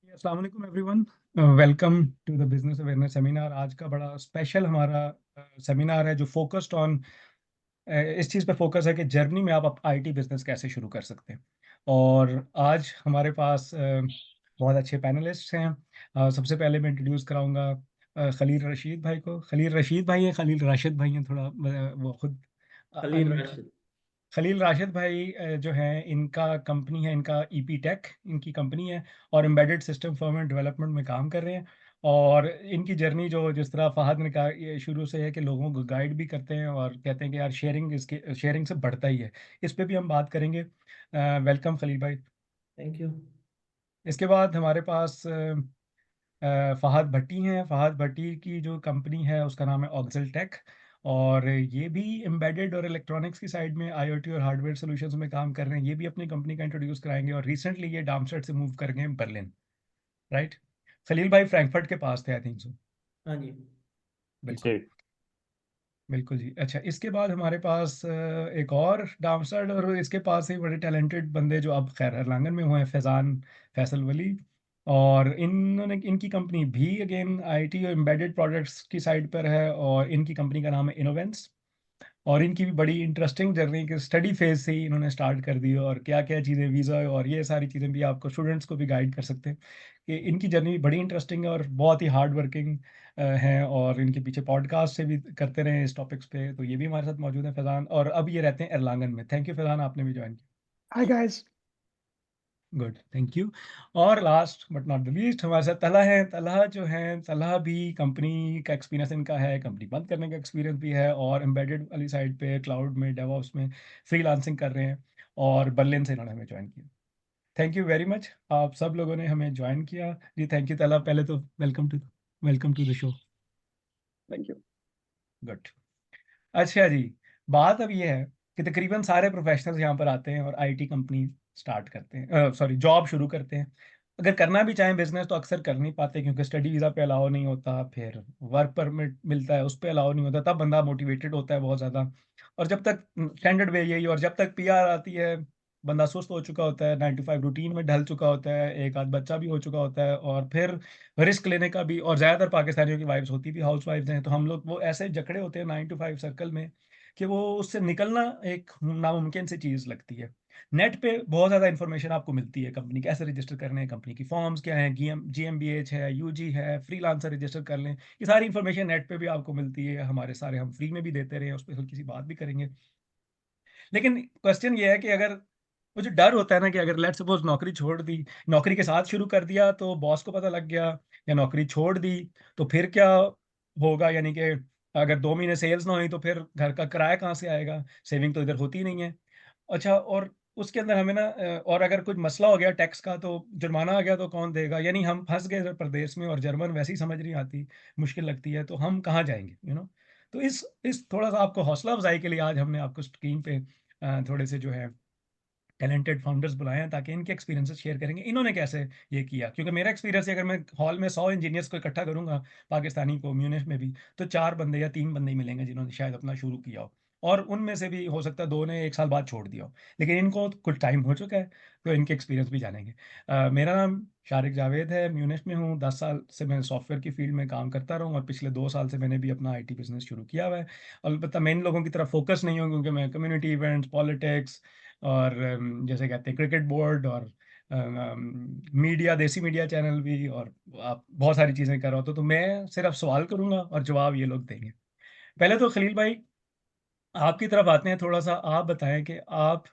अस्सलाम वालेकुम everyone. Welcome to the business awareness seminar. आज का बड़ा स्पेशल हमारा सेमिनार है जो फोकस्ड ऑन इस चीज़ पे फोकस है कि जर्मनी में आप आईटी बिजनेस कैसे शुरू कर सकते हैं। और आज हमारे पास बहुत अच्छे पैनलिस्ट हैं। सबसे पहले मैं इंट्रोड्यूस कराऊंगा खलील रशीद भाई को। खलील रशीद भाई हैं, खलील राशिद भाई हैं, थोड़ा वो खुद खलील अनम्यूट। राशिद। खलील राशिद भाई जो है, इनका कंपनी है, इनका ईपी टेक इनकी कंपनी है और embedded system firm and development में काम कर रहे हैं। और इनकी जर्नी जो जिस तरह फहद ने कहा, ये शुरू से है कि लोगों को गाइड भी करते हैं और कहते हैं कि यार शेयरिंग से बढ़ता ही है। इस पे भी हम बात करेंगे। वेलकम खलील भाई। Thank you. इसके बाद हमारे पास फहद भट्टी हैं। फहद भट्टी की जो कंपनी है उसका नाम है ऑक्सिल टेक। और ये भी एम्बेडेड और इलेक्ट्रॉनिक्स की साइड में आईओटी और हार्डवेयर सॉल्यूशंस में काम कर रहे हैं। ये भी अपनी कंपनी का इंट्रोड्यूस कराएंगे और रिसेंटली ये डार्मस्टेड से मूव कर गए हैं बर्लिन। राइट। खलील भाई फ्रैंकफर्ट के पास थे, आई थिंक सो। हाँ जी। बिल्कुल। जी। बिल्कुल जी। अच्छा, इसके बाद हमारे पास एक और डामसर्ड और इसके पास ही बड़े टैलेंटेड बंदे जो अब खैर एर्लांगन में हुए हैं, फैज़ान फैसल वली। और इन्होंने इनकी कंपनी भी अगेन आईटी और एम्बेडेड प्रोडक्ट्स की साइड पर है और इनकी कंपनी का नाम है इनोवेंस। और इनकी भी बड़ी इंटरेस्टिंग जर्नी के स्टडी फेज से ही इन्होंने स्टार्ट कर दी और क्या क्या चीज़ें वीज़ा और ये सारी चीज़ें भी आपको स्टूडेंट्स को भी गाइड कर सकते हैं कि इनकी जर्नी भी बड़ी इंटरेस्टिंग है और बहुत ही हार्ड वर्किंग हैं। और इनके पीछे पॉडकास्ट से भी करते रहे इस टॉपिक्स पे, तो ये भी हमारे साथ मौजूद है फैज़ान। और अब ये रहते हैं एर्लांगन में। थैंक यू फैज़ान, आपने भी ज्वाइन किया। Hi guys. Good, thank you. और last but not the least हमारे साथ तलहा है। तलहा जो है, तलहा भी कंपनी का एक्सपीरियंस इनका है, कंपनी बंद करने का एक्सपीरियंस भी है और एम्बेडेड वाली साइड पे क्लाउड में डेवऑप्स में फ्रीलांसिंग कर रहे हैं। और बर्लिन से इन्होंने हमें ज्वाइन किया। थैंक यू वेरी मच, आप सब लोगों ने हमें ज्वाइन किया जी। थैंक यू तलहा, पहले तो welcome to the show. Thank you. Good. अच्छा जी, बात अब ये है कि तकरीबन सारे प्रोफेशनल्स यहाँ पर आते हैं और आईटी कंपनी स्टार्ट करते हैं, सॉरी जॉब शुरू करते हैं। अगर करना भी चाहें बिजनेस तो अक्सर कर नहीं पाते क्योंकि स्टडी वीज़ा पे अलाउ नहीं होता, फिर वर्क परमिट मिलता है उस पे अलाउ नहीं होता, तब बंदा मोटिवेटेड होता है बहुत ज़्यादा। और जब तक स्टैंडर्ड वे यही, और जब तक पीआर आती है बंदा सुस्त हो चुका होता है, 9 to 5 रूटीन में ढल चुका होता है, एक आध बच्चा भी हो चुका होता है और फिर रिस्क लेने का भी। और ज़्यादातर पाकिस्तानियों की वाइफ्स होती भी हाउस वाइफ्स हैं, तो हम लोग वो ऐसे जकड़े होते हैं 9 to 5 सर्कल में कि वो उससे निकलना एक नामुमकिन सी चीज़ लगती है। नेट पे बहुत ज़्यादा इन्फॉर्मेशन आपको मिलती है, कंपनी कैसे रजिस्टर करने हैं, कंपनी की फॉर्म्स क्या हैं, GmbH है, यूजी है, फ्रीलांसर रजिस्टर कर लें, ये सारी इन्फॉर्मेशन नेट पे भी आपको मिलती है। हमारे सारे हम फ्री में भी देते रहे हैं, उस पर हल्की सी बात भी करेंगे। लेकिन क्वेश्चन ये है कि अगर वो जो डर होता है ना कि अगर लेट सपोज नौकरी छोड़ दी, नौकरी के साथ शुरू कर दिया तो बॉस को पता लग गया, या नौकरी छोड़ दी तो फिर क्या होगा, यानी कि अगर 2 महीने सेल्स ना हुई तो फिर घर का किराया कहाँ से आएगा, सेविंग तो इधर होती नहीं है। अच्छा, और उसके अंदर हमें ना और अगर कुछ मसला हो गया टैक्स का तो जुर्माना आ गया तो कौन देगा, यानी हम फंस गए इधर प्रदेश में और जर्मन वैसे ही समझ नहीं आती, मुश्किल लगती है, तो हम कहाँ जाएंगे तो इस थोड़ा सा आपको हौसला अफजाई के लिए आज हमने आपको स्क्रीन पे थोड़े से जो है टैलेंटेड फाउंडर्स बुलाए हैं ताकि इनके एक्सपीरियंसेस शेयर करेंगे इन्होंने कैसे ये किया। क्योंकि मेरा एक्सपीरियंस है, अगर मैं हॉल में 100 इंजीनियर्स को इकट्ठा करूंगा पाकिस्तानी को म्यूनिख में भी, तो 4 बंदे या 3 बंदे ही मिलेंगे जिन्होंने शायद अपना शुरू किया हो। और उनमें से भी हो सकता है 2 ने 1 साल बाद छोड़ दिया हो, लेकिन इनको कुछ टाइम हो चुका है, तो इनके एक्सपीरियंस भी जानेंगे। मेरा नाम शारिक जावेद है, म्यूनिख में हूँ, 10 साल से मैं सॉफ्टवेयर की फील्ड में काम करता रहा हूँ और पिछले 2 साल से मैंने भी अपना आईटी बिजनेस शुरू किया हुआ है। अलबत्ता मैं इन लोगों की तरफ फोकस नहीं हूँ क्योंकि मैं कम्युनिटी इवेंट्स, पॉलिटिक्स और जैसे कहते हैं क्रिकेट बोर्ड और मीडिया, देसी मीडिया चैनल भी, और आप बहुत सारी चीज़ें कर रहे हो तो मैं सिर्फ सवाल करूंगा और जवाब ये लोग देंगे। पहले तो खलील भाई आपकी तरफ आते हैं, थोड़ा सा आप बताएं कि आप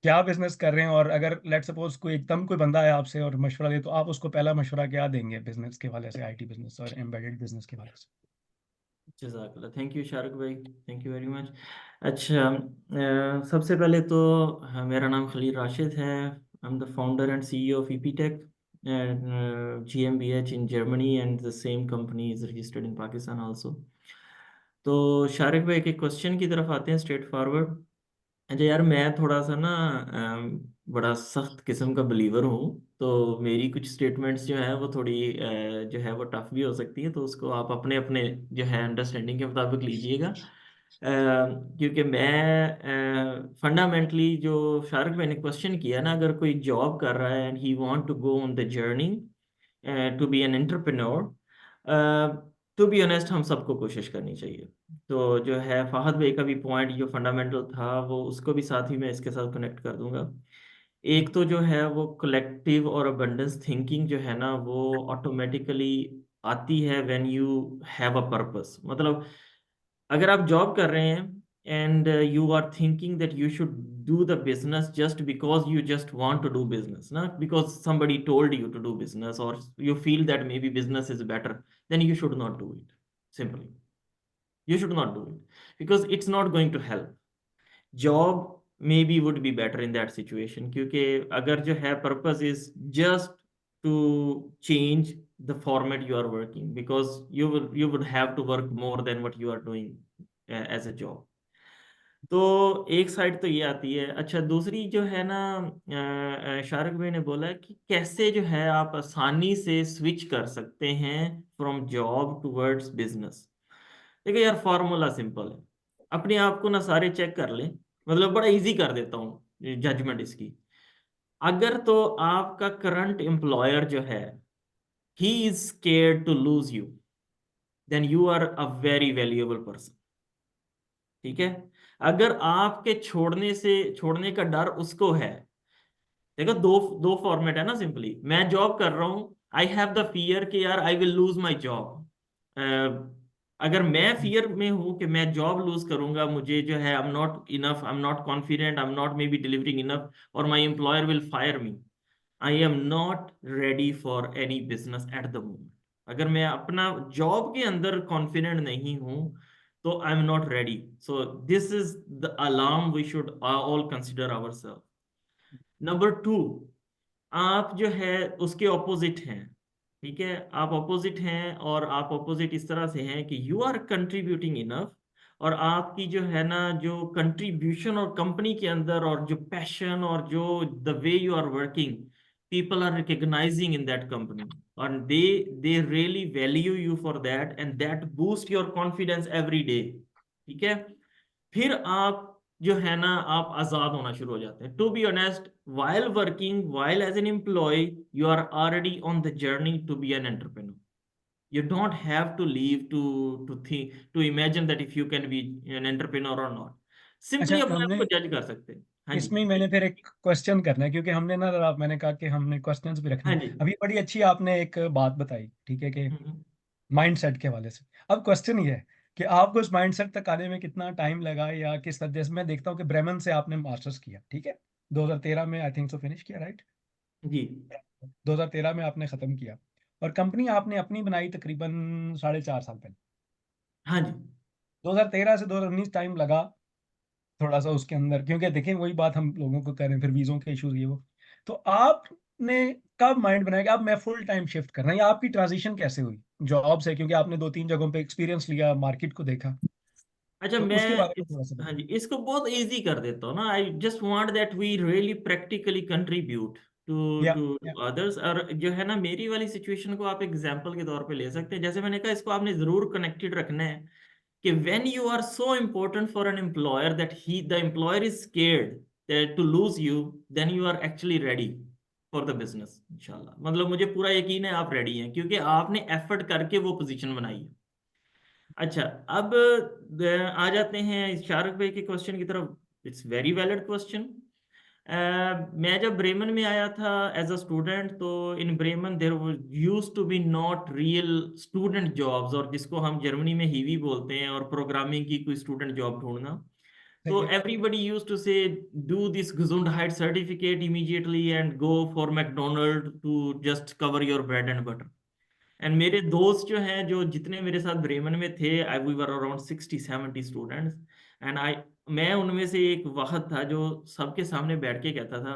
क्या बिजनेस कर रहे हैं, और अगर लेट सपोज कोई एकदम कोई बंदा है आपसे और मशवरा दे तो आप उसको पहला मशवरा क्या देंगे बिजनेस के हवाले से, आईटी बिजनेस और एम्बेडेड बिजनेस के हवाले से। जज़ाकल्लाह। थैंक यू शारुक भाई। Thank you very much. अच्छा, सबसे पहले तो मेरा नाम खलील राशिद है। I am the founder and CEO of EP tech and GmbH in Germany and the same company is registered in Pakistan also. तो शारुक भाई के क्वेश्चन की तरफ आते हैं स्ट्रेट फॉरवर्ड। अच्छा यार, मैं थोड़ा सा ना बड़ा सख्त किस्म का बिलीवर हूँ। तो मेरी कुछ स्टेटमेंट्स जो है वो थोड़ी जो है वो टफ भी हो सकती है, तो उसको आप अपने अपने जो है अंडरस्टैंडिंग के मुताबिक लीजिएगा। क्योंकि मैं फंडामेंटली जो शार्क भाई ने क्वेश्चन किया ना, अगर कोई जॉब कर रहा है and he want to go on the journey to be an entrepreneur, to be honest हम सबको कोशिश करनी चाहिए। तो जो है फहद भाई का भी पॉइंट जो फंडामेंटल था वो उसको भी साथ ही मैं इसके साथ कनेक्ट कर दूंगा। एक तो जो है वो कलेक्टिव और अबंडेंस थिंकिंग जो है ना वो ऑटोमेटिकली आती है when you have a purpose. मतलब अगर आप जॉब कर रहे हैं and you are thinking that you should do the business just because you just want to do business, not because somebody told you to do business or you feel that maybe business is better, then you should not do it. Simply, you should not do it because it's not going to help. Job maybe would be better in that situation, क्योंकि अगर जो है purpose is just to change the format you are working, because you would have to work more than what you are doing as a job. तो एक side तो ये आती है। अच्छा, दूसरी जो है ना, शारक भाई ने बोला कि कैसे जो है आप आसानी से स्विच कर सकते हैं फ्रॉम जॉब टूवर्ड्स बिजनेस। देखिए यार, फॉर्मूला सिंपल है, अपने आप को ना सारे चेक कर लें, मतलब बड़ा इजी कर देता हूँ जजमेंट इसकी। अगर तो आपका करंट एम्प्लॉयर जो है he is scared to lose you, then you are a very valuable person. ठीक है, अगर आपके छोड़ने का डर उसको है, देखो दो दो फॉर्मेट है ना। सिंपली मैं जॉब कर रहा हूं, आई हैव द फियर कि यार I will lose my job. अगर मैं फियर में हूं कि मैं जॉब लूज करूंगा, मुझे जो है I am not enough, I am not confident, I am not may be delivering enough और my employer will fire me, I am not ready for any business at the moment. अगर मैं अपना job के अंदर confident नहीं हूं तो I am not ready. So this is the alarm we should all consider our self. Number two, आप जो है उसके ऑपोजिट हैं। ठीक है, आप ऑपोजिट हैं और आप ऑपोजिट इस तरह से हैं कि यू आर कंट्रीब्यूटिंग इनफ, और आपकी जो है ना जो कंट्रीब्यूशन और कंपनी के अंदर और जो पैशन और जो the way you are working, people are recognising in that company और they really value you for that and that boost your confidence every day. ठीक है, फिर आप जो है ना आप आजाद होना शुरू हो जाते हैं। To be honest, while working, while as an employee, you are already on the journey to be an entrepreneur. You don't have to leave to think, to imagine that if you can be an entrepreneur or not. अच्छा, Simply अपने आप हमने को जज कर सकते हैं। हाँ जी, इसमें ही मैंने फिर एक क्वेश्चन करना है, क्योंकि हमने ना, मैंने कहा कि हमने क्वेश्चंस भी रखने हाँ हैं। जी। अभी बड़ी अच्छी आपने एक बात बताई, ठीक है, कि हम्म, माइंडसेट के हवाले से। अब क्वेश्चन ये है कि आपको उस माइंडसेट तक आने में कितना टाइम लगा, या किस तरह से। मैं देखता हूँ कि ब्रेमन से आपने मास्टर्स किया, ठीक है, 2013 में आई थिंक सो फिनिश किया, राइट? जी। 2013 में आपने खत्म किया, और कंपनी आपने अपनी बनाई तकरीबन 4.5 साल पहले। हाँ जी। 2013 से 2019 टाइम लगा थोड़ा सा उसके अंदर, क्योंकि देखें वही बात हम लोगों को करें, फिर वीज़ों के इश्यूज ये वो। तो आपने कब माइंड बनाया कि अब मैं फुल टाइम शिफ्ट करना है, या आपकी ट्रांजिशन कैसे हुई जॉब से? क्योंकि आपने 2-3 जगहों पे एक्सपीरियंस लिया, मार्केट को देखा, अच्छा, तो उसके मैं बारे में थोड़ा सा हाँ बताइए। जी, इसको बहुत इजी कर देता हूँ ना। I just want that we really practically contribute to या टू या अदर्स। और जो है ना मेरी वाली सिचुएशन को आप एग्जांपल के तौर पे ले सकते हैं। जैसे मैंने कहा, इसको आपने जरूर कनेक्टेड रखना है कि when you are so important for an employer that he the employer is scared to lose you, then you are actually ready for the business इंशाल्लाह। मतलब मुझे पूरा यकीन है आप रेडी हैं, क्योंकि आपने एफर्ट करके वो पोजीशन बनाई है। अच्छा, अब आ जाते हैं शाहरुख भाई के क्वेश्चन की तरफ। It's very valid question. मैं जब ब्रेमन में आया था एज अ स्टूडेंट, तो in Bremen there used to be not real student jobs, और जिसको हम जर्मनी में हीवी बोलते हैं, और प्रोग्रामिंग की कोई स्टूडेंट जॉब ढूंढना। सही तो है। Everybody use to say do this Gesundheit certificate immediately and go for McDonald to just cover your bread and butter. And मेरे दोस्त जो हैं, जो जितने मेरे साथ ब्रेमन में थे, I we were around 60-70 students, and I मैं उनमें से एक वाहद था जो सबके सामने बैठ के कहता था,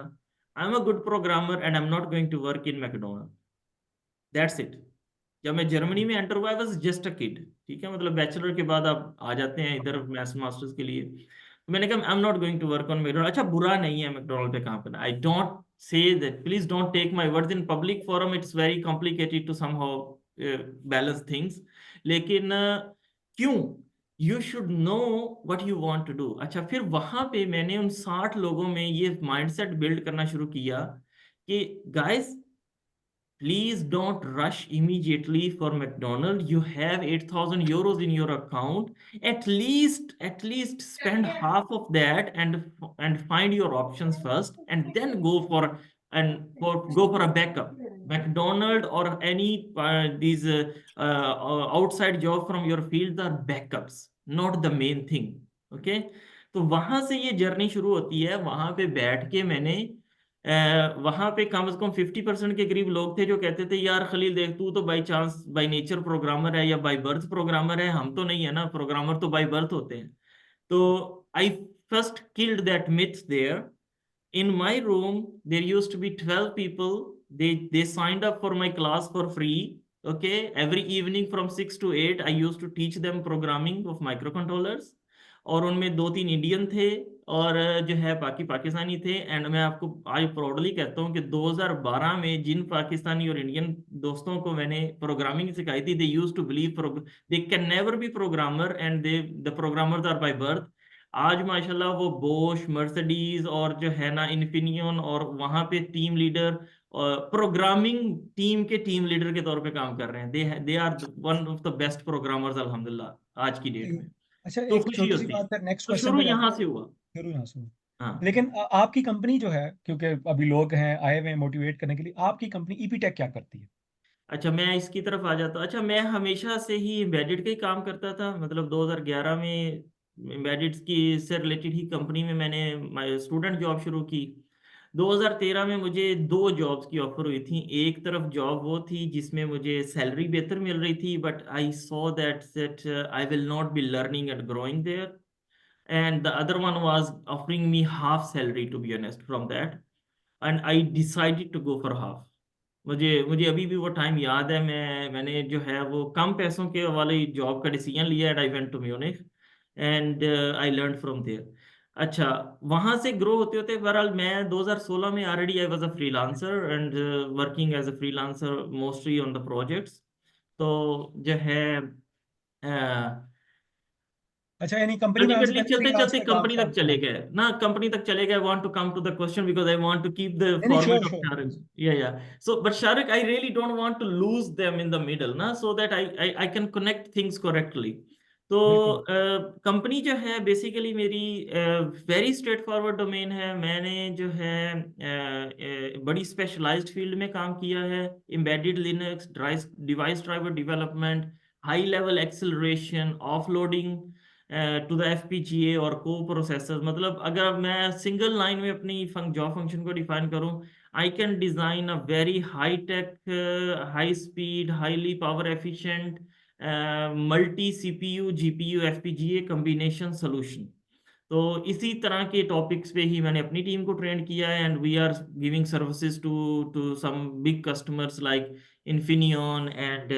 I am a good programmer and I am not going to work in McDonald. That's it. जब मैं जर्मनी में एंटर हुआ, I was just a kid. ठीक है, मतलब बैचलर के बाद आप आ जाते हैं इधर मास्टर्स के लिए। तो मैंने कहा I am not going to work on McDonald. अच्छा, बुरा नहीं है मैकडोनल्ड पे काम करना, I don't say that, please don't take my words in public forum, it's very complicated to somehow balance things. लेकिन क्यों? You should know what you want to do. अच्छा, फिर वहां पे मैंने उन 60 लोगों में ये माइंडसेट बिल्ड करना शुरू किया कि guys, please don't rush immediately for McDonald's. You have 8,000 euros in your account. At least spend half of that and find your options first, and then go for a backup. McDonald's or any these outside job from your field are backups, not the main thing. Okay? तो वहां से ये journey शुरू होती है। वहां पे बैठ के मैंने वहां पे कम से कम 50% के करीब लोग थे जो कहते थे यार खलील देख, तू तो by chance by nature programmer है या बाई बर्थ प्रोग्रामर है, हम तो नहीं है ना, प्रोग्रामर तो बाई बर्थ होते हैं। तो I first killed that myth there. In my room there used to be 12 people. They signed up for my class for free. Okay, every evening from 6 to 8 I used to teach them programming of microcontrollers. और उनमें 2-3 Indian थे और जो है बाकी पाकिस्तानी थे। And मैं आपको आज प्राउडली कहता हूँ कि 2012 में जिन पाकिस्तानी और इंडियन दोस्तों को मैंने प्रोग्रामिंग सिखाई थी, they used to believe they can never be programmer and they the programmers are by birth. आज माशाल्लाह वो बोश, मर्सिडीज और जो है ना इन्फिनियन, और वहां पे टीम लीडर और प्रोग्रामिंग टीम के टीम लीडर के तौर पे काम कर रहे हैं। They are one of the best programmers अल्हम्दुलिल्लाह आज की डेट में। अच्छा, तो एक खुशी छोटी सी होती है। बात है, नेक्स्ट तो क्वेश्चन शुरू पे जाते यहाँ हैं। से हुआ। शुरू यहाँ से। हाँ। लेकिन आपकी कंपनी जो है, क्योंकि अभी लोग हैं आए हुए हैं मोटिवेट करने के लिए, आपकी कंपनी ईपीटेक क्या करती है? अच्छा, मैं इसकी तरफ आ जाता हूँ। अच्छा, मैं हमेशा से ही एम्बेडेड का ही काम करता था। मतलब 2011 में एम्बेडेड की से रिलेटेड ही कंपनी में मैंने स्टूडेंट जॉब शुरू की। 2013 में मुझे 2 जॉब्स की ऑफर हुई थी। एक तरफ जॉब वो थी जिसमें मुझे सैलरी बेहतर मिल रही थी, but I saw that I will not be learning and growing there. And the other one was offering me half salary to be honest from that, and I decided to go for half. मुझे मुझे अभी भी वो time याद है। मैंने जो है वो कम पैसों के वाले जॉब का डिसीजन लिया and I went to Munich and I learn from there. अच्छा, वहां से ग्रो होते होते बहरहाल मैं 2016 में already I was a freelancer and working as a freelancer mostly on the projects. तो जो है अच्छा, यानी कंपनी में आने से अल्टीमेटली पहले चलते फ्रीलांस चलते पे काम कंपनी तक स्टार्ट किया? चले गए ना, कंपनी तक चले गए। Want to come to the question because I want to keep the नहीं नहीं, format sure of sure. Sharik. या so but Sharik, I really don't want to lose them in the middle ना, so that I can connect things correctly. तो बिल्कुल। Company जो है basically मेरी very straight forward domain है। मैंने जो है बड़ी स्पेशलाइज्ड फील्ड में काम किया है। Embedded Linux device driver development, high level acceleration, offloading to the FPGA और को प्रोसेसर। मतलब अगर मैं सिंगल लाइन में अपनी जॉब फंक्शन को डिफाइन करूं, I can design a very high tech, high speed, highly power efficient multi CPU GPU FPGA combination solution. तो इसी तरह के टॉपिक्स पे ही मैंने अपनी टीम को ट्रेन किया है and we are giving services to some big customers like Infineon and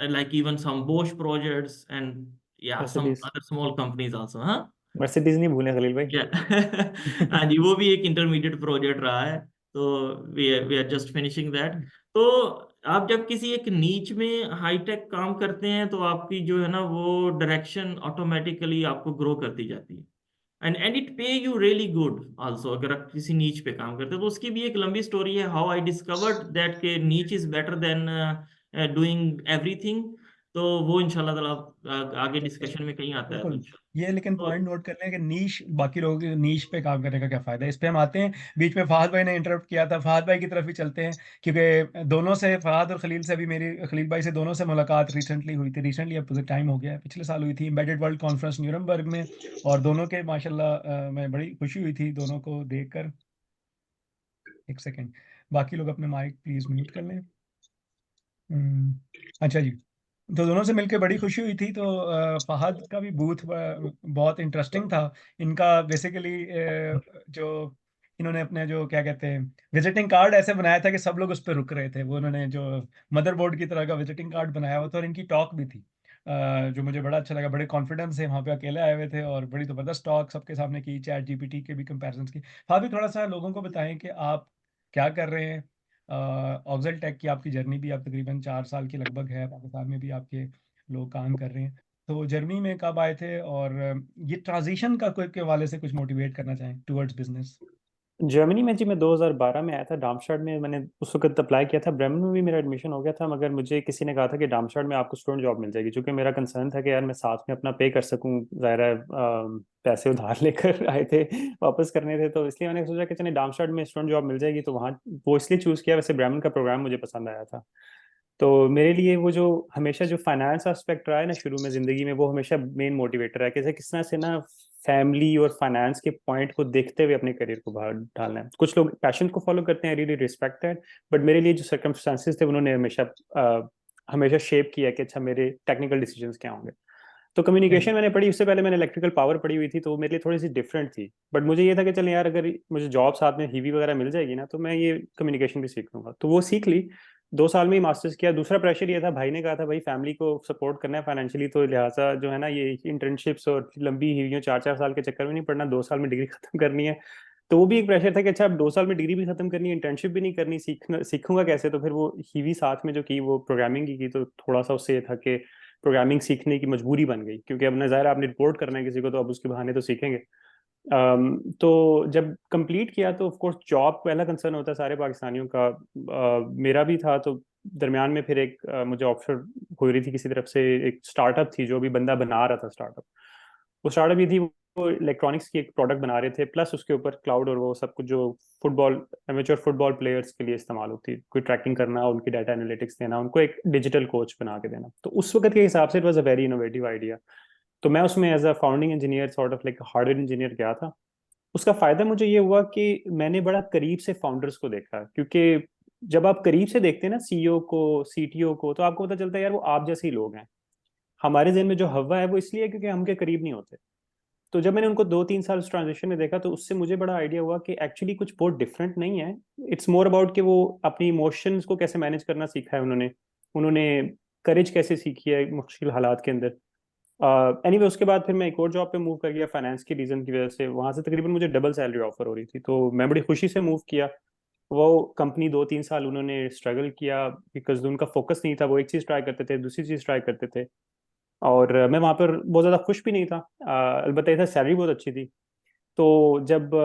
like even some Bosch projects and yeah, some Mercedes other small companies also, huh? Mercedes नहीं भूलें खलील भाई। Yeah. हाँ जी, वो भी एक इंटरमीडिएट प्रोजेक्ट रहा है। तो we are just finishing that. तो आप जब किसी एक नीच में हाईटेक काम करते हैं तो आपकी जो है ना वो डायरेक्शन ऑटोमेटिकली आपको ग्रो करती जाती है। एंड इट पे यू रियली गुड आल्सो। अगर आप किसी नीच पे काम करते हैं तो उसकी भी एक लंबी स्टोरी है, हाउ आई डिस्कवर्ड दैट के नीच is better than doing everything. तो वो इंशाल्लाह ताला आगे डिस्कशन में कहीं आता है तो बिल्कुल। ये लेकिन तो पॉइंट नोट कर लें कि नीश, बाकी लोगों की नीश पे काम करने का क्या फायदा है, इस पे हम आते हैं। बीच में फहद भाई ने इंटरप्ट किया था, फहद भाई की तरफ ही चलते हैं, क्योंकि दोनों से, फहद और खलील से भी मेरी, खलील भाई से दोनों से मुलाकात रिसेंटली हुई थी। रिसेंटली अब टाइम हो गया है, पिछले साल हुई थी एम्बेडेड वर्ल्ड कॉन्फ्रेंस न्यूरमबर्ग में। और दोनों के माशाल्लाह मैं बड़ी खुशी हुई थी दोनों को देखकर। एक सेकेंड, बाकी लोग अपने माइक प्लीज म्यूट कर लें। अच्छा जी, तो दोनों से मिलकर बड़ी खुशी हुई थी। तो फहद का भी बूथ बहुत इंटरेस्टिंग था। इनका बेसिकली जो इन्होंने अपने जो क्या कहते हैं विजिटिंग कार्ड ऐसे बनाया था कि सब लोग उस पर रुक रहे थे। वो उन्होंने जो मदरबोर्ड की तरह का विजिटिंग कार्ड बनाया हुआ था, और इनकी टॉक भी थी जो मुझे बड़ा अच्छा लगा। बड़े कॉन्फिडेंस से वहाँ पे अकेले आए हुए थे और बड़ी ज़बरदस्त टॉक सबके सामने की, चैट जीपीटी के भी कंपैरिजन की। हाँ, भी थोड़ा सा लोगों को बताएं कि आप क्या कर रहे हैं। ऑक्सल टेक की आपकी जर्नी भी आप तकरीबन 4 साल की लगभग है, पाकिस्तान में भी आपके लोग काम कर रहे हैं। तो जर्मनी में कब आए थे, और ये ट्रांजिशन का कोई के वाले से कुछ मोटिवेट करना चाहें टुवर्ड्स बिजनेस? जर्मनी में जी मैं 2012 में आया था। डार्मस्टाड में मैंने उस वक्त अप्लाई किया था। ब्रेमेन में भी मेरा एडमिशन हो गया था, मगर मुझे किसी ने कहा था कि डार्मस्टाड में आपको स्टूडेंट जॉब मिल जाएगी। क्योंकि मेरा कंसर्न था कि यार मैं साथ में अपना पे कर सकूं, ज़ाहिर है पैसे उधार लेकर आए थे, वापस करने थे, तो इसलिए मैंने सोचा कि चलिए डार्मस्टाड में स्टूडेंट जॉब मिल जाएगी, तो वहाँ वो इसलिए चूज़ किया। वैसे ब्रेमेन का प्रोग्राम मुझे पसंद आया था। तो मेरे लिए वो जो हमेशा जो फाइनेंस एस्पेक्ट रहा है ना शुरू में जिंदगी में, वो हमेशा मेन मोटिवेटर है। कैसे किस तरह से ना फैमिली और फाइनेंस के पॉइंट को देखते हुए अपने करियर को बाहर डालना है। कुछ लोग पैशन को फॉलो करते हैं, रियली रिस्पेक्ट दैट, बट मेरे लिए जो सर्कमस्टांसेस थे उन्होंने हमेशा शेप किया कि अच्छा मेरे टेक्निकल डिसीजंस क्या होंगे। तो कम्युनिकेशन मैंने पढ़ी, उससे पहले मैंने इलेक्ट्रिकल पावर पढ़ी हुई थी, तो वो मेरे लिए थोड़ी सी डिफरेंट थी। बट मुझे ये था कि चले यार अगर मुझे जॉब साथ में हीवी वगैरह मिल जाएगी ना, तो मैं ये कम्युनिकेशन भी सीख लूंगा। तो वो सीख ली। 2 साल में ही मास्टर्स किया। दूसरा प्रेशर ये था, भाई ने कहा था भाई फैमिली को सपोर्ट करना है फाइनेंशियली, तो लिहाजा जो है ना ये इंटर्नशिप्स और लंबी हीवियों 4-4 साल के चक्कर में नहीं पड़ना, 2 साल में डिग्री खत्म करनी है। तो वो भी एक प्रेशर था कि अच्छा अब 2 साल में डिग्री भी खत्म करनी है, इंटर्नशिप भी नहीं करनी, सीखूंगा कैसे। तो फिर वो हीवी साथ में जो की वो प्रोग्रामिंग की तो थोड़ा सा उससे ये था कि प्रोग्रामिंग सीखने की मजबूरी बन गई, क्योंकि अब नज़ाहिर आपने रिपोर्ट करना है किसी को, तो अब उसके बहाने तो सीखेंगे। तो जब कंप्लीट किया तो ऑफ कोर्स जॉब पहला कंसर्न होता है सारे पाकिस्तानियों का। मेरा भी था। तो दरमियान में फिर एक मुझे ऑफर हो रही थी किसी तरफ से, एक स्टार्टअप थी जो भी बंदा बना रहा था स्टार्टअप। वो स्टार्टअप ये थी, वो इलेक्ट्रॉनिक्स की एक प्रोडक्ट बना रहे थे, प्लस उसके ऊपर क्लाउड और वो सब कुछ जो फुटबॉल एमेच्योर फुटबॉल प्लेयर्स के लिए इस्तेमाल होती है, कोई ट्रैकिंग करना, उनकी डाटा एनालिटिक्स देना, उनको एक डिजिटल कोच बना के देना। तो उस वक्त के हिसाब से it was a very innovative idea. तो मैं उसमें as a founding engineer, sort of like hardware engineer गया था। उसका फायदा मुझे ये हुआ कि मैंने बड़ा करीब से फाउंडर्स को देखा, क्योंकि जब आप करीब से देखते हैं ना सीईओ को, सीटीओ को, तो आपको पता चलता है यार वो आप जैसे ही लोग हैं। हमारे जहन में जो हवा है वो इसलिए है क्योंकि हम के करीब नहीं होते। तो जब मैंने उनको 2-3 साल उस ट्रांजिशन में देखा, तो उससे मुझे बड़ा आइडिया हुआ कि एक्चुअली कुछ बहुत डिफरेंट नहीं है। इट्स मोर अबाउट कि वो अपनी इमोशंस को कैसे मैनेज करना सीखा है उन्होंने। उन्होंने करेज कैसे सीखी है मुश्किल हालात के अंदर। एनीवे उसके बाद फिर मैं एक और जॉब पे मूव कर गया फाइनेंस की रीजन की वजह से। वहां से तकरीबन मुझे डबल सैलरी ऑफर हो रही थी, तो मैं बड़ी खुशी से मूव किया। वो कंपनी 2-3 साल उन्होंने स्ट्रगल किया, बिकॉज उनका फोकस नहीं था। वो एक चीज़ ट्राई करते थे, दूसरी चीज़ ट्राई करते थे, और मैं वहाँ पर बहुत ज़्यादा खुश भी नहीं था। अलबत्ता ये था सैलरी बहुत अच्छी थी। तो जब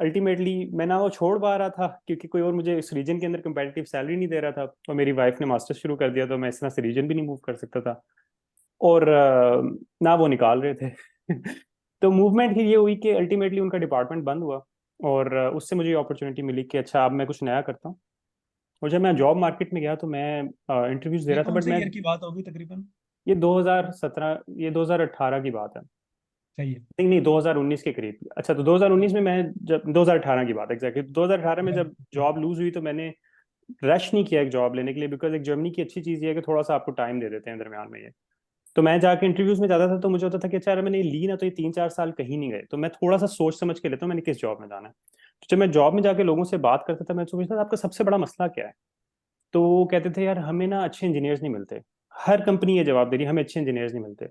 अल्टीमेटली मैं ना वो छोड़ पा रहा था, क्योंकि कोई और मुझे इस रीजन के अंदर कंपेटिटिव सैलरी नहीं दे रहा था, और मेरी वाइफ ने मास्टर्स शुरू कर दिया, तो मैं इस तरह से रीजन भी नहीं मूव कर सकता था, और ना वो निकाल रहे थे। तो मूवमेंट ही ये हुई कि अल्टीमेटली उनका डिपार्टमेंट बंद हुआ, और उससे मुझे अपॉर्चुनिटी मिली कि अच्छा अब मैं कुछ नया करता हूँ। और जब मैं जॉब मार्केट में गया तो मैं इंटरव्यूज दे ये रहा था, कौन बट से मैं ईयर की बात होगी तकरीबन? ये 2017, ये 2018 की बात है। सही है। नहीं नहीं, 2019 के करीब। अच्छा, तो 2019 में मैं जब 2018 की बात एग्जैक्टली 2018 में जब जॉब लूज हुई, तो मैंने रश नहीं किया एक जॉब लेने के लिए, बिकॉज एक जर्मनी की अच्छी चीज़ ये है कि थोड़ा सा आपको टाइम दे देते हैं दरमियान में ये। तो मैं जाके इंटरव्यूज में जाता था, तो मुझे होता था कि अच्छा अगर मैंने ली ना, तो ये 3-4 साल कहीं नहीं गए, तो मैं थोड़ा सा सोच समझ के लेता हूँ मैंने किस जॉब में जाना है। तो जब मैं जॉब में जाके लोगों से बात करता था, मैं सोचता था आपका सबसे बड़ा मसला क्या है। तो वो कहते थे यार हमें ना अच्छे इंजीनियर्स नहीं मिलते। हर कंपनी ये जवाब दे रही है, हमें अच्छे इंजीनियर्स नहीं मिलते।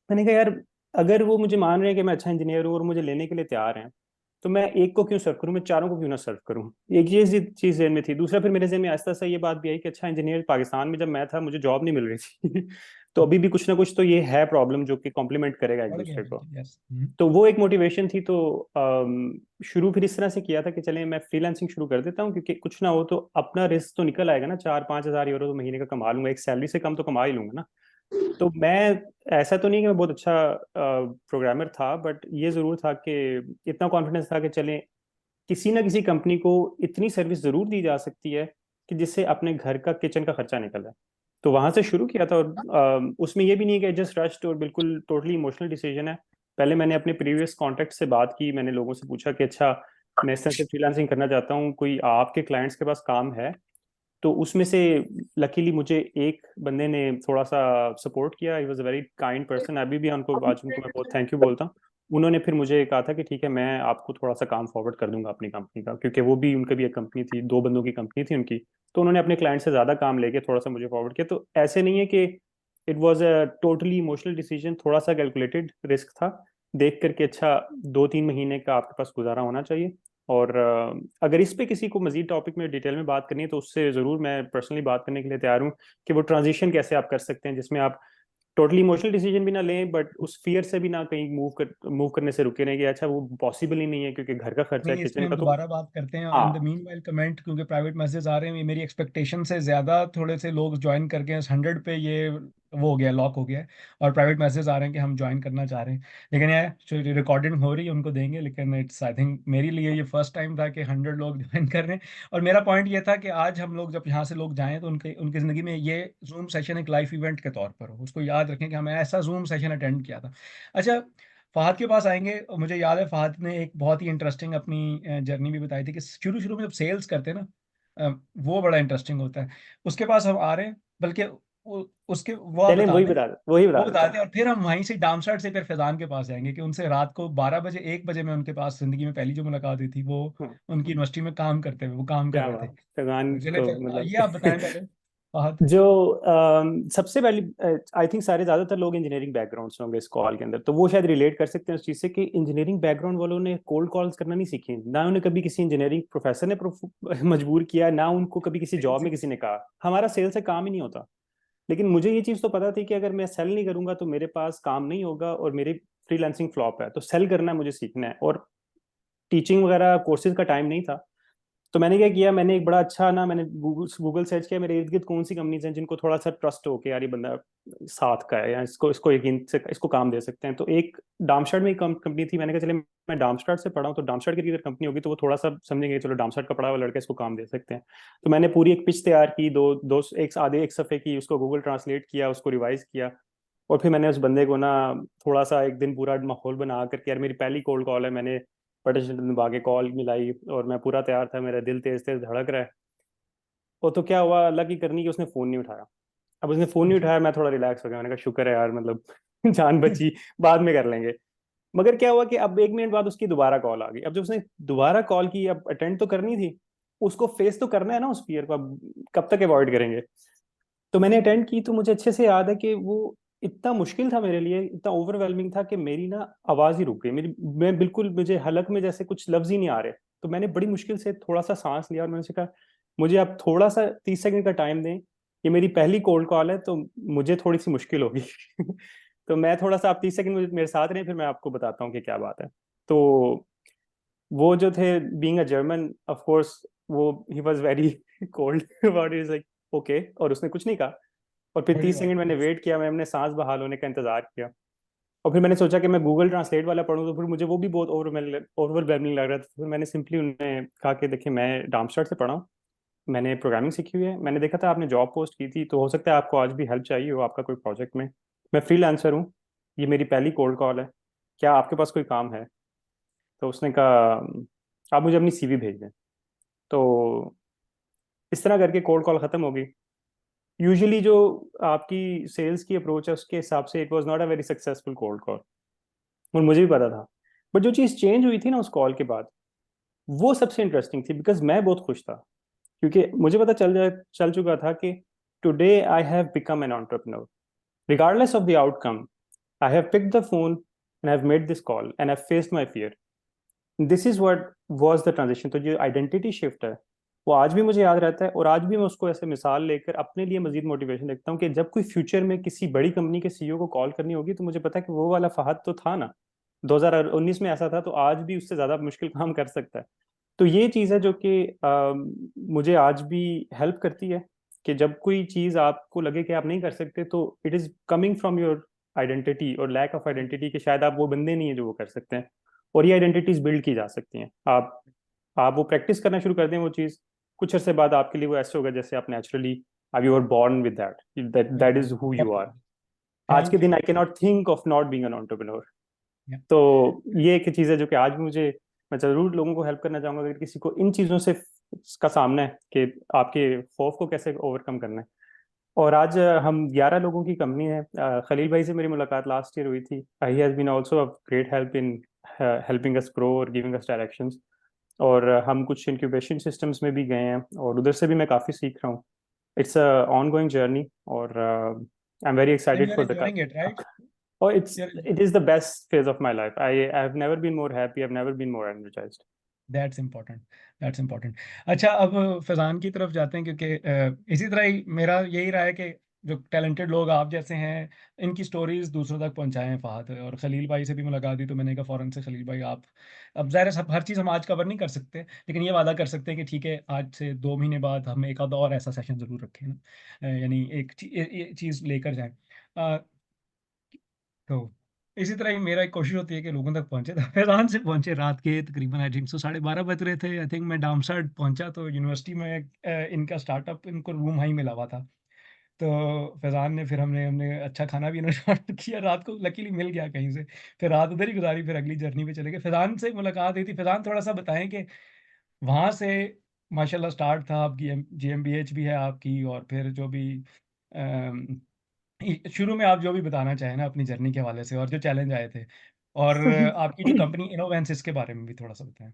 मैंने कहा यार अगर वो मुझे मान रहे हैं कि मैं अच्छा इंजीनियर हूँ और मुझे लेने के लिए तैयार हैं, तो मैं एक को क्यों सर्व करूँ, मैं चारों को क्यों ना सर्व करूँ। एक ये चीज़ जहन में थी। दूसरा फिर मेरे जहन में आहिस्ता आहिस्ता ये बात भी आई कि अच्छा इंजीनियर पाकिस्तान में जब मैं था मुझे जॉब नहीं मिल रही थी। तो अभी भी कुछ ना कुछ तो ये है प्रॉब्लम जो कि कॉम्प्लीमेंट करेगा एक बढ़ गया दूसरे को। बिल्कुल, यस। तो वो एक मोटिवेशन थी। तो शुरू फिर इस तरह से किया था कि चले मैं फ्रीलांसिंग शुरू कर देता हूँ, क्योंकि कुछ ना हो तो अपना रिस्क तो निकल आएगा ना। 4-5 हज़ार यूरो तो महीने का कमा लूंगा, एक सैलरी से कम तो कमा ही लूंगा ना। तो मैं ऐसा तो नहीं कि मैं बहुत अच्छा प्रोग्रामर था, बट ये जरूर था कि इतना कॉन्फिडेंस था कि चले किसी ना किसी कंपनी को इतनी सर्विस जरूर दी जा सकती है कि जिससे अपने घर का किचन का खर्चा निकल जाए। तो वहां से शुरू किया था। और उसमें ये भी नहीं कि जस्ट रश्ड और बिल्कुल टोटली इमोशनल डिसीजन है। पहले मैंने अपने प्रीवियस कॉन्टेक्ट से बात की, मैंने लोगों से पूछा कि अच्छा मैं इस तरह से फ्रीलांसिंग करना चाहता हूँ, कोई आपके क्लाइंट्स के पास काम है। तो उसमें से लकीली मुझे एक बंदे ने थोड़ा सा सपोर्ट किया। He was a very kind person. अभी भी उनको, आज उनको मैं बहुत थैंक यू बोलता हूँ। उन्होंने फिर मुझे कहा था कि ठीक है मैं आपको थोड़ा सा काम फॉरवर्ड कर दूंगा अपनी कंपनी का, क्योंकि वो भी उनका भी एक कंपनी थी, 2 बंदों की कंपनी थी उनकी। तो उन्होंने अपने क्लाइंट से ज़्यादा काम लेके थोड़ा सा मुझे फॉरवर्ड किया। तो ऐसे नहीं है कि it was a totally emotional decision, थोड़ा सा कैलकुलेटेड रिस्क था। देख करके अच्छा 2-3 महीने का आपके पास गुजारा होना चाहिए। और अगर इस पे किसी को मजीद टॉपिक में डिटेल में बात करनी है, तो उससे ज़रूर मैं पर्सनली बात करने के लिए तैयार हूँ कि वो ट्रांजिशन कैसे आप कर सकते हैं, जिसमें आप टोटली इमोशनल डिसीजन भी ना लें, बट उस फियर से भी ना कहीं मूव करने से रुके नहीं कि अच्छा वो पॉसिबल ही नहीं है क्योंकि घर का खर्चा है, नहीं, इस पे किचन हम का, तो दोबारा बात करते हैं। इन द हाँ। मीन वाइल कमेंट, क्योंकि प्राइवेट मैसेज आ रहे हैं, ये मेरी एक्सपेक्टेशन से ज़्यादा थोड़े से लोग ज्वाइन करके 100 पे ये वो हो गया, लॉक हो गया है। और प्राइवेट मैसेज आ रहे हैं कि हम ज्वाइन करना चाह रहे हैं, लेकिन ये जो रिकॉर्डिंग हो रही है उनको देंगे। लेकिन इट्स आई थिंक मेरे लिए ये फर्स्ट टाइम था कि 100 लोग ज्वाइन कर रहे हैं। और मेरा पॉइंट ये था कि आज हम लोग जब यहाँ से लोग जाएँ तो उनके उनकी ज़िंदगी में ये जूम सेशन एक लाइफ इवेंट के तौर पर हो, उसको याद रखें कि हमें ऐसा जूम सेशन अटेंड किया था। अच्छा, फहद के पास आएंगे। और मुझे याद है फहद ने एक बहुत ही इंटरेस्टिंग अपनी जर्नी भी बताई थी कि शुरू शुरू में जब सेल्स करते हैं ना, वो बड़ा इंटरेस्टिंग होता है। उसके पास हम आ रहे हैं, बल्कि उसके वो आप चलें बता दें, वही बता वो देता बताते हूँ। हैं। और फिर हम वहीं से डामशर्ट से फिर फैजान के पास जाएंगे कि उनसे रात को 12 बजे 1 बजे में उनके पास ज़िंदगी में पहली जो मुलाकात हुई थी, वो हाँ, उनकी यूनिवर्सिटी में काम करते हुए वो काम कर क्या रहे थे। बात, फैजान चले तो चल मतलब ये आप बताएं पहले फहद। जो सबसे पहली, आई थिंक सारे ज्यादातर लोग इंजीनियरिंग बैकग्राउंड से होंगे इस कॉल के अंदर, तो वो शायद रिलेट कर सकते हैं उस चीज से कि इंजीनियरिंग बैकग्राउंड वालों ने कोल्ड कॉल्स करना नहीं सीखे, ना उन्हें कभी किसी इंजीनियरिंग प्रोफेसर ने मजबूर किया, ना उनको कभी किसी जॉब में किसी ने कहा हमारा सेल से काम ही नहीं होता। लेकिन मुझे ये चीज तो पता थी कि अगर मैं सेल नहीं करूंगा तो मेरे पास काम नहीं होगा और मेरी फ्रीलांसिंग फ्लॉप है, तो सेल करना मुझे सीखना है। और टीचिंग वगैरह कोर्सेज का टाइम नहीं था, तो मैंने क्या किया, मैंने एक बड़ा अच्छा ना, मैंने गूगल सर्च किया मेरे इर्द गिर्द कौन सी कंपनीज हैं जिनको थोड़ा सा ट्रस्ट हो के यार ये बंदा साथ का है या इसको इसको यकीन से इसको काम दे सकते हैं। तो एक डार्मस्टाड में एक कंपनी थी, मैंने कहा चले मैं डार्मस्टाड से पढ़ा हूँ तो डार्मस्टाड की अगर कंपनी होगी तो वो थोड़ा सा समझेंगे चलो डार्मस्टाड का पढ़ा हुआ लड़का इसको काम दे सकते हैं। तो मैंने पूरी एक पिच तैयार की, दो दो एक सफ़े की, उसको गूगल ट्रांसलेट किया, उसको रिवाइज किया। और फिर मैंने उस बंदे को ना थोड़ा सा एक दिन पूरा माहौल बना करके, यार मेरी पहली कोल्ड कॉल है, मैंने बटन दबा के कॉल मिलाई और मैं पूरा तैयार था, मेरा दिल तेज तेज धड़क रहा है। और तो क्या हुआ, अल्लाह की करनी कि उसने फ़ोन नहीं उठाया। अब उसने फ़ोन नहीं अच्छा। उठाया, मैं थोड़ा रिलैक्स हो गया, मैंने कहा शुक्र है यार, मतलब जान बची, बाद में कर लेंगे। मगर क्या हुआ कि अब 1 मिनट बाद उसकी दोबारा कॉल आ गई। अब जब उसने दोबारा कॉल की, अब अटेंड तो करनी थी, उसको फेस तो करना है ना उस फियर को, अब कब तक अवॉइड करेंगे। तो मैंने अटेंड की, तो मुझे अच्छे से याद है कि वो इतना मुश्किल था मेरे लिए, इतना ओवरवेलमिंग था कि मेरी ना आवाज़ ही रुक गई मेरी, मैं बिल्कुल, मुझे हलक में जैसे कुछ लफ्ज ही नहीं आ रहे। तो मैंने बड़ी मुश्किल से थोड़ा सा सांस लिया और मैंने कहा मुझे आप थोड़ा सा 30 सेकंड का टाइम दें, ये मेरी पहली कोल्ड कॉल है तो मुझे थोड़ी सी मुश्किल होगी। तो मैं थोड़ा सा, आप 30 सेकंड मेरे साथ रहें, फिर मैं आपको बताता हूँ कि क्या बात है। तो वो जो थे, being a German of course, वो ही was very cold about it, like okay, और उसने कुछ नहीं कहा। और फिर बड़ी 30 सेकंड बात मैंने वेट किया, मैं अपने सांस बहाल होने का इंतजार किया। और फिर मैंने सोचा कि मैं गूगल ट्रांसलेट वाला पढूं, तो फिर मुझे वो भी बहुत ओवरवेलमिंग लग रहा था। तो फिर मैंने सिंपली उन्हें कहा कि देखिए मैं डार्मस्टाड से पढ़ा हूँ, मैंने प्रोग्रामिंग सीखी हुई है, मैंने देखा था आपने जॉब पोस्ट की थी, तो हो सकता है आपको आज भी हेल्प चाहिए हो आपका कोई प्रोजेक्ट में। मैं फ्रीलांसर हूँ, ये मेरी पहली कोल्ड कॉल है, क्या आपके पास कोई काम है। तो उसने कहा आप मुझे अपनी सीवी भेज दें। तो इस तरह करके कोल्ड कॉल खत्म हो गई। यूजुअली जो आपकी सेल्स की अप्रोच है उसके हिसाब से it was not a very successful cold call, और मुझे भी पता था। बट जो चीज़ चेंज हुई थी ना उस कॉल के बाद, वो सबसे इंटरेस्टिंग थी, बिकॉज मैं बहुत खुश था, क्योंकि मुझे पता चल चुका था कि today I have become an entrepreneur, regardless of the outcome. I have picked the phone and I've made this call and I've faced my fear. This is what was the transition. तो जो identity shift है वो आज भी मुझे याद रहता है, और आज भी मैं उसको ऐसे मिसाल लेकर अपने लिए मजीद मोटिवेशन देखता हूँ कि जब कोई फ्यूचर में किसी बड़ी कंपनी के सीईओ को कॉल करनी होगी तो मुझे पता है कि वो वाला फहद तो था ना, 2019 में ऐसा था, तो आज भी उससे ज़्यादा मुश्किल काम कर सकता है। तो ये चीज़ है जो कि मुझे आज भी हेल्प करती है कि जब कोई चीज़ आपको लगे कि आप नहीं कर सकते, तो it is coming from your identity और लैक ऑफ आइडेंटिटी, कि शायद आप वो बंदे नहीं है जो वो कर सकते हैं। और ये आइडेंटिटीज बिल्ड की जा सकती हैं, आप वो प्रैक्टिस करना शुरू कर दें वो चीज़, कुछ अर्से बाद आपके लिए वो ऐसे होगा जैसे आप नेचुरली, अब you are born with that is who you are. आज के थैंक यू। दिन I can not think of not being an entrepreneur. तो ये एक चीज़ है जो कि आज भी मुझे, मैं ज़रूर लोगों को हेल्प करना चाहूँगा अगर किसी को इन चीज़ों से का सामना है कि आपके खौफ को कैसे ओवरकम करना है। और आज हम 11 लोगों की कंपनी है। खलील भाई से मेरी मुलाकात लास्ट ईयर हुई थी। He has been also a great help in helping us grow और गिविंग अस डायरेक्शंस। और हम कुछ इंक्यूबेशन सिस्टम्स में भी गए हैं और उधर से भी मैं काफ़ी सीख रहा हूँ। इट्स अ ऑनगोइंग जर्नी, और I am very And excited you're for the enjoying it, right? Oh, You're, it is the best phase of my life. I've never been more happy. I've never been more energized. That's important, that's important. अच्छा, अब फैज़ान की तरफ जाते हैं, क्योंकि इसी तरह ही मेरा यही रहा है कि जो टैलेंटेड लोग आप जैसे हैं, इनकी स्टोरीज दूसरों तक पहुंचाएं फहद। और खलील भाई से भी मुलाकात हुई तो मैंने कहा फ़ौरन से, खलील भाई आप, अब ज़ाहिर है सब हर चीज़ हम आज कवर नहीं कर सकते, लेकिन ये वादा कर सकते हैं कि ठीक है आज से 2 महीने बाद हम एक आधा और ऐसा सेशन ज़रूर रखें ना, यानी एक चीज़ लेकर जाएं। तो इसी तरह ही मेरा एक कोशिश होती है कि लोगों तक पहुंचे। तो फैजान से पहुंचे रात के तकरीबन आई थिंक 12:30 बज रहे थे। आई थिंक मैं डामसाड पहुंचा तो यूनिवर्सिटी में इनका स्टार्टअप, इनको रूम हाई मिला हुआ था। तो फैजान ने फिर हमने हमने अच्छा खाना भी इन्होंने ऑर्डर किया रात को, लकीली मिल गया कहीं से। फिर रात उधर ही गुजारी, फिर अगली जर्नी पे चले गए। फैजान से मुलाकात हुई थी। फैजान थोड़ा सा बताएं कि वहाँ से माशाल्लाह स्टार्ट था आपकी, GmbH भी है आपकी, और फिर जो भी शुरू में आप जो भी बताना चाहें ना अपनी जर्नी के हवाले से, और जो चैलेंज आए थे, और सही। आपकी जो कंपनी इनोवेंस, इसके बारे में भी थोड़ा सा बताएं।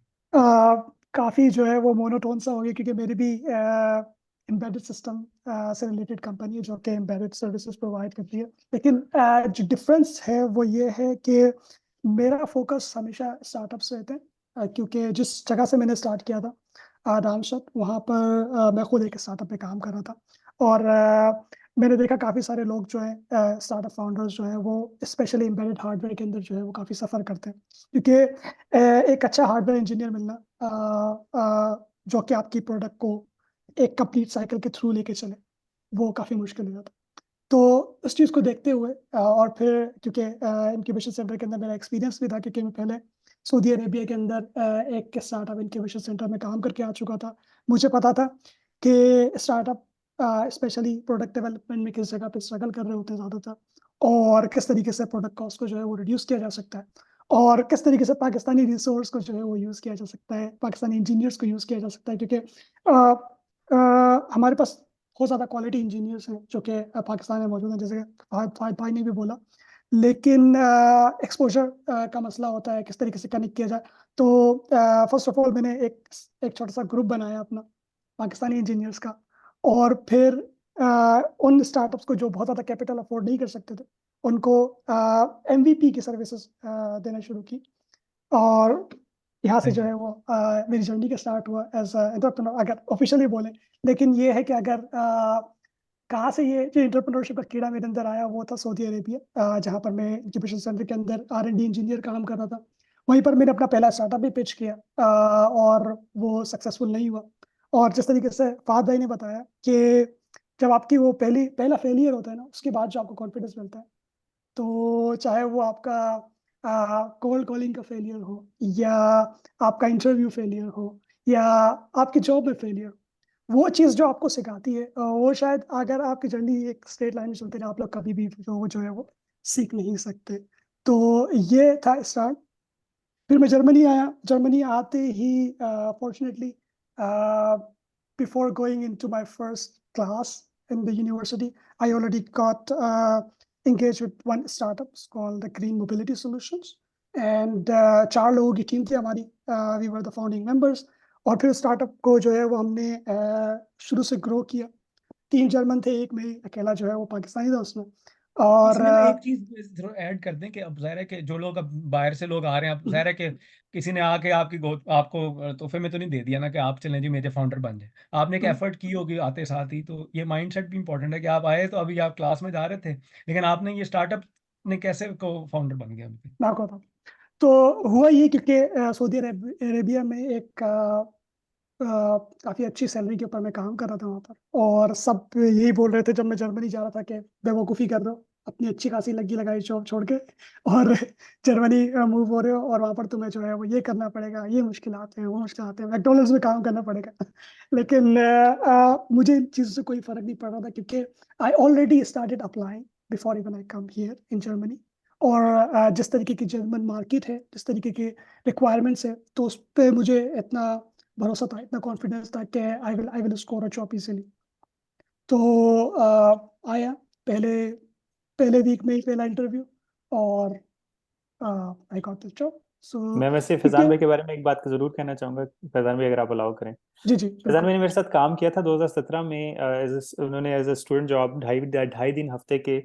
काफ़ी जो है वो मोनोटोन सा हो गया, क्योंकि मेरी भी एम्बेडेड सिस्टम से रिलेटेड कंपनी है जो कि एम्बेडेड सर्विसेज प्रोवाइड करती है। लेकिन जो डिफरेंस है वो ये है कि मेरा फोकस हमेशा स्टार्टअप से रहता है। क्योंकि जिस जगह से मैंने स्टार्ट किया था रामशत, वहाँ पर मैं खुद एक स्टार्टअप में काम कर रहा था। और मैंने देखा काफ़ी सारे लोग जो है स्टार्टअप फाउंडर्स जो है वो स्पेशली एम्बेडेड हार्डवेयर के अंदर जो है वो काफ़ी सफ़र करते हैं, क्योंकि एक अच्छा हार्डवेयर इंजीनियर मिलना जो कि आपकी प्रोडक्ट को एक कंप्लीट साइकिल के थ्रू लेके चले, वो काफ़ी मुश्किल हो जाता है। तो उस चीज़ को देखते हुए और फिर क्योंकि इंक्यूबेशन सेंटर के अंदर मेरा एक्सपीरियंस भी था, क्योंकि मैं पहले सऊदी अरेबिया के अंदर एक स्टार्टअप इंक्यूबेशन सेंटर में काम करके आ चुका था। मुझे पता था कि स्टार्टअप स्पेशली प्रोडक्ट डेवलपमेंट में किस जगह पे स्ट्रगल कर रहे होते हैं ज़्यादातर, और किस तरीके से प्रोडक्ट कॉस्ट को जो है वो रिड्यूस किया जा सकता है, और किस तरीके से पाकिस्तानी रिसोर्स को जो है वो यूज़ किया जा सकता है, पाकिस्तानी इंजीनियर्स को यूज़ किया जा सकता है। क्योंकि हमारे पास बहुत ज़्यादा क्वालिटी इंजीनियर्स हैं जो कि पाकिस्तान में मौजूद हैं, जैसे फाहिद भाई ने भी बोला। लेकिन एक्सपोजर का मसला होता है, किस तरीके से कनेक्ट किया जाए। तो फर्स्ट ऑफ ऑल मैंने एक छोटा सा ग्रुप बनाया अपना पाकिस्तानी इंजीनियर्स का, और फिर उन स्टार्टअप्स को जो बहुत ज़्यादा कैपिटल अफोर्ड नहीं कर सकते थे, उनको MVP की सर्विसेज देना शुरू की। और यहाँ से जो है वो मेरी जर्नी का स्टार्ट हुआ एज एंटरप्रेन्योर, अगर ऑफिशियली बोले। लेकिन ये है कि अगर कहाँ से ये जो एंटरप्रेन्योरशिप का कीड़ा मेरे अंदर आया, वो था सऊदी अरेबिया, जहाँ पर मैं इंक्यूबेशन सेंटर के अंदर R&D इंजीनियर काम कर रहा था। वहीं पर मैंने अपना पहला स्टार्टअप भी पिच किया, और वो सक्सेसफुल नहीं हुआ। और जिस तरीके से फहद भाई ने बताया कि जब आपकी वो पहला फेलियर होता है ना, उसके बाद जो आपको कॉन्फिडेंस मिलता है, तो चाहे वो आपका कोल्ड कॉलिंग का फेलियर हो, या आपका इंटरव्यू फेलियर हो, या आपकी जॉब में फेलियर, वो चीज़ जो आपको सिखाती है, वो शायद अगर आपकी जर्नी एक स्ट्रेट लाइन में चलती रहे, आप लोग कभी भी जो है वो सीख नहीं सकते। तो ये था स्टार्ट। फिर मैं जर्मनी आया। जर्मनी आते ही fortunately before going into my first class in the university, I already got engaged with one startup called the Green Mobility Solutions, and 4 लोगों की टीम थी हमारी। We were the founding members, और फिर startup को जो है वो हमने शुरू से ग्रो किया। 3 जर्मन थे, एक मैं अकेला जो है वो पाकिस्तानी था उसमें। और इसमें ना एक चीज जरूर ऐड कर दें कि अब जाहिर है कि जो लोग अब बाहर से लोग आ रहे हैं, अब जाहिर है कि किसी ने आके आपको तोहफे में तो नहीं दे दिया ना कि आप चलें जी मेरे फाउंडर बन जाए। आपने एक एफर्ट की होगी आते साथ ही, तो ये माइंडसेट भी इंपॉर्टेंट है कि आप आए तो अभी आप क्लास में जा रहे थे, लेकिन आपने ये स्टार्टअप ने कैसे को फाउंडर बन गया अभी? मैं आपको बताऊं, तो हुआ ये क्योंकि सऊदी अरेबिया में एक काफ़ी अच्छी सैलरी के ऊपर मैं काम कर रहा था वहाँ पर, और सब यही बोल रहे थे जब मैं जर्मनी जा रहा था कि बेवकूफ़ी कर रहे हो, अपनी अच्छी खासी लगी लगाई जॉब छोड़ के, और जर्मनी मूव हो रहे हो, और वहाँ पर तुम्हें जो है वो ये करना पड़ेगा, ये मुश्किल आते हैं, वो मुश्किल आते हैं, मैकडोनल्ड्स में काम करना पड़ेगा। लेकिन मुझे इन चीज़ों से कोई फ़र्क नहीं पड़ रहा था, क्योंकि I already started applying before even I come here in Germany. और जिस तरीके की जर्मन मार्केट है, जिस तरीके के रिक्वायरमेंट्स है, तो उस पर मुझे इतना भरोसा था, इतना कॉन्फिडेंस था कि I will score a job easily. तो आया पहले पहले वीक में ही पहला इंटरव्यू, और आई गॉट द जॉब। सो मैं वैसे फैजान भाई के बारे में एक बात जरूर कहना चाहूंगा, फैजान भाई अगर आप अलाउ करें। जी जी फैजान बिल्कुल। भाई ने मेरे साथ काम किया था 2017 में। उन्होंने एज ए स्टूडेंट जॉब ढाई दिन हफ्ते के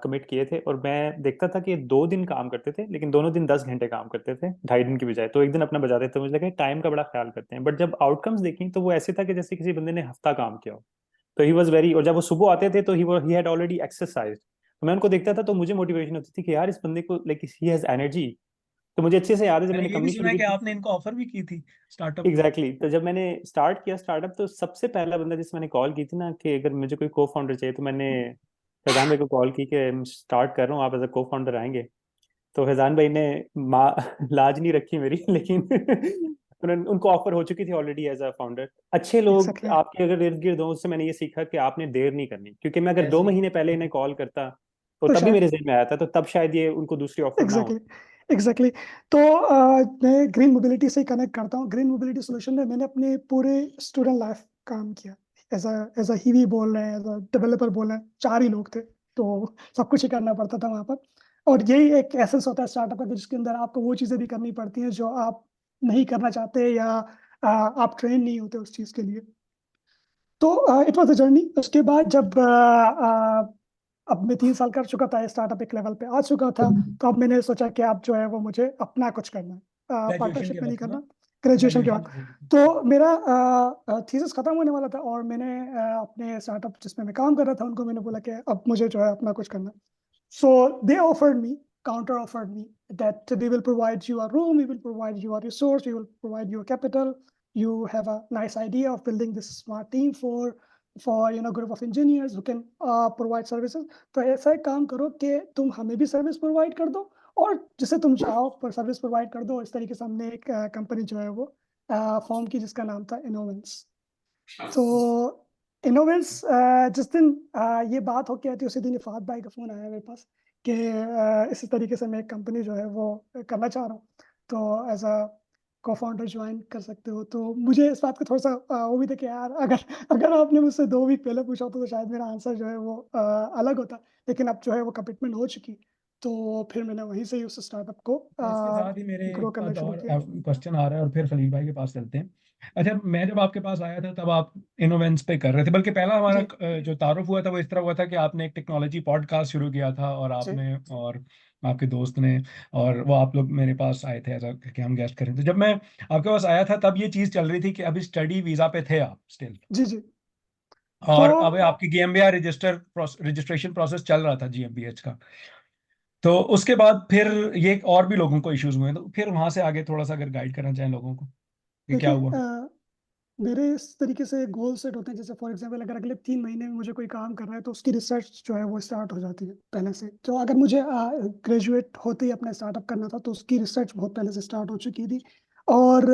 कमिट किए थे, और मैं देखता था कि 2 दिन काम करते थे, लेकिन दोनों दिन 10 घंटे काम करते थे 2.5 दिन की बजाय। तो एक दिन अपना बजाते थे। मुझे लगा टाइम का बड़ा ख्याल करते हैं, बट जब आउटकम्स देखी तो वो ऐसे था कि जैसे किसी बंदे ने हफ्ता काम किया हो। तो ही वॉज वेरी, और जब वो सुबह आते थे तो ही हैड ऑलरेडी एक्सरसाइज, तो मैं उनको देखता था तो मुझे मोटिवेशन होती थी कि यार इस बंदे को लाइक ही हैज एनर्जी। तो मुझे अच्छे से याद है जब मैंने मैंने ये भी कंपनी सुना शुरू है की कि थी। आपने इनको ऑफर भी की थी स्टार्टअप। एग्जैक्टली तो जब मैंने स्टार्ट किया स्टार्टअप, तो सबसे पहला बंदा जिससे मैंने कॉल की थी ना कि अगर मुझे कोई को फाउंडर चाहिए, तो मैंने फैजान भाई को कॉल की कि मैं स्टार्ट कर रहा हूँ, आप एज अ को फाउंडर आएंगे। तो फैजान भाई ने माँ लाज नहीं रखी मेरी, लेकिन उनको ऑफर हो चुकी थी ऑलरेडी एज अ फाउंडर। अच्छे लोग एग्जैक्टली आपके अगर इर्द गिर्द हों, उससे मैंने ये सीखा कि आपने देर नहीं करनी, क्योंकि मैं अगर 2 महीने पहले इन्हें कॉल करता तो तो तभी शायद मेरे जहन में आया था, तो तब शायद ये उनको दूसरी ऑफर ना हो। एग्जैक्टली एग्जैक्टली तो मैं ग्रीन मोबिलिटी से कनेक्ट करता हूँ। ग्रीन मोबिलिटी सोल्यूशन में मैंने अपने पूरे स्टूडेंट लाइफ काम किया। एज अ हीवी बोल रहे हैं, एज अ डेवलपर बोल रहे हैं, 4 ही लोग थे, तो सब कुछ ही करना पड़ता था वहाँ पर। और यही एक एसेंस होता है स्टार्टअप का, जिसके अंदर आपको वो चीज़ें भी करनी पड़ती हैं जो आप नहीं करना चाहते, या आप ट्रेन नहीं होते उस चीज़ के लिए। तो इट वॉज अ जर्नी। उसके बाद जब अब मैं 3 साल कर चुका था, स्टार्टअप एक लेवल पे आ चुका था, तो अब मैंने सोचा कि अब जो है वो मुझे अपना कुछ करना है, ग्रेजुएशन पार्टनरशिप के में नहीं वक्त ना, करना, ग्रेजुएशन के बाद। ग्रेजुएशन। तो मेरा थीसिस खत्म होने वाला था, और मैंने अपने स्टार्टअप जिसमें मैं काम कर रहा था उनको मैंने बोला कि अब मुझे जो है अपना कुछ करना है। So they offered me, counter offered me that we will provide you a room, we will provide you a resource, we will provide you a capital. You have a nice idea of building this smart team for group of engineers who can provide services. तो ऐसा एक काम करो कि तुम हमें भी service provide कर दो, और जिसे तुम चाहो पर सर्विस प्रोवाइड कर दो। इस तरीके से हमने एक कंपनी जो है वो फॉर्म की, जिसका नाम था इनोवेंस। तो इनोवेंस जिस दिन ये बात होके आई थी, उसी दिन इफ़ात भाई का फ़ोन आया मेरे पास कि इसी तरीके से मैं एक कंपनी जो है वो करना चाह रहा हूँ, तो एज अ को फाउंडर ज्वाइन कर सकते हो। तो मुझे इस बात का थोड़ा सा वो भी था कि यार, अगर अगर आपने मुझसे 2 वीक पहले पूछा होता तो शायद मेरा आंसर जो है वो अलग होता। लेकिन अब जो है वो कमिटमेंट हो चुकी, तो फिर मैंने वहीं से ही उस स्टार्टअप को अच्छा, इसके साथ ही मेरे ग्रो एक करना पास शुरू और किया। क्वेश्चन आ रहा है और फिर खलील भाई के पास चलते हैं। अच्छा, मैं जब आपके पास आया था तब आप इनोवेंस पे कर रहे थे, बल्कि पहला हमारा जी जो तारुफ हुआ था वो इस तरह हुआ था कि आपने एक टेक्नोलॉजी पॉडकास्ट शुरू किया था, और जी आपने और आपके दोस्त ने, और वो आप लोग मेरे पास आए थे ऐसा कि हम गेस्ट करें। तो जब मैं आपके पास आया था तब ये चीज़ चल रही थी कि अभी स्टडी वीज़ा पे थे आप स्टिल, जी जी। तो और अब आपकी GmbH रजिस्ट्रेशन प्रोसेस चल रहा था GmbH का। तो उसके बाद फिर ये और भी लोगों को इश्यूज हुए, तो फिर वहां से आगे थोड़ा सा अगर गाइड करना चाहें लोगों को कि क्या देखिए, हुआ। मेरे इस तरीके से गोल सेट होते हैं। जैसे फॉर एग्जांपल, अगर अगले 3 महीने में मुझे कोई काम करना है, तो उसकी रिसर्च जो है वो स्टार्ट हो जाती है पहले से। तो अगर मुझे ग्रेजुएट होते ही अपना स्टार्टअप करना था, तो उसकी रिसर्च बहुत पहले से स्टार्ट हो चुकी थी। और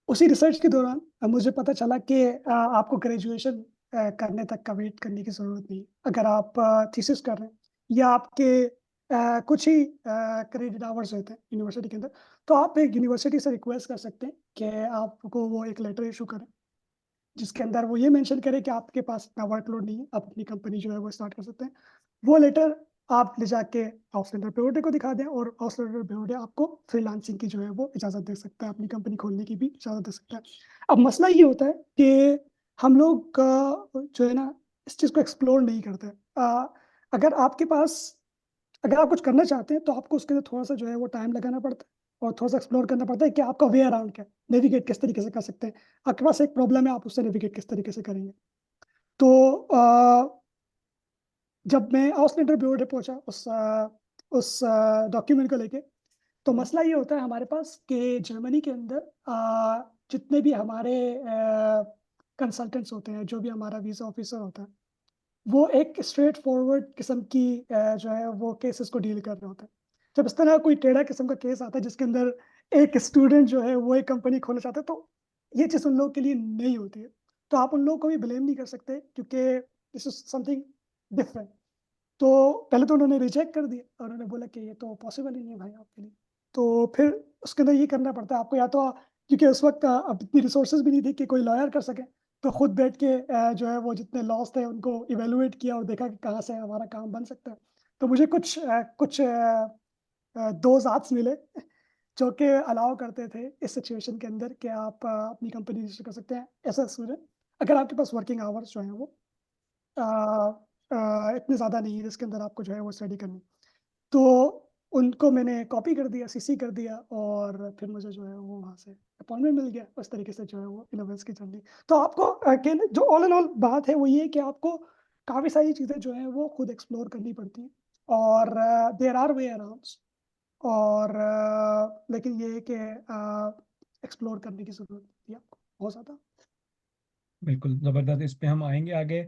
उसी रिसर्च के दौरान मुझे पता चला कि आपको ग्रेजुएशन करने तक का वेट करने की ज़रूरत नहीं। अगर आप थीसिस कर रहे हैं, या आपके कुछ ही क्रेडिट आवर्स होते हैं यूनिवर्सिटी के अंदर, तो आप एक यूनिवर्सिटी से रिक्वेस्ट कर सकते हैं कि आपको वो एक लेटर इशू करें, जिसके अंदर वो ये मेंशन करे कि आपके पास इतना वर्कलोड नहीं है, आप अपनी कंपनी जो है वो स्टार्ट कर सकते हैं। वो लेटर आप ले जाके हाउस लेटर प्योरिटी को दिखा दें, और हाउस लेटर प्योरिटी आपको फ्रीलांसिंग की जो है वो इजाज़त दे सकता है, अपनी कंपनी खोलने की भी इजाज़त दे सकता है। अब मसला ये होता है कि हम लोग जो है ना, इस चीज़ को एक्सप्लोर नहीं करते। अगर आपके पास अगर आप कुछ करना चाहते हैं, तो आपको उसके लिए थोड़ा-सा जो है वो टाइम लगाना पड़ता है, और थोड़ा-सा एक्सप्लोर करना पड़ता है कि आपका वे अराउंड क्या है, नेविगेट किस तरीके से कर सकते हैं। आपके पास एक प्रॉब्लम है, आप उससे नेविगेट किस तरीके से करेंगे। तो जब मैं हाउस लेटर ब्यूरो पे पहुंचा उस डॉक्यूमेंट को लेके, तो मसला ये होता है हमारे पास कि जर्मनी के अंदर जितने भी हमारे कंसल्टेंट्स होते हैं, जो भी हमारा वीज़ा ऑफिसर होता है, वो एक स्ट्रेट फॉरवर्ड किस्म की जो है वो केसेस को डील कर रहे होते हैं। जब इस तरह कोई टेढ़ा किस्म का केस आता है, जिसके अंदर एक स्टूडेंट जो है वो एक कंपनी खोलना चाहता है, तो ये चीज़ उन लोगों के लिए नहीं होती है। तो आप उन लोगों को भी ब्लेम नहीं कर सकते, क्योंकि दिस इज समथिंग डिफरेंट। तो पहले तो उन्होंने रिजेक्ट कर दिया, और उन्होंने बोला कि ये तो पॉसिबल ही नहीं है भाई आपके लिए। तो फिर उसके अंदर ये करना पड़ता है आपको, या तो क्योंकि उस वक्त अब इतनी रिसोर्सेज भी नहीं थी कि कोई लॉयर कर सके, तो खुद बैठ के जो है वो जितने लॉस थे उनको इवेलुएट किया, और देखा कि कहाँ से हमारा काम बन सकता है। तो मुझे कुछ दो जात्स मिले जो कि अलाउ करते थे इस सिचुएशन के अंदर कि आप अपनी कंपनी रजिस्टर कर सकते हैं ऐसा स्टूडेंट, अगर आपके पास वर्किंग आवर्स जो हैं वो इतने ज़्यादा नहीं है जिसके अंदर आपको जो है वो स्टडी करनी। तो उनको मैंने कॉपी कर दिया, सीसी कर दिया, और फिर मुझे जो है वो वहाँ से अपॉइंटमेंट मिल गया। उस तरीके से जो है वो इनोवेंस की जर्नी। तो आपको जो ऑल इन ऑल बात है वो ये है कि आपको काफ़ी सारी चीज़ें जो हैं वो खुद एक्सप्लोर करनी पड़ती हैं, और देयर आर वे अराउंड्स, और लेकिन ये है कि एक्सप्लोर करने की ज़रूरत होती है आपको बहुत ज़्यादा। बिल्कुल जबरदस्त, इस पे हम आएंगे आगे।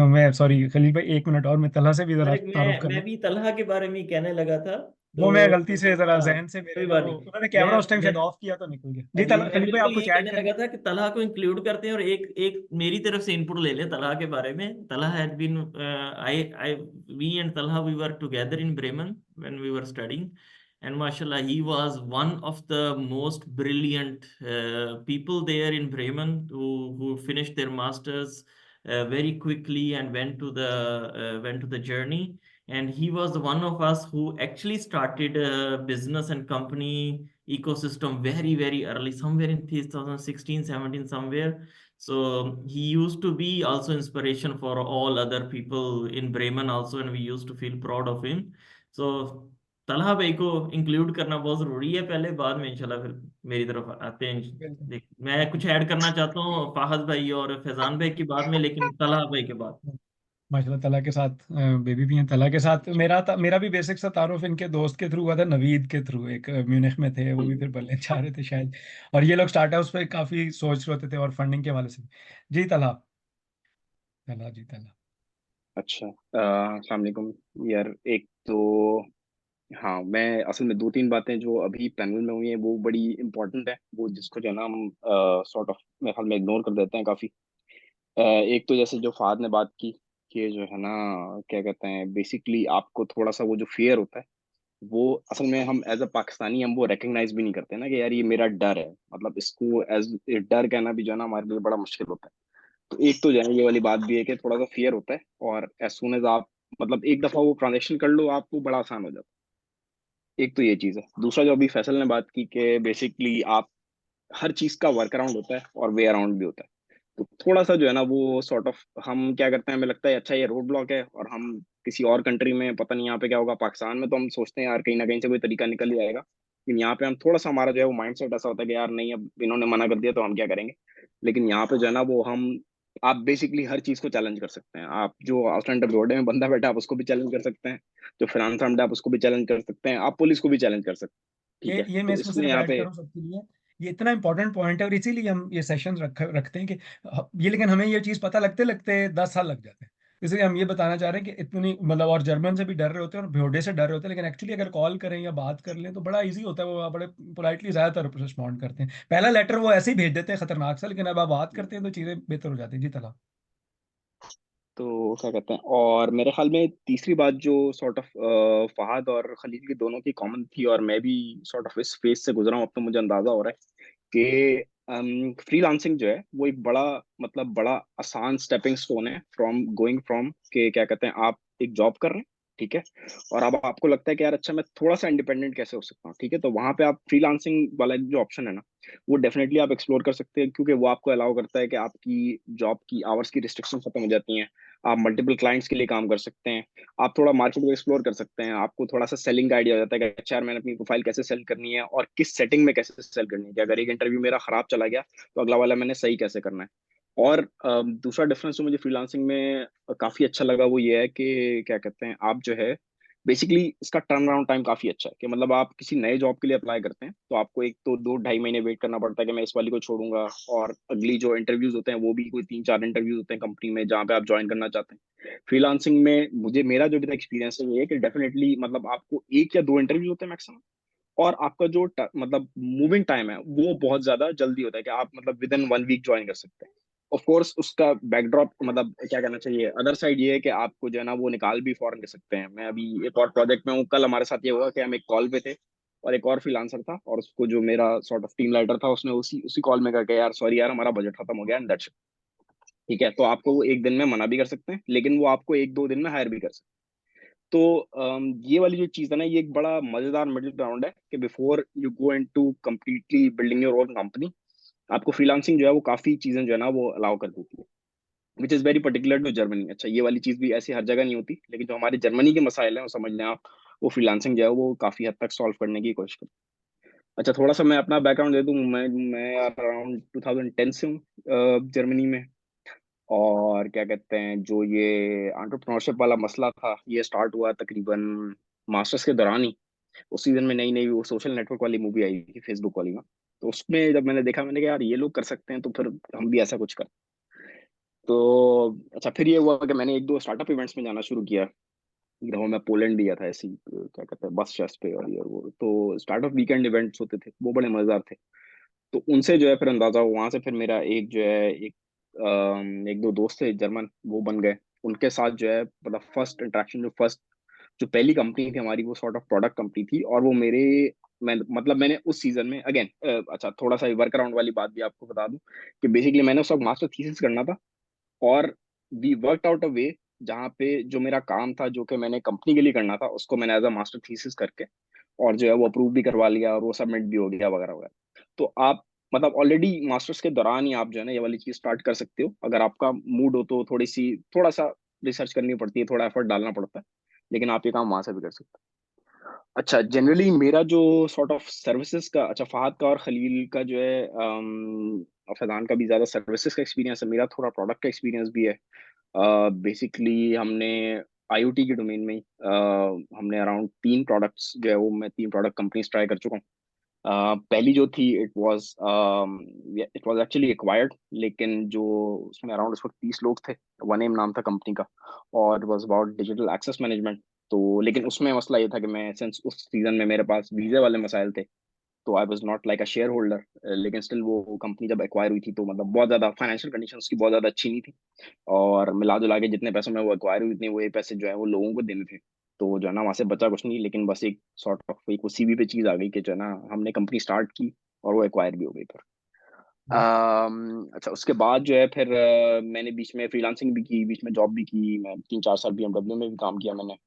मैं सॉरी खलील भाई, 1 मिनट और मैं तलहा से भी जरा शारिक, तारुफ कर मैं लूं। भी तलहा के बारे में ही कहने लगा था, वो मैं तो गलती से जरा हाँ, जहन से कोई मेरे ना बात वो नहीं। उन्होंने कैमरा उस टाइम मैं शायद ऑफ किया तो निकल गया जी। जी, मैं खलील भाई बिल्कुल आप यही कुछ ऐड कहने करिए। लगा था कि तलहा को इंक्लूड करते हैं, और एक एक मेरी तरफ से इनपुट ले ले तलहा के बारे में। Talha had been I we and Talha we were together in Bremen when we were studying, and mashallah he was one of the most brilliant people there in Bremen, who finished their masters very quickly and went to the journey. And he was one of us who actually started a business and company ecosystem very very early, somewhere in 2016 17 somewhere. So he used to be also inspiration for all other people in Bremen also, and we used to feel proud of him. So Talha भाई को include करना बहुत जरूरी है पहले, बाद में इंशाल्लाह फिर मेरी तरफ आते हैं। बिल्कुल। मैं कुछ ऐड करना चाहता हूँ फाहद भाई और फैजान भाई की बाद में, लेकिन तलहा भाई के बाद। माशाल्लाह तला के साथ बेबी भी हैं। तला के साथ मेरा भी बेसिक सा तारुफ इनके दोस्त के थ्रू हुआ था, नवीद के थ्रू। एक म्यूनिख में थे, वो भी फिर बर्लिन चाह रहे थे शायद, और ये लोग स्टार्टअप्स पे काफी सोच रहे थे और फंडिंग के हवाले से। जी तला, तला जी तला। अच्छा, अस्सलाम वालेकुम यार। एक तो हाँ, मैं असल में दो तीन बातें जो अभी पैनल में हुई हैं वो बड़ी इंपॉर्टेंट है, वो जिसको जो है ना हम सॉर्ट ऑफ मेरे ख्याल में इग्नोर कर देते हैं काफ़ी। एक तो जैसे जो फाद ने बात की कि जो है ना, क्या कहते हैं, बेसिकली आपको थोड़ा सा वो जो फियर होता है, वो असल में हम एज अ पाकिस्तानी हम वो रिकग्नाइज भी नहीं करते ना कि यार ये मेरा डर है। मतलब इसको एज डर कहना भी जो है ना हमारे लिए बड़ा मुश्किल होता है। तो एक तो जो है ये वाली बात भी है कि थोड़ा सा फियर होता है, और एज सुन एज आप मतलब एक दफा वो ट्रांजेक्शन कर लो आपको बड़ा आसान हो जाता है। एक तो ये चीज है। दूसरा जो अभी फैसल ने बात की कि बेसिकली आप हर चीज का वर्क अराउंड होता है और वे अराउंड भी होता है। तो थोड़ा सा जो है ना वो सॉर्ट ऑफ हम क्या करते हैं, हमें लगता है अच्छा ये रोड ब्लॉक है, और हम किसी और कंट्री में पता नहीं यहाँ पे क्या होगा, पाकिस्तान में तो हम सोचते हैं यार कहीं ना कहीं से कोई तरीका निकल ही जाएगा। लेकिन यहाँ पे हम थोड़ा सा हमारा जो है वो माइंड सेट ऐसा होता है कि यार नहीं, अब इन्होंने मना कर दिया तो हम क्या करेंगे। लेकिन यहाँ पे जो है ना वो हम आप बेसिकली हर चीज को चैलेंज कर सकते हैं। आप जो आउटस्टैंडर रोड में बंदा बैठा है आप उसको भी चैलेंज कर सकते हैं, जो फिनांस फंड है आप उसको भी चैलेंज कर सकते हैं, आप पुलिस को भी चैलेंज कर सकते हैं। ठीक है, ये मैं तो इसमें इसमें सिर्फ यहाँ ऐड पे करूँ सबके लिए, ये इतना इंपॉर्टेंट पॉइंट है और इसीलिए हम ये सेशंस रखते हैं कि ये, लेकिन हमें ये चीज़ पता लगते लगते 10 साल लग जाते हैं। इसलिए हम ये बताना चाह रहे हैं कि इतनी मतलब, और जर्मन से भी डर रहे होते हैं और भ्योडे से डर रहे होते हैं, लेकिन एक्चुअली अगर कॉल करें या बात कर लें तो बड़ा इजी होता है। वो बड़े पोलाइटली ज़्यादातर रिस्पॉन्ड करते हैं। पहला लेटर वो ऐसे ही भेज देते हैं खतरनाक सा, लेकिन अब आप बात करते हैं तो चीज़ें बेहतर हो जाती हैं। जी तला। तो क्या कहते हैं, और मेरे ख्याल में तीसरी बात जो सॉर्ट ऑफ फहद और खलील की दोनों की कॉमन थी, और मैं भी सॉर्ट ऑफ इस फेज से गुजरा हूँ, अब तो मुझे अंदाजा हो रहा है कि फ्रीलांसिंग जो है वो एक बड़ा मतलब बड़ा आसान स्टेपिंग स्टोन है फ्रॉम गोइंग फ्रॉम के क्या कहते हैं, आप एक जॉब कर रहे हैं, ठीक है, और अब आपको लगता है कि यार अच्छा मैं थोड़ा सा इंडिपेंडेंट कैसे हो सकता हूँ, ठीक है, तो वहां पे आप फ्रीलांसिंग वाला जो ऑप्शन है ना, वो डेफिनेटली आप एक्सप्लोर कर सकते हैं, क्योंकि वो आपको अलाउ करता है कि आपकी जॉब की आवर्स की रिस्ट्रिक्शन खत्म हो जाती हैं। आप मल्टीपल क्लाइंट्स के लिए काम कर सकते हैं। आप थोड़ा मार्केट को एक्सप्लोर कर सकते हैं। आपको थोड़ा सा सेलिंग का आइडिया हो जाता है कि अच्छा यार मैंने अपनी प्रोफाइल कैसे सेल करनी है और किस सेटिंग में कैसे सेल करनी है, कि अगर एक इंटरव्यू मेरा खराब चला गया तो अगला वाला मैंने सही कैसे करना है। और दूसरा डिफरेंस जो मुझे फ्रीलांसिंग में काफी अच्छा लगा वो ये है कि क्या कहते हैं, आप जो है बेसिकली इसका टर्न अराउंड टाइम काफी अच्छा है, कि मतलब आप किसी नए जॉब के लिए अप्लाई करते हैं तो आपको एक तो 2-2.5 महीने वेट करना पड़ता है कि मैं इस वाली को छोड़ूंगा, और अगली जो इंटरव्यूज होते हैं वो भी कोई 3-4 इंटरव्यूज होते हैं कंपनी में जहाँ पे आप ज्वाइन करना चाहते हैं। फ्रीलांसिंग में मेरा जो भी एक्सपीरियंस है ये है कि डेफिनेटली मतलब आपको 1 या 2 इंटरव्यू होते हैं मैक्सिमम, और आपका जो मतलब मूविंग टाइम है वो बहुत ज्यादा जल्दी होता है कि आप मतलब विद इन 1 वीक ज्वाइन कर सकते हैं। ऑफ कोर्स उसका बैकड्रॉप मतलब क्या कहना चाहिए, अदर साइड ये है कि आपको जो है ना वो निकाल भी फौरन कर सकते हैं। मैं अभी एक और प्रोजेक्ट में हूँ, कल हमारे साथ ये हुआ कि हम एक कॉल पे थे और एक और फ्रीलांसर था, और उसको जो मेरा सॉर्ट ऑफ टीम लीडर था उसने उसी उसी कॉल में कहा कि यार सॉरी यार हमारा बजट खत्म हो गया एंड दैट्स। ठीक है, तो आपको वो एक दिन में मना भी कर सकते हैं, लेकिन वो आपको 1-2 दिन में हायर भी कर सकते हैं। तो ये वाली जो चीज है ना, ये एक बड़ा मजेदार मिडिल ग्राउंड है कि before you go into completely building your own company, आपको फ्रीलांसिंग जो है वो काफी चीजें जो है ना वो अलाउ कर देती है, which is very particular to Germany. अच्छा, ये वाली चीज भी ऐसी हर जगह नहीं होती, लेकिन जो हमारे जर्मनी के मसाइल हैं वो समझ लें आप, वो फ्रीलांसिंग जो है वो काफ़ी हद तक सॉल्व करने की कोशिश करता है। अच्छा, थोड़ा सा मैं अपना बैकग्राउंड दे दूँ। मैं अराउंड 2010 से हूँ जर्मनी में। और क्या कहते हैं, जो ये एंटरप्रेन्योरशिप वाला मसला था, ये स्टार्ट हुआ तकरीबन मास्टर्स के दौरान ही। उस सीजन में नई नई वो सोशल नेटवर्क वाली मूवी आई थी, फेसबुक वाली ना। तो उसमें जब मैंने देखा, मैंने कहा यार ये लोग कर सकते हैं तो फिर हम भी ऐसा कुछ कर। तो अच्छा, फिर ये हुआ कि मैंने एक दो स्टार्टअप इवेंट्स में जाना शुरू किया। ग्रहो में पोलैंड गया था ऐसी क्या कहते हैं, बस शस पे, और ये और वो। तो स्टार्टअप वीकेंड इवेंट्स होते थे, वो बड़े मजेदार थे। तो उनसे जो है फिर अंदाजा हुआ, वहां से फिर मेरा एक जो है एक दो दोस्त थे जर्मन, वो बन गए। उनके साथ जो है मतलब फर्स्ट इंटरेक्शन, जो पहली कंपनी थी हमारी, वो सॉर्ट ऑफ प्रोडक्ट कंपनी थी। और वो मैंने उस सीजन में अगेन, अच्छा थोड़ा सा वर्क अराउंड वाली बात भी आपको बता दूं कि बेसिकली मैंने उस वक्त मास्टर थीसिस करना था। और वी वर्कड आउट अ वे जहाँ पे जो मेरा काम था, जो कि मैंने कंपनी के लिए करना था, उसको मैंने एज अ मास्टर थीसिस करके और जो है वो अप्रूव भी करवा लिया, और वो सबमिट भी हो गया वगैरह वगैरह। तो आप मतलब ऑलरेडी मास्टर्स के दौरान ही आप जो है ना ये वाली चीज स्टार्ट कर सकते हो, अगर आपका मूड हो तो। थोड़ा सा रिसर्च करनी पड़ती है, थोड़ा एफर्ट डालना पड़ता है, लेकिन आप ये काम वहां से भी कर सकते हो। अच्छा, जनरली मेरा जो सॉर्ट ऑफ सर्विसेज का, अच्छा फहद का और खलील का जो है और फैजान का भी ज़्यादा सर्विसेज का एक्सपीरियंस है, मेरा थोड़ा प्रोडक्ट का एक्सपीरियंस भी है। बेसिकली हमने आईओटी के डोमेन में ही, हमने अराउंड 3 प्रोडक्ट्स जो है वो, मैं 3 प्रोडक्ट कंपनीज ट्राई कर चुका हूँ। पहली जो थी, इट वाज एक्चुअली एक्वायर्ड, लेकिन जो उसमें अराउंड उस वक्त 30 लोग थे। वन एम नाम था कंपनी का, और it was about digital access management. तो लेकिन उसमें मसला ये था कि मैं, सिंस उस सीजन में मेरे पास वीजे वाले मसाइल थे, तो I was not like a share holder. लेकिन स्टिल वो कंपनी जब एक्वायर हुई थी, तो मतलब बहुत ज्यादा फाइनेंशियल कंडीशन उसकी बहुत ज्यादा अच्छी नहीं थी। और मिला जुला के जितने पैसों में वो एक्वायर हुई, इतने वही पैसे जो है वो लोगों को देने थे। तो जो है ना, वहां से बचा कुछ नहीं, लेकिन बस एक सॉर्ट ऑफ एक वो सीवी पे चीज आ गई कि जो है ना, हमने कंपनी स्टार्ट की और वो एक्वायर भी हो गई फिर। अच्छा, उसके बाद जो है फिर मैंने बीच में फ्रीलांसिंग भी की, बीच में जॉब भी की। मैं 3-4 साल बीएमडब्ल्यू में भी काम किया मैंने।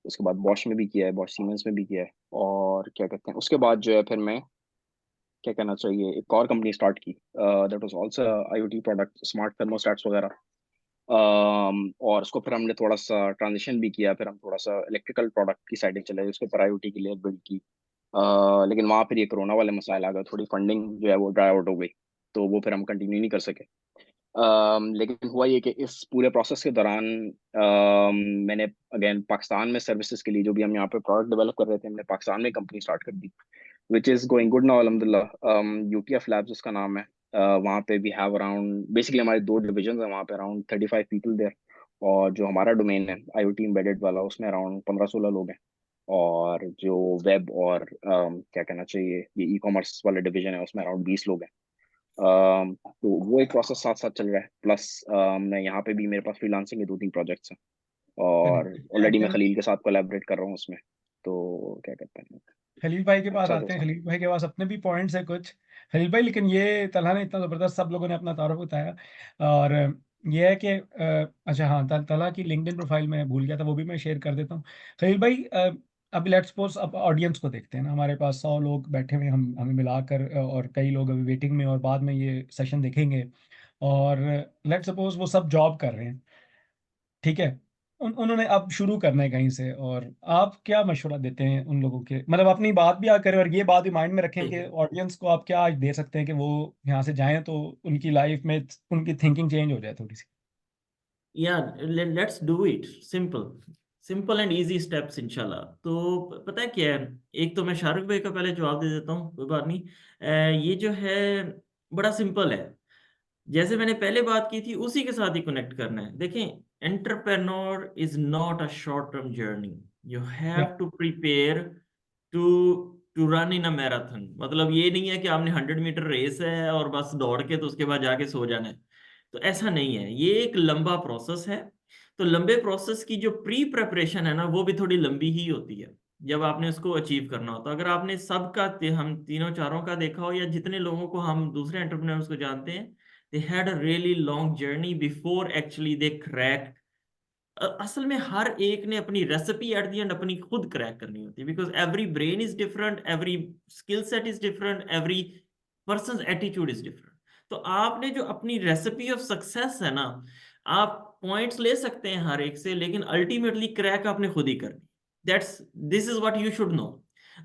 उसके बाद बॉश में भी किया है, बॉश सीमेंस में भी किया है। और क्या कहते हैं, उसके बाद जो है फिर मैं, क्या कहना चाहिए, एक और कंपनी स्टार्ट की, that was also IoT product, smart thermostats वगैरह। और उसको फिर हमने थोड़ा सा ट्रांजिशन भी किया, फिर हम थोड़ा सा इलेक्ट्रिकल प्रोडक्ट की साइड चले, उसके ऊपर आईओटी की लेयर बिल्ड की। लेकिन वहाँ फिर ये कोरोना वाले मसाइल आ गए, थोड़ी फंडिंग जो है वो ड्राई आउट हो गई, तो वो फिर हम कंटिन्यू नहीं कर सके। लेकिन हुआ ये कि इस पूरे प्रोसेस के दौरान मैंने अगेन पाकिस्तान में सर्विसेज के लिए, जो भी हम यहाँ पे प्रोडक्ट डेवलप कर रहे थे, हमने पाकिस्तान में कंपनी स्टार्ट कर दी, which is going good now अल्हम्दुलिल्लाह। यूटीएफ लैब्स उसका नाम है। वहाँ पे वी हैव अराउंड, बेसिकली हमारे 2 डिविजन है वहाँ पे, अराउंड 35 पीपल देयर। और जो हमारा डोमेन है आईओटी एम्बेडेड वाला, उसमें अराउंड 15-16 लोग हैं। और जो वेब और क्या कहना चाहिए, ये ई कॉमर्स वाला डिवीजन है, उसमें अराउंड 20 लोग हैं। तो वो एक प्रोसेस साथ साथ चल रहा है। प्लस मैं यहाँ पे भी, मेरे पास फ्रीलांसिंग के 2-3 प्रोजेक्ट्स हैं। और ऑलरेडी मैं खलील के साथ कोलैबोरेट कर रहा हूँ उसमें। तो क्या कहते हैं, खलील भाई के पास अच्छा आते हैं। दोस्त। खलील भाई के पास अपने भी पॉइंट्स है कुछ। खलील भाई, लेकिन ये तलहा ने इतना ज़बरदस्त सब लोगों ने अपना तारुफ बताया। और ये है कि अच्छा हाँ, तलहा की लिंक्डइन प्रोफाइल में भूल गया था, वो भी मैं शेयर कर देता हूँ। खलील भाई, अभी लेट्स सपोज अब ऑडियंस को देखते हैं ना, हमारे पास 100 लोग बैठे हुए हैं, हम हमें मिलाकर, और कई लोग अभी वेटिंग में और बाद में ये सेशन देखेंगे। और लेट्स सपोज वो सब जॉब कर रहे हैं, ठीक है। उन्होंने अब शुरू करना है कहीं से, और आप क्या मशवरा देते हैं उन लोगों के, मतलब अपनी बात भी करें और ये बात भी माइंड में रखें ठीक कि है ऑडियंस को आप क्या दे सकते हैं कि वो यहाँ से जाएं तो उनकी लाइफ में उनकी थिंकिंग चेंज हो जाए थोड़ी सी। यार, let's do it simple, simple and easy steps इंशाल्लाह। तो पता है क्या है, एक तो मैं शाहरुख भाई का पहले जवाब दे देता हूँ, कोई बात नहीं। ये जो है बड़ा सिंपल है, जैसे मैंने पहले बात की थी उसी के साथ ही कनेक्ट करना है। देखें, entrepreneur is not a short term journey, you have या to prepare to to run in a marathon. मतलब ये नहीं है कि आपने 100 मीटर रेस है और बस दौड़ के तो उसके बाद जाके सो जाना है। तो ऐसा नहीं है, ये एक लंबा प्रोसेस है। तो लंबे प्रोसेस की जो प्री प्रेपरेशन है ना, वो भी थोड़ी लंबी ही होती है जब आपने उसको अचीव करना हो। तो अगर आपने सबका, हम तीनों चारों का देखा हो, या जितने लोगों को हम दूसरे एंटरप्रेन्योर्स को जानते हैं, they had a really long journey before actually they cracked। असल में हर एक ने अपनी रेसिपी एट द एंड अपनी खुद क्रैक करनी होती है, because every brain is different, every skill set is different, every person attitude is different. तो आपने जो अपनी रेसिपी ऑफ सक्सेस है ना, आप पॉइंट्स ले सकते हैं हर एक से, लेकिन अल्टीमेटली क्रैक आपने खुद ही करनी। This is what you should no.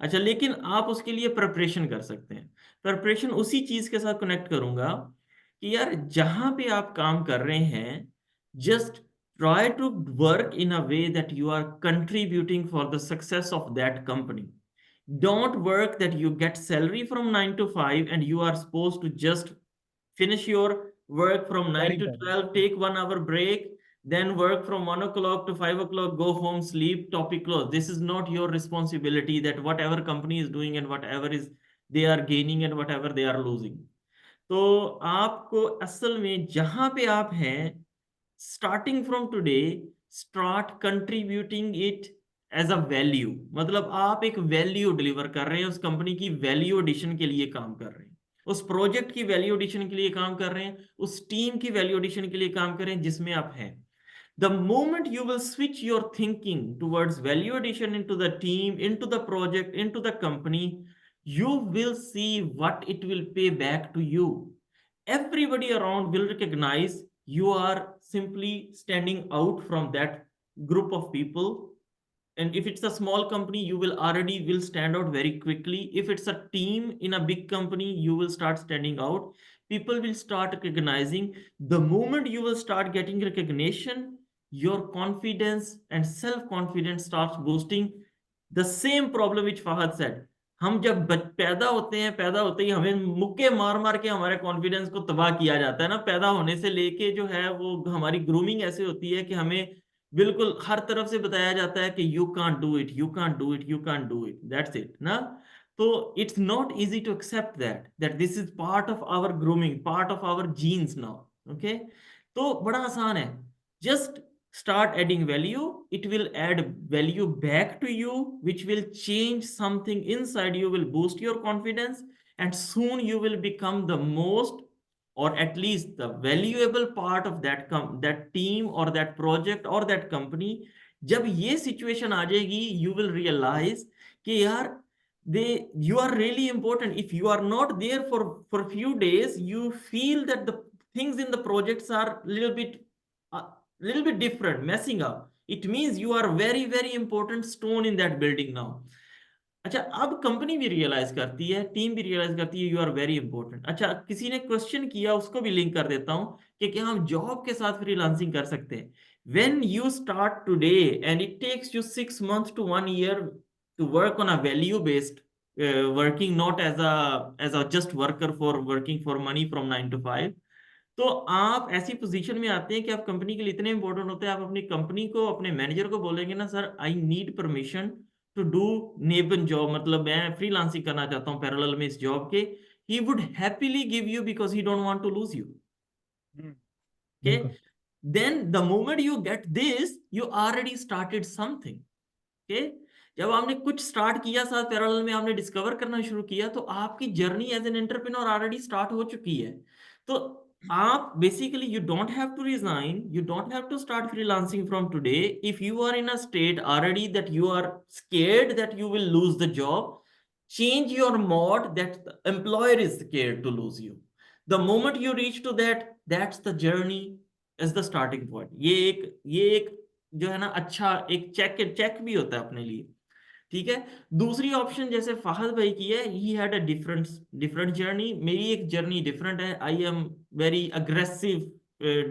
अच्छा, लेकिन आप उसके लिए प्रिपरेशन कर सकते हैं। प्रिपरेशन उसी चीज के साथ कनेक्ट करूंगा कि यार जहां पे आप काम कर रहे हैं, just try to work in a way that you are contributing for the success of that company. Don't work that you get salary from 9 to 5 and you are supposed to just finish your work from 9 Very to bad. 12, take 1 hour break, then work from 1 o'clock to 5 o'clock, go home, sleep, topic close. This is not your responsibility, that whatever company is doing and whatever is they are gaining and whatever they are losing. तो आपको असल में जहां पे आप हैं, starting from today, start contributing it as a value. मतलब आप एक वैल्यू डिलीवर कर रहे हैं, उस कंपनी की वैल्यू एडिशन के लिए काम कर रहे हैं, उस प्रोजेक्ट की वैल्यू एडिशन के लिए काम कर रहे हैं, उस टीम की वैल्यू एडिशन के लिए काम कर रहे हैं जिसमें आप हैं। The moment you will switch your thinking towards value addition into the team, into the project, into the company, you will see what it will pay back to you. Everybody around will recognize you are simply standing out from that group of people. And if it's a small company, you will already will stand out very quickly. If it's a team in a big company, you will start standing out. People will start recognizing. The moment you will start getting recognition, your confidence and self-confidence starts boosting. The same problem which Fahad said, हम जब पैदा होते हैं, पैदा होते ही हमें मुक्के मार मार के हमारे कॉन्फिडेंस को तबाह किया जाता है ना। पैदा होने से लेके जो है वो हमारी ग्रूमिंग ऐसे होती है कि हमें बिल्कुल हर तरफ से बताया जाता है कि you can't do it, you can't do it, you can't do it, that's it ना। तो it's not easy to accept that this is part of our grooming, part of our genes now. Okay, तो बड़ा आसान है, just start adding value. It will add value back to you, which will change something inside you, will boost your confidence, and soon you will become the most, or at least the valuable part of that team or that project or that company. जब ये situation आ जाएगी, you will realize कि यार you are really important. If you are not there for few days, you feel that the things in the projects are little bit different, messing up. It means you are very very important stone in that building now. अच्छा, अब company भी realise करती है, team भी realise करती है, you are very important. अच्छा, किसी ने क्वेश्चन किया, उसको भी लिंक कर देता हूं कि क्या हम जॉब के साथ फ्रीलांसिंग कर सकते हैं। When you start today and it takes you 6 months to 1 year to work on a value based working, not as a just worker for working for money from 9 to 5, तो आप ऐसी position में आते हैं कि आप कंपनी के लिए इतने इंपॉर्टेंट होते हैं। आप अपनी कंपनी को, अपने मैनेजर को बोलेंगे ना, sir I need permission to do नेबन जॉब, मतलब मैं फ्रीलांसिंग करना चाहता हूँ पैरेलल में इस जॉब के, he would happily give you because he don't want to lose you. Okay, then the moment you get this, you already started something. Okay, जब आपने कुछ स्टार्ट किया साथ पैरेलल में, आपने डिस्कवर करना शुरू किया, तो आपकी journey as an entrepreneur already start हो चुकी है। तो आप basically, you don't have to resign, you don't have to start freelancing from today. If you are in a state already that you are scared that you will lose the job, change your mode that the employer is scared to lose you. The moment you reach to that, that's the journey as the starting point. ये एक जो है ना, अच्छा एक check भी होता है अपने लिए, ठीक है। दूसरी ऑप्शन जैसे फाहद भाई की है, he had a different journey. मेरी एक जर्नी डिफरेंट है। I am very aggressive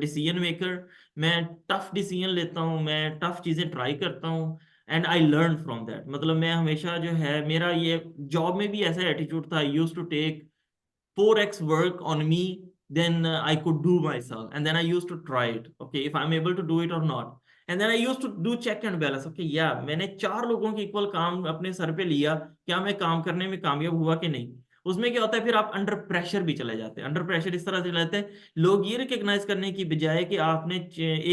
decision maker. मैं टफ डिसीजन लेता हूँ, मैं टफ चीजें ट्राई करता हूँ, and I learn from that. मतलब मैं हमेशा जो है, मेरा ये जॉब में भी ऐसा एटीट्यूड था, I used to take 4x work on me, then I could do myself, and then I used to try it, okay, if I'm able to do it or not, and then I used to do check and balance, okay, yeah, मैंने 4 लोगों के equal काम अपने sir पे लिया, क्या मैं काम करने में कामयाब हुआ कि नहीं। उसमें क्या होता है, फिर आप अंडर प्रेशर भी चले जाते हैं। अंडर प्रेशर इस तरह से चले जाते हैं, लोग ये रिकग्नाइज करने की बजाय कि आपने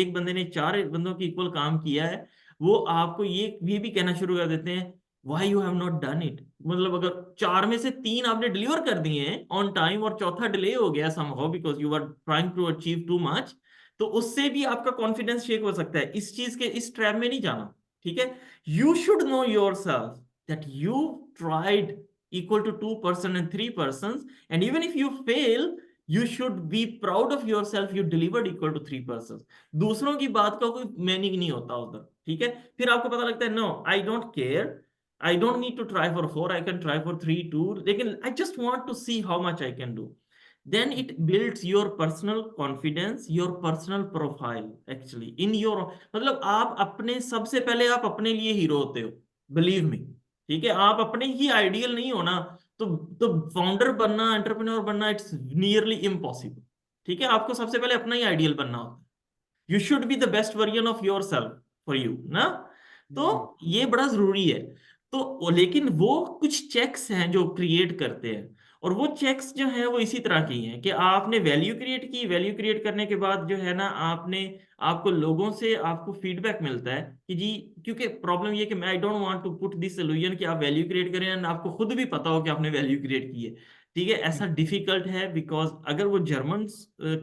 एक बंदे ने 4 बंदों की इक्वल काम किया है, वो आपको ये भी कहना शुरू कर देते हैं, why you have not done it। मतलब अगर 4 में से 3 आपने डिलीवर कर दिए हैं ऑन टाइम और चौथा डिले हो गया somehow because you are trying to achieve too much, तो उससे भी आपका कॉन्फिडेंस शेक हो सकता है। इस चीज के इस ट्रैप में नहीं जाना, ठीक है। You should know yourself that you tried equal to 2% and 3%, and even if you fail, you should be proud of yourself, you delivered equal to 3%। दूसरों की बात का कोई मीनिंग नहीं होता उधर, ठीक है, फिर आपको पता लगता है no I don't care, I don't need to try for 4, I can try for 3 2, लेकिन I just want to see how much I can do. then it builds your personal confidence, your personal profile actually in your, मतलब आप अपने, सबसे पहले आप अपने लिए hero होते हो, बिलीव मी, ठीक है, आप अपने ही आइडियल नहीं हो ना, तो फाउंडर बनना, एंटरप्रेन्योर बनना, इट्स नियरली इम्पॉसिबल, ठीक है, आपको सबसे पहले अपना ही आइडियल बनना होता है, you should be the best version of your self for you ना, तो ये बड़ा जरूरी है। तो लेकिन वो कुछ चेक्स हैं जो क्रिएट करते हैं, और वो चेक्स जो हैं वो इसी तरह की हैं कि आपने वैल्यू क्रिएट की, वैल्यू क्रिएट करने के बाद जो है ना, आपने, आपको लोगों से आपको फीडबैक मिलता है कि जी, क्योंकि प्रॉब्लम ये कि मैं I don't want to put this illusion कि आप वैल्यू क्रिएट करें एंड आपको खुद भी पता हो कि आपने वैल्यू क्रिएट की है, ठीक है, ऐसा डिफिकल्ट है, बिकॉज अगर वो जर्मन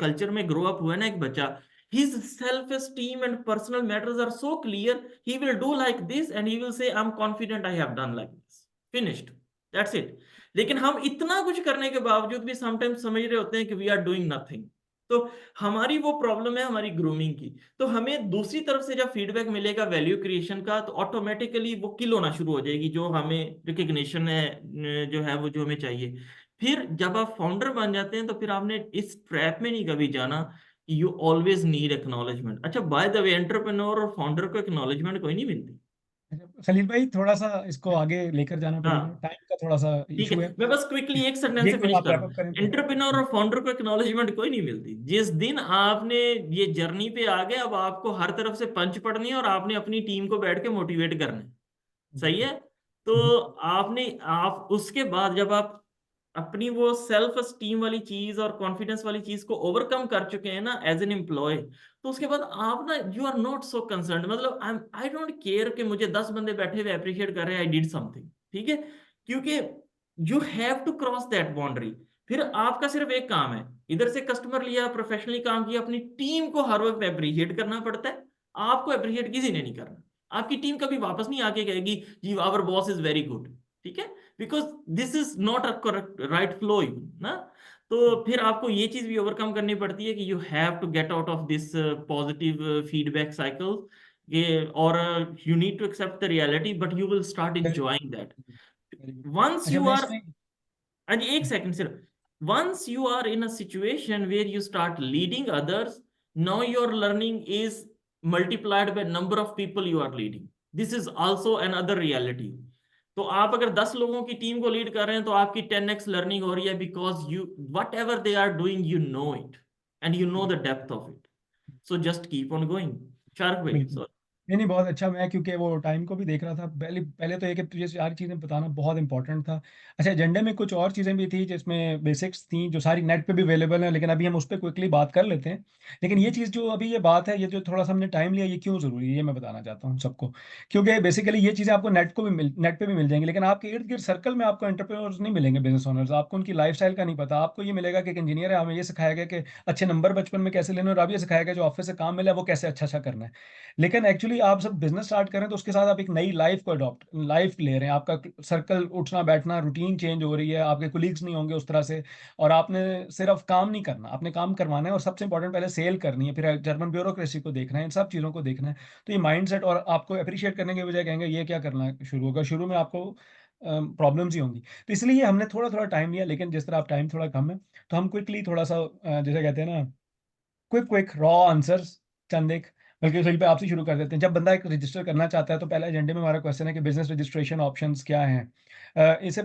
कल्चर में ग्रो अप हुआ है ना एक बच्चा, his self-esteem and personal matters are so clear, he will do like this and he will say I'm confident I have done like this, finished, that's it। लेकिन हम इतना कुछ करने के बावजूद भी समटाइम्स समझ रहे होते हैं कि वी आर डूइंग नथिंग, तो हमारी वो प्रॉब्लम है हमारी ग्रूमिंग की। तो हमें दूसरी तरफ से जब फीडबैक मिलेगा वैल्यू क्रिएशन का, तो ऑटोमेटिकली वो किल होना शुरू हो जाएगी, जो हमें रिकग्निशन है जो है वो जो हमें चाहिए। फिर जब आप फाउंडर बन जाते हैं तो फिर आपने इस ट्रैप में नहीं कभी जाना, यू ऑलवेज नीड एक्नॉलेजमेंट। अच्छा, बाय द वे, एंटरप्रेन्योर और फाउंडर को एक्नॉलेजमेंट कोई नहीं मिलती। खलील भाई थोड़ा सा इसको आगे लेकर जाना पड़ेगा, हाँ टाइम का थोड़ा सा ठीक है, इशू है। मैं बस क्विकली एक सेंटेंस ये से क्यों फिनिश आप कर रैप रहा अप हूँ। करें तो एंटरप्रेन्योर और फाउंडर को एक्नॉलेजमेंट कोई नहीं मिलती। जिस दिन आपने ये जर्नी पे आ गए, अब आपको हर तरफ से पंच पड़नी है और आपने अपनी टीम को बैठ के मोटिवेट करना है, सही है। तो आपने, आप उसके बाद जब आप अपनी वो सेल्फ स्टीम वाली चीज और कॉन्फिडेंस वाली चीज को ओवरकम कर चुके हैं ना एज एन एम्प्लॉय, तो उसके बाद आप ना, you are not so concern, मतलब आई डोंट केयर कि मुझे 10 बंदे बैठे हुए अप्रिशिएट कर रहे हैं, आई डिड समथिंग, ठीक है, क्योंकि you have to cross that boundary. फिर आपका सिर्फ एक काम है, इधर से कस्टमर लिया, प्रोफेशनली काम किया, अपनी टीम को हर वक्त अप्रिशिएट करना पड़ता है। आपको अप्रिशिएट किसी ने नहीं करना, आपकी टीम कभी वापस नहीं आके कहेगी जी our boss is very good, ठीक है, because this is not a correct right flow ना। तो फिर आपको ये चीज भी ओवरकम करनी पड़ती है कि you have to get out of this positive feedback cycle, और you need to accept the reality, but you will start enjoying that very good. once अच्छा you मैं are, इसमें and एक सेकंड सिर्फ, once you are in a situation where you start leading others, now your learning is multiplied by number of people you are leading, this is also another reality। तो आप अगर 10 लोगों की team को lead कर रहे हैं तो आपकी 10x लर्निंग हो रही है, because you whatever they are doing you know it and you know the depth of it, so just keep on going. Shark भाई बिल्कुल, नहीं नहीं बहुत अच्छा। मैं क्योंकि वो टाइम को भी देख रहा था, पहले पहले तो एक तुझे सारी चीज़ें बताना बहुत इंपॉर्टेंट था। अच्छा, एजेंडे में कुछ और चीज़ें भी थी जिसमें बेसिक्स थी जो सारी नेट पे भी अवेलेबल है, लेकिन अभी हम उस पर क्विकली बात कर लेते हैं। लेकिन ये चीज़ जो अभी ये बात है, ये जो थोड़ा सा हमने टाइम लिया, ये क्यों ज़रूरी है ये मैं बताना चाहता हूँ सबको। क्योंकि बेसिकली ये चीज़ें आपको नेट पे भी मिल जाएंगी, लेकिन आपके इर्द गिर्द सर्कल में आपको एंटरप्रेन्योर्स नहीं मिलेंगे, बिजनेस ओनर्स। आपको उनकी लाइफ स्टाइल का नहीं पता। आपको ये मिलेगा कि एक इंजीनियर है, हमें ये सिखाया गया कि अच्छे नंबर बचपन में कैसे लेने, और अब ये सिखाया गया जो ऑफिस से काम मिला वो कैसे अच्छा अच्छा करना है। लेकिन एक्चुअली आप सब बिजनेस स्टार्ट करें तो उसके साथ आप एक नई लाइफ को अडॉप्ट लाइफ ले रहे हैं। आपका सर्कल, उठना बैठना, रूटीन चेंज हो रही है, आपके कोलीग्स नहीं होंगे उस तरह से, और आपने सिर्फ काम नहीं करना, आपने काम करवाना है, और सबसे इंपॉर्टेंट पहले सेल करनी है, फिर जर्मन ब्यूरोक्रेसी को देखना है, इन सब चीज़ों को देखना है। तो ये माइंडसेट, और आपको अप्रिशिएट करने के बजाय कहेंगे ये क्या करना है, शुरू होगा, शुरू में आपको प्रॉब्लम्स ही होंगी। तो इसलिए हमने थोड़ा थोड़ा टाइम लिया, लेकिन जिस तरह आप टाइम थोड़ा कम है तो हम क्विकली थोड़ा सा जैसे कहते हैं ना, क्विक क्विक रॉ आंसर्स चंद एक, बल्कि सही पे आपसे शुरू कर देते हैं। जब बंदा एक रजिस्टर करना चाहता है तो पहला एजेंडे में हमारा क्वेश्चन है कि बिजनेस रजिस्ट्रेशन ऑप्शंस क्या हैं। इसे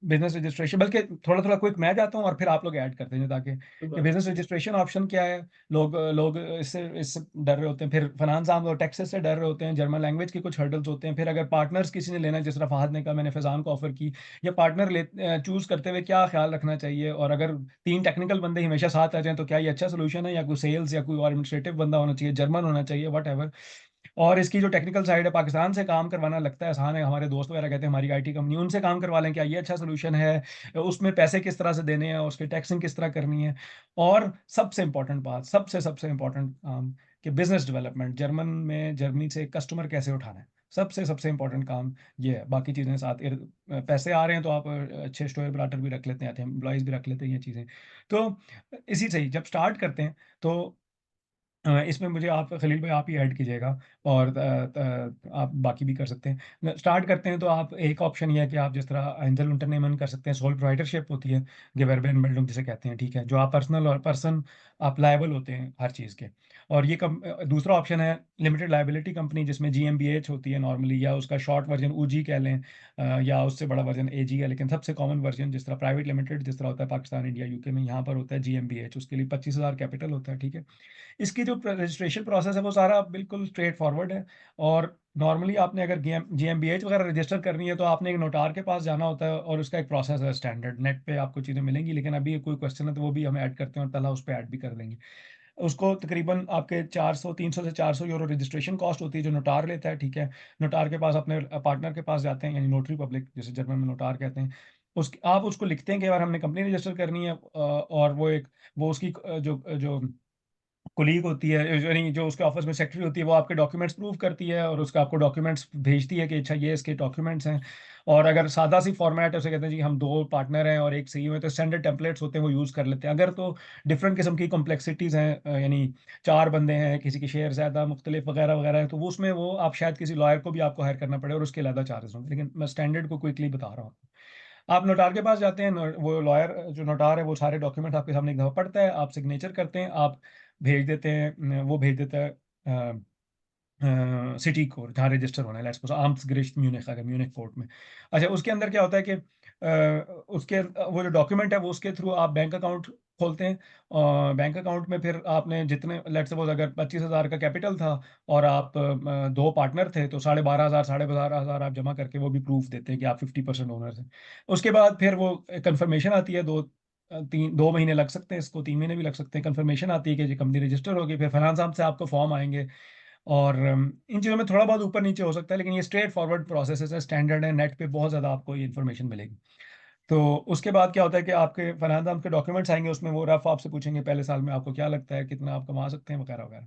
बिजनेस रजिस्ट्रेशन, बल्कि थोड़ा थोड़ा क्विक मैं जाता हूँ और फिर आप लोग ऐड करते हैं ताकि कि बिजनेस रजिस्ट्रेशन ऑप्शन क्या है। लोग इससे डर रहे होते हैं, फिर फाइनेंस आम लोग टैक्सेस से डर रहे होते हैं, जर्मन लैंग्वेज के कुछ हर्डल्स होते हैं, फिर अगर पार्टनर्स किसी ने लेना है, जिस तरह फहद ने कहा, मैंने फैजान को ऑफर की, या पार्टनर चूज करते हुए क्या ख्याल रखना चाहिए, और अगर 3 टेक्निकल बंदे हमेशा साथ आ जाएं तो क्या ये अच्छा सोल्यूशन है, या कोई सेल्स या कोई और एडमिनिस्ट्रेटिव बंदा होना चाहिए, जर्मन होना चाहिए, वट एवर। और इसकी जो टेक्निकल साइड है, पाकिस्तान से काम करवाना लगता है आसान है, हमारे दोस्त वगैरह कहते हैं हमारी आईटी कंपनी, उनसे काम करवा लें, क्या ये अच्छा सोल्यूशन है, उसमें पैसे किस तरह से देने हैं, उसकी टैक्सिंग किस तरह करनी है। और सबसे इंपॉर्टेंट बात, सबसे सबसे इंपॉर्टेंट काम, कि बिजनेस डेवलपमेंट, जर्मन में जर्मनी से कस्टमर कैसे उठाना है, सबसे सबसे इंपॉर्टेंट काम ये है। बाकी चीज़ें साथ, पैसे आ रहे हैं तो आप अच्छे स्टोर प्लाटर भी रख लेते हैं, एम्प्लॉयज़ भी रख लेते हैं, ये चीज़ें। तो इसी से ही जब स्टार्ट करते हैं तो इसमें मुझे आप खलील भाई आप ही ऐड कीजिएगा, और आप बाकी भी कर सकते हैं। स्टार्ट करते हैं तो आप एक ऑप्शन ये है कि आप जिस तरह एंजल unternehmen कर सकते हैं, सोल प्रोप्राइटरशिप होती है, गिवर्बे एंड मेल्डिंग जिसे कहते हैं, ठीक है, जो आप पर्सनल और पर्सन आप लायबल होते हैं हर चीज़ के। और ये दूसरा ऑप्शन है लिमिटेड लाइबिलिटी कंपनी, जिसमें GmbH होती है नॉर्मली, या उसका शॉर्ट वर्जन UG कह लें, या उससे बड़ा वर्जन AG है, लेकिन सबसे कॉमन वर्जन जिस तरह प्राइवेट लिमिटेड जिस तरह होता है पाकिस्तान, इंडिया, UK में, यहाँ पर होता है GmbH, उसके लिए 25,000 कैपिटल होता है, ठीक है। इसकी जो रजिस्ट्रेशन प्रोसेस है वो सारा बिल्कुल स्ट्रेट फॉरवर्ड है। और नॉर्मली आपने अगर GmbH वगैरह रजिस्टर करनी है तो आपने एक नोटार के पास जाना होता है, और उसका एक प्रोसेस है स्टैंडर्ड, नेट पे आपको चीज़ें मिलेंगी, लेकिन अभी कोई क्वेश्चन है तो वो भी हम ऐड करते हैं और तला उस पर ऐड भी कर देंगे। उसको तकरीबन आपके 300 से 400 यूरो रजिस्ट्रेशन कॉस्ट होती है जो नोटार लेता है, ठीक है। नोटार के पास अपने पार्टनर के पास जाते हैं, यानी नोटरी पब्लिक जिसे जर्मन में नोटार कहते हैं। आप उसको लिखते हैं कि यार हमने कंपनी रजिस्टर करनी है, और वो उसकी जो जो कोलीग होती है, यानी जो उसके ऑफिस में सेक्रेटरी होती है, वो आपके डॉक्यूमेंट्स प्रूव करती है और उसका आपको डॉक्यूमेंट्स भेजती है कि अच्छा ये इसके डॉक्यूमेंट्स हैं। और अगर सादा सी फॉर्मेट है, उसे कहते हैं जी हम 2 पार्टनर हैं और एक CEO है, तो स्टैंडर्ड टेम्पलेट्स होते हैं वो यूज़ कर लेते हैं। अगर तो डिफरेंट किस्म की कॉम्प्लेक्सिटीज़ हैं, यानी 4 बंदे हैं, किसी के शेयर ज़्यादा मुख्तलिफ वगैरह वगैरह है, तो वो उसमें वो आप शायद किसी लॉयर को भी आपको हायर करना पड़े और उसके अलग चार्जेस होंगे, लेकिन मैं स्टैंडर्ड को क्विकली बता रहा हूँ। आप नोटार के पास जाते हैं, वो लॉयर जो नोटार है वो सारे डॉक्यूमेंट आपके सामने एक दफ़ा पढ़ता है, आप सिग्नेचर करते हैं, आप भेज देते हैं, वो भेज देता है सिटी कोर्ट जहाँ रजिस्टर होना है, लेट्स सपोज आम्ट्सगericht म्यूनिख, अगर म्यूनिख कोर्ट में। अच्छा, उसके अंदर क्या होता है कि वो जो डॉक्यूमेंट है वो उसके थ्रू आप बैंक अकाउंट खोलते हैं। बैंक अकाउंट में फिर आपने जितने, लेट्स सपोज अगर 25,000 का कैपिटल था और आप 2 पार्टनर थे, तो 12,500 12,500 आप जमा करके वो भी प्रूफ देते हैं कि आप 50% ओनर्स हैं। उसके बाद फिर वो कंफर्मेशन आती है, 2 महीने लग सकते हैं इसको, 3 महीने भी लग सकते हैं। कंफर्मेशन आती है कि जी कंपनी रजिस्टर होगी, फिर फाइनेंस साहब से आपको फॉर्म आएंगे। और इन चीज़ों में थोड़ा बहुत ऊपर नीचे हो सकता है, लेकिन ये स्ट्रेट फॉरवर्ड प्रोसेस है, स्टैंडर्ड है, नेट पे बहुत ज़्यादा आपको ये इन्फॉर्मेशन मिलेगी। तो उसके बाद क्या होता है कि आपके फाइनेंस आपके डॉक्यूमेंट्स आएंगे, उसमें वो रफ आपसे पूछेंगे पहले साल में आपको क्या लगता है, कितना आप कमा सकते हैं, वगैरह वगैरह।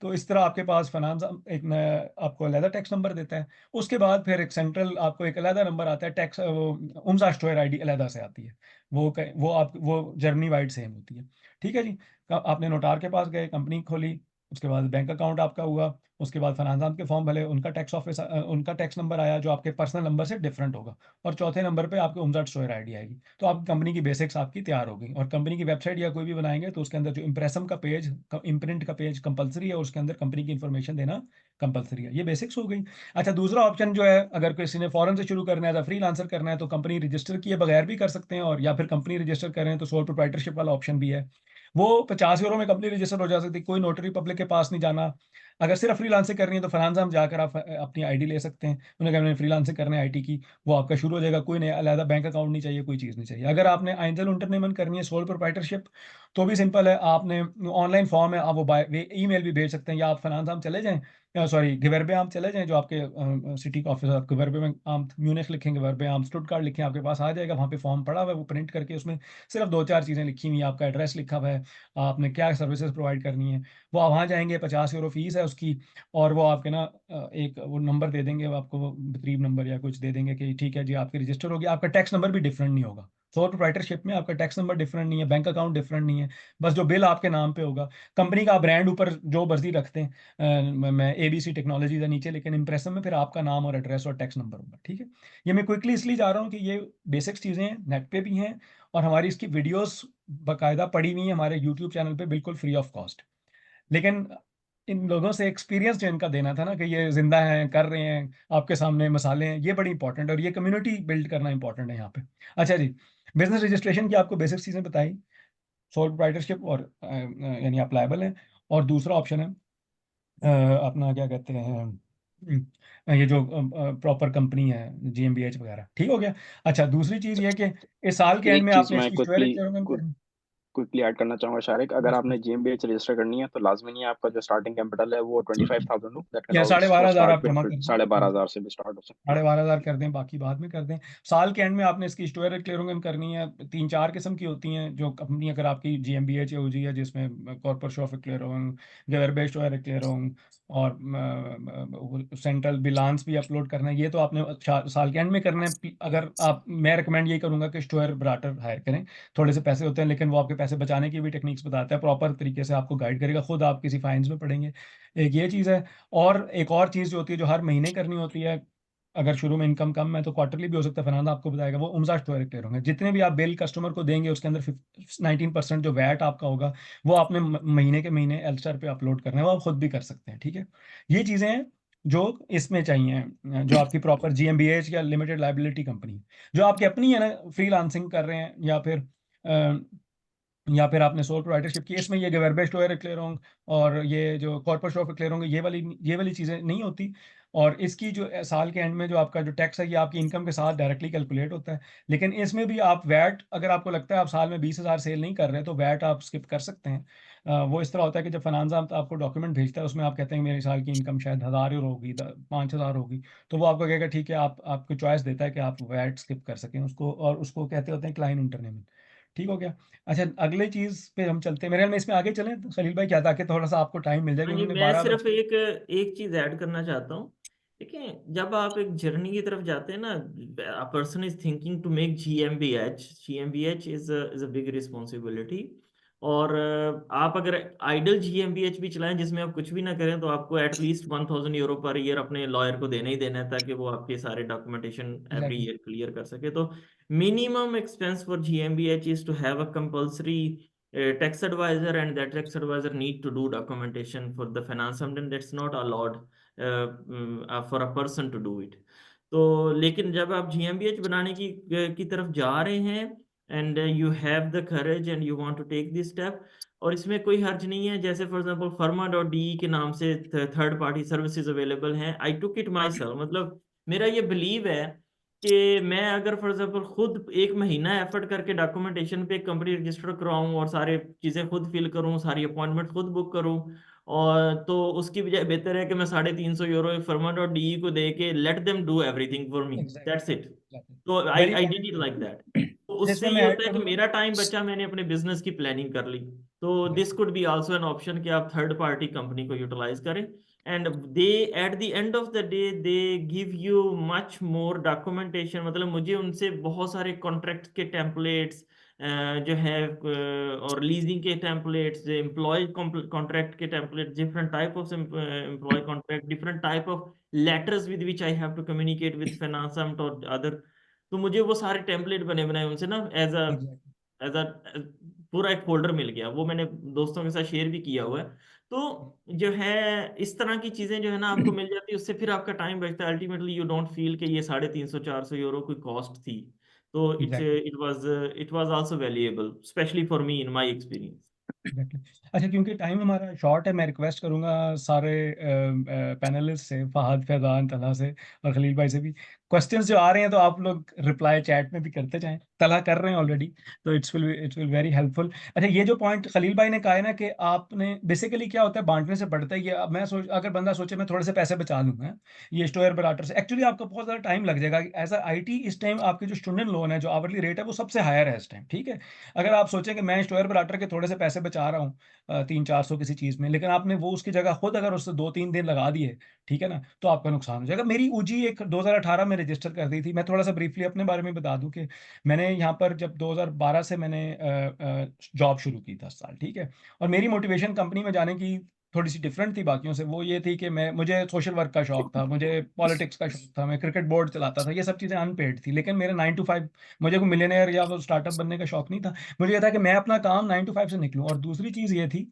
तो इस तरह आपके पास फाइनेंस एक नया आपको अलहदा टैक्स नंबर देता है। उसके बाद फिर एक सेंट्रल आपको एक अलहदा नंबर आता है, टैक्स वो उम्सास्टोयर ID अलहदा से आती है। वो जर्मनी वाइड सेम होती है, ठीक है जी। आपने नोटार के पास गए, कंपनी खोली, उसके बाद बैंक अकाउंट आपका हुआ, उसके बाद फाइनेंस के फॉर्म भले, उनका टैक्स ऑफिस उनका टैक्स नंबर आया जो आपके पर्सनल नंबर से डिफरेंट होगा, और चौथे नंबर पे आपके उम्सास्टोयर ID आएगी। तो आपकी कंपनी की बेसिक्स आपकी तैयार हो गई। और कंपनी की वेबसाइट या कोई भी बनाएंगे तो उसके अंदर जो इम्प्रेसम का पेज, इम्प्रिंट का पेज कंपलसरी है, और उसके अंदर कंपनी की इंफॉर्मेशन देना कंपलसरी है। ये बेसिक्स हो गई। अच्छा, दूसरा ऑप्शन जो है, अगर किसी ने फॉरेन से शुरू करना है, फ्रीलांसर करना है, तो कंपनी रजिस्टर किए बगैर भी कर सकते हैं, और या फिर कंपनी रजिस्टर करें तो सोल प्रोप्राइटरशिप वाला ऑप्शन भी है। वो 50 यूरो में कंपनी रजिस्टर हो जा सकती है, कोई नोटरी पब्लिक के पास नहीं जाना। अगर सिर्फ फ्रीलांसिंग करनी है तो फाइनेंस हम जाकर आप अपनी ID ले सकते हैं, उन्हें कहना है फ्रीलांसिंग करना है IT की, वो आपका शुरू हो जाएगा। कोई नहीं, अलहदा बैंक अकाउंट नहीं चाहिए, कोई चीज़ नहीं चाहिए। अगर आपने एंजल unternehmen करनी है, सोल प्रोप्राइटरशिप, तो भी सिंपल है, आपने ऑनलाइन फॉर्म है, आप वो बाय ईमेल भी भेज सकते हैं, या आप फाइनेंस हम चले जाएं, सॉरी गिवर्बे आम चले जाएं, जो आपके सिटी का ऑफिस है, आप गिवर्बे में आम म्यूनिख लिखें, गिवर्बे आम स्टुटगार्ट लिखें, आपके पास आ जाएगा। वहाँ पे फॉर्म पड़ा हुआ है, वो प्रिंट करके उसमें सिर्फ 2-4 चीज़ें लिखी हुई हैं, आपका एड्रेस लिखा हुआ है, आपने क्या सर्विसेज प्रोवाइड करनी है, वो आप वहाँ जाएंगे, 50 यूरो फीस है उसकी। और वो आपके ना एक वो नंबर दे देंगे, वो आपको तकरीब नंबर या कुछ दे देंगे कि ठीक है जी आपकी रजिस्टर होगी। आपका टैक्स नंबर भी डिफरेंट नहीं होगा, सोल प्रोप्राइटरशिप में आपका टैक्स नंबर डिफरेंट नहीं है, बैंक अकाउंट डिफरेंट नहीं है, बस जो बिल आपके नाम पे होगा। कंपनी का ब्रांड ऊपर जो मर्जी रखते हैं, मैं ABC टेक्नोलॉजीज है नीचे, लेकिन इंप्रेशन में फिर आपका नाम और एड्रेस और टैक्स नंबर होगा, ठीक है। ये मैं क्विकली इसलिए जा रहा हूँ कि ये बेसिक्स चीज़ें हैं, नेट पे भी हैं, और हमारी इसकी वीडियोस बाकायदा पड़ी हुई है हमारे यूट्यूब चैनल पे, बिल्कुल फ्री ऑफ कॉस्ट। लेकिन इन लोगों से एक्सपीरियंस जो इनका देना था ना, कि ये जिंदा हैं, कर रहे हैं, आपके सामने मसाले हैं, ये बड़ी इंपॉर्टेंट है, और ये कम्युनिटी बिल्ड करना इंपॉर्टेंट है यहाँ पे। अच्छा जी, बिजनेस रजिस्ट्रेशन की आपको बेसिक चीज़ें बताई, सोल प्रोप्राइटरशिप, और यानी आप लायबल हैं। और दूसरा ऑप्शन है अपना क्या कहते हैं, ये जो प्रॉपर कंपनी है GmbH वगैरह, ठीक हो गया। अच्छा, दूसरी चीज़ ये है कि इस साल के एंड एक में चीज आपने मैं इसकी स्टोरेज करनी। क्विकली ऐड करना चाहूंगा शारिक, अगर आपने GmbH रजिस्टर करनी है तो लाजमी नहीं है आपका जो स्टार्टिंग कैपिटल है वो 25,000 हो, दैट कैन या ऑल्सो 12,500 स्टार्ट आप जमा विद कर दें, 12,500 से भी स्टार्ट हो सकती है। 12,500 कर दें, बाकी बाद में कर दें। साल के एंड में आपने इसकी स्टोरेज क्लियरिंग करनी है। 3-4 किस्म की होती हैं जो कंपनी, अगर आपकी GmbH या OG है, जिसमें कॉर्पोरेशन क्लियरिंग, गवर्बे स्टोर क्लियरिंग, और सेंट्रल बिलांस भी अपलोड करना है, ये तो आपने साल के एंड में करना है। अगर आप, मैं रिकमेंड यही करूंगा कि स्टोर ब्राटर हायर करें, थोड़े से पैसे होते हैं लेकिन वो आपके पैसे बचाने की भी टेक्निक्स बताता है, प्रॉपर तरीके से आपको गाइड करेगा, खुद आप किसी फाइनेंस में पढ़ेंगे। एक ये चीज़ है, और एक और चीज़ जो होती है जो हर महीने करनी होती है, अगर शुरू में इनकम कम है तो क्वार्टरली भी हो सकता है, फरहान आपको बताएगा, वो उमजा स्टोर क्लियर होंगे। जितने भी आप बिल कस्टमर को देंगे उसके अंदर 19% जो वैट आपका होगा वो आपने महीने के महीने एल्स्टर पे अपलोड करना है, वो आप खुद भी कर सकते हैं। ठीक है, ये चीज़ें हैं जो इसमें चाहिए, जो आपकी प्रॉपर GmbH या लिमिटेड लाइबिलिटी कंपनी, जो आपकी अपनी है ना, फ्रीलांसिंग कर रहे हैं या फिर आपने सोल प्रोप्राइटरशिप की, इसमें ये गवर्नमेंट स्टोर क्लियर होंगे और ये जो कॉर्पोरेट स्टोर क्लियर होंगे, ये वाली चीज़ें नहीं होती। और इसकी जो साल के एंड में जो आपका जो टैक्स है ये आपकी इनकम के साथ डायरेक्टली कैलकुलेट होता है। लेकिन इसमें भी आप वैट, अगर आपको लगता है आप साल में 20,000 सेल नहीं कर रहे तो वैट आप स्किप कर सकते हैं। वो इस तरह होता है कि जब फाइनेंस आपको डॉक्यूमेंट भेजता है उसमें आप कहते हैं मेरे साल की इनकम शायद 1,000 होगी, 5,000 होगी, तो वो आपको कहेगा ठीक है, आपको चॉइस देता है कि आप वैट स्किप कर सकें उसको, और उसको कहते होते हैं क्लाइंट इंटरनेमेंट। ठीक हो गया। अच्छा, अगले चीज़ पे हम चलते हैं, मेरे ख्याल में इसमें आगे चलें तो खलील भाई, क्या, ताकि थोड़ा सा आपको टाइम मिल जाए, हाँ क्योंकि जी, उन्होंने मैं 12 सिर्फ बज के। एक चीज ऐड करना चाहता हूँ। देखिए, जब आप एक जर्नी की तरफ जाते हैं ना, a person is thinking to make GmbH is a big responsibility. और आप अगर आइडल GmbH भी चलाएं जिसमें आप कुछ भी ना करें, तो आपको एटलीस्ट 1,000 euro पर ईयर अपने लॉयर को देना ही देना है, ताकि वो आपके सारे documentation every exactly. Year clear कर सके। तो minimum expense for GmbH is to have a compulsory tax advisor, and that tax advisor need to do documentation for the finance, and that's not allowed for a person to do it. तो लेकिन जब आप GmbH बनाने की तरफ जा रहे हैं, and you have the courage and you want to take this step, और इसमें कोई हर्ज नहीं है। जैसे फॉर एग्जांपल Pharma.de के नाम से थर्ड पार्टी सर्विसेज अवेलेबल हैं। आई टुक इट माई सेल्फ, मतलब मेरा ये बिलीव है कि मैं अगर फॉर एग्जांपल खुद एक महीना एफर्ट करके डॉक्यूमेंटेशन पे कंपनी रजिस्टर कराऊं और सारे चीज़ें खुद फिल करूं, सारी अपॉइंटमेंट खुद बुक करूं, और तो उसकी बजाय बेहतर है कि मैं 350 euro Pharma.de को दे के let them do everything for me, that's it. Exactly. तो I very I did it valid like that. Point. तो उससे जिसमें ये मैं ऐड होता है कि करूंगा। मेरा टाइम बचा, मैंने अपने बिजनेस की प्लानिंग कर ली। तो this could be also an option कि आप थर्ड पार्टी कंपनी को यूटिलाइज करें, and they at the end of the day they give you much more documentation. मतलब मुझे उनसे बहुत सारे कॉन्ट्रैक्ट के टेम्पलेट्स जो है, और लीजिंग के टेम्पलेट्स, एम्प्लॉय कॉन्ट्रैक्ट के template, different type of employ contract, different type of letters with which I have to communicate with finance और अदर। तो मुझे वो सारे टेम्पलेट बने बनाए उनसे ना, एग्जैक्टली। एज अ पूरा एक फोल्डर मिल गया, वो मैंने दोस्तों के साथ शेयर भी किया हुआ है। तो जो है इस तरह की चीजें जो है ना आपको मिल जाती है, उससे फिर आपका टाइम बचता है। अल्टीमेटली यू डोंट फील कि ये 350-400 euro कोई कॉस्ट थी। तो exactly. It was also valuable, specially for me in my experience. Exactly. अच्छा, क्योंकि टाइम हमारा शॉर्ट है, मैं रिक्वेस्ट करूंगा सारे पैनलिस्ट से, फहद, फैजान, तला से और खलील भाई से भी, क्वेश्चंस जो आ रहे हैं तो आप लोग रिप्लाई चैट में भी करते जाएं। तला कर रहे हैं ऑलरेडी, तो इट्स विल वेरी हेल्पफुल। अच्छा, ये जो पॉइंट खलील भाई ने कहा है ना कि आपने बेसिकली क्या होता है, बांटने से बढ़ता है ये। अब मैं सोच, अगर बंदा सोचे मैं थोड़े से पैसे बचा लूंगा ये स्टोयर बराटर से, एक्चुअली आपका बहुत ज़्यादा टाइम लग जाएगा। एज अ IT इस टाइम आपकी जो स्टूडेंट लोन है, जो आवरली रेट है, वो सबसे हायर है इस टाइम। ठीक है, अगर आप सोचें कि मैं स्टोयर बराटर के थोड़े से पैसे बचा रहा हूँ 300-400 किसी चीज़ में, लेकिन आपने वो उसकी जगह खुद अगर उससे 2-3 दिन लगा दिए, ठीक है ना, तो आपका नुकसान हो जाएगा। मेरी UG एक 2018 में रजिस्टर कर दी थी। मैं थोड़ा सा ब्रीफली अपने बारे में बता दूं कि मैंने यहाँ पर जब 2012 से मैंने जॉब शुरू की 10 साल, ठीक है, और मेरी मोटिवेशन कंपनी में जाने की थोड़ी सी डिफरेंट थी बाकियों से। वो ये थी कि मुझे सोशल वर्क का शौक था, मुझे पॉलिटिक्स का शौक था, मैं क्रिकेट बोर्ड चलाता था, ये सब चीज़ें अनपेड थी। लेकिन मेरे 9 to 5, मुझे कोई मिलियनेयर या वो स्टार्टअप बनने का शौक नहीं था। मुझे ये था कि मैं अपना काम 9 to 5 से निकलूं, और दूसरी चीज़ ये थी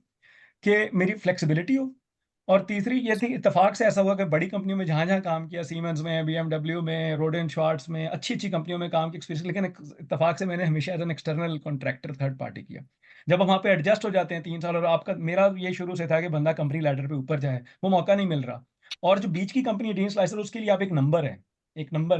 कि मेरी फ्लेक्सिबिलिटी हो, और तीसरी ये थी, इत्तेफाक से ऐसा हुआ कि बड़ी कंपनियों में जहाँ जहाँ काम किया, सीमेंस में, BMW में, रोडेन श्वार्ट्स में, अच्छी अच्छी कंपनियों में काम की एक्सपीरियंस, लेकिन इत्तेफाक से मैंने हमेशा as an external contractor third party किया। जब आप वहाँ पे एडजस्ट हो जाते हैं 3 साल, और आपका, मेरा ये शुरू से था कि बंदा कंपनी लैडर पे ऊपर जाए, वो मौका नहीं मिल रहा। और जो बीच की कंपनी डीन स्लाइसर, उसके लिए आप एक नंबर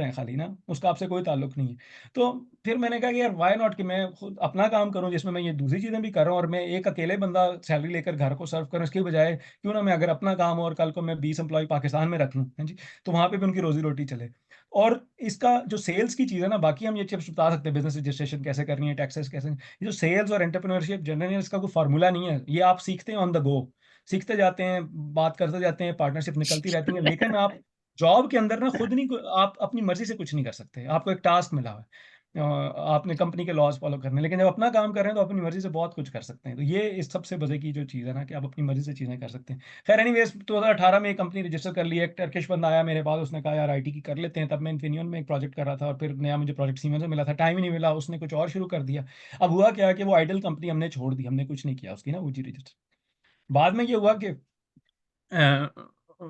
है खाली ना, उसका आपसे कोई ताल्लुक नहीं है। तो फिर मैंने कहा कि यार वाई नॉट, कि मैं खुद अपना काम करूं जिसमें मैं ये दूसरी चीज़ें भी कर रहा हूँ, और मैं एक अकेले बंदा सैलरी लेकर घर को सर्व करूं, इसके बजाय क्यों ना मैं अगर अपना काम हो और कल को मैं 20 एम्प्लॉय पाकिस्तान में रख लूँ, हाँ जी, तो वहाँ पे भी उनकी रोजी रोटी चले। और इसका जो सेल्स की चीज़ है ना, बाकी हम ये चिप्स बता सकते हैं, बिजनेस रजिस्ट्रेशन कैसे करनी है, टैक्सेस कैसे, ये जो सेल्स और एंटरप्रेन्योरशिप जनरली इसका कोई फार्मूला नहीं है, ये आप सीखते हैं ऑन द गो, सीखते जाते हैं, बात करते जाते हैं, पार्टनरशिप निकलती रहती है। लेकिन आप जॉब के अंदर ना खुद नहीं, आप अपनी मर्जी से कुछ नहीं कर सकते, आपको एक टास्क मिला हुआ है। आपने कंपनी के लॉज फॉलो करने, लेकिन जब अपना काम कर रहे हैं तो अपनी मर्जी से बहुत कुछ कर सकते हैं। तो ये इस सबसे मजे की जो चीज़ है ना कि आप अपनी मर्जी से चीज़ें कर सकते हैं। खैर एनीवेज 2018 में एक कंपनी रजिस्टर कर ली, एक टर्किश बंदा आया मेरे पास, उसने कहा यार आईटी की कर लेते हैं। तब मैं इन्फिनियन में एक प्रोजेक्ट कर रहा था और फिर नया मुझे प्रोजेक्ट सीमेंस से मिला था, टाइम ही नहीं मिला, उसने कुछ और शुरू कर दिया। अब हुआ क्या कि वो आइडल कंपनी हमने छोड़ दी, हमने कुछ नहीं किया उसकी ना ओजी रजिस्टर। बाद में ये हुआ कि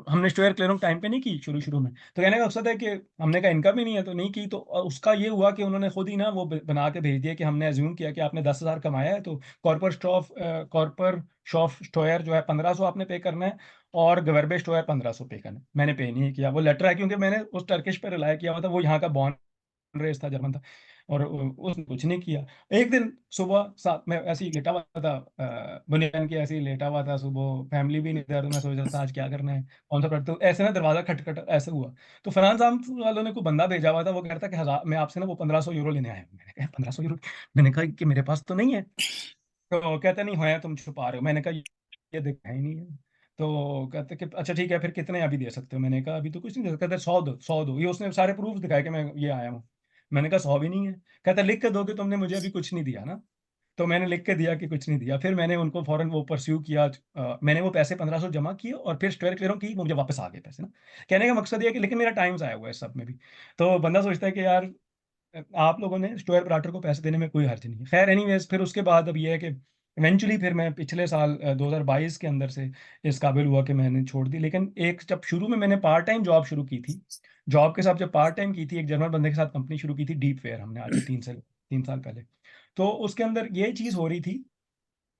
हमने स्टोयर क्लियरिंग टाइम पे नहीं की शुरू शुरू में, तो कहने का मकसद है कि हमने का इनकम ही नहीं है तो नहीं की। तो उसका ये हुआ कि उन्होंने खुद ही ना वो बना के भेज दिया कि हमने एज्यूम किया कि आपने 10,000 कमाया है तो कॉर्पर शॉप स्टोयर जो है 1,500 आपने पे करना है और गवर्बे स्टोयर 1,500 पे करना है। मैंने पे नहीं किया, वो लेटर है क्योंकि मैंने उस टर्किश पे रिलाई किया हुआ था, वो यहाँ का बॉन्ड रेस था, जर्मन था, और उसने कुछ नहीं किया। एक दिन सुबह साथ में ऐसे ही लेटा हुआ था, बुनियान के ऐसे ही लेटा हुआ था सुबह, फैमिली भी नहीं था, तो मैं सोच रहा था आज क्या करना है, कौन सा प्रोडक्ट। तो ऐसे ना दरवाजा खटखट ऐसे हुआ, तो फरहान साहब वालों ने कोई बंदा भेजा हुआ था, वो कहता कि 1000 मैं आपसे ना वो 1,500 यूरो लेने आया हूँ। मैंने कहा 1,500 यूरो, मैंने कहा कि मेरे पास तो नहीं है। तो कहते नहीं है, तुम छुपा रहे हो। मैंने कहा ये देखा ही नहीं है। तो कहते कि अच्छा ठीक है, फिर कितने अभी दे सकते हो। मैंने कहा अभी तो कुछ नहीं दे सकते। कहते 100 दो, 100 दो। ये उसने सारे प्रूफ दिखाए कि मैं ये आया हूँ। मैंने कहा 100 भी नहीं है। कहता लिख के दो कि तुमने मुझे अभी कुछ नहीं दिया ना। तो मैंने लिख के दिया कि कुछ नहीं दिया। फिर मैंने उनको फौरन वो परस्यू किया, मैंने वो पैसे 1,500 जमा किए और फिर स्क्वायर क्लियरों की मुझे वापस आ गए पैसे ना। कहने का मकसद ये है कि लेकिन मेरा टाइम्स आया हुआ है इस सब में भी। तो बंदा सोचता है कि यार आप लोगों ने स्टोयर ऑपरेटर को पैसे देने में कोई हर्ज नहीं है। खैर एनीवेज फिर उसके बाद अब ये है कि इवेंचुअली फिर मैं पिछले साल 2022 के अंदर से इस काबिल हुआ कि मैंने छोड़ दी। लेकिन एक जब शुरू में मैंने पार्ट टाइम जॉब शुरू की थी, जॉब के साथ जब पार्ट टाइम की थी, एक जर्मन बंदे के साथ कंपनी शुरू की थी डीप फेयर, हमने आज से 3 साल पहले। तो उसके अंदर ये चीज़ हो रही थी,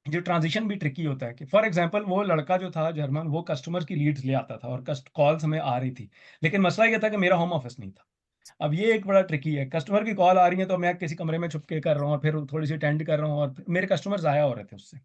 जो ट्रांजिशन भी ट्रिकी होता है कि फॉर एग्जांपल वो लड़का जो था जर्मन, वो कस्टमर की लीड्स ले आता था और कॉल्स हमें आ रही थी, लेकिन मसला ये था कि मेरा होम ऑफिस नहीं था। अब ये एक बड़ा ट्रिकी है, कस्टमर की कॉल आ रही है तो मैं किसी कमरे में छुप के कर रहा हूँ और फिर थोड़ी सी अटेंड कर रहा हूँ और मेरे कस्टमर ज़ाया हो रहे थे उससे।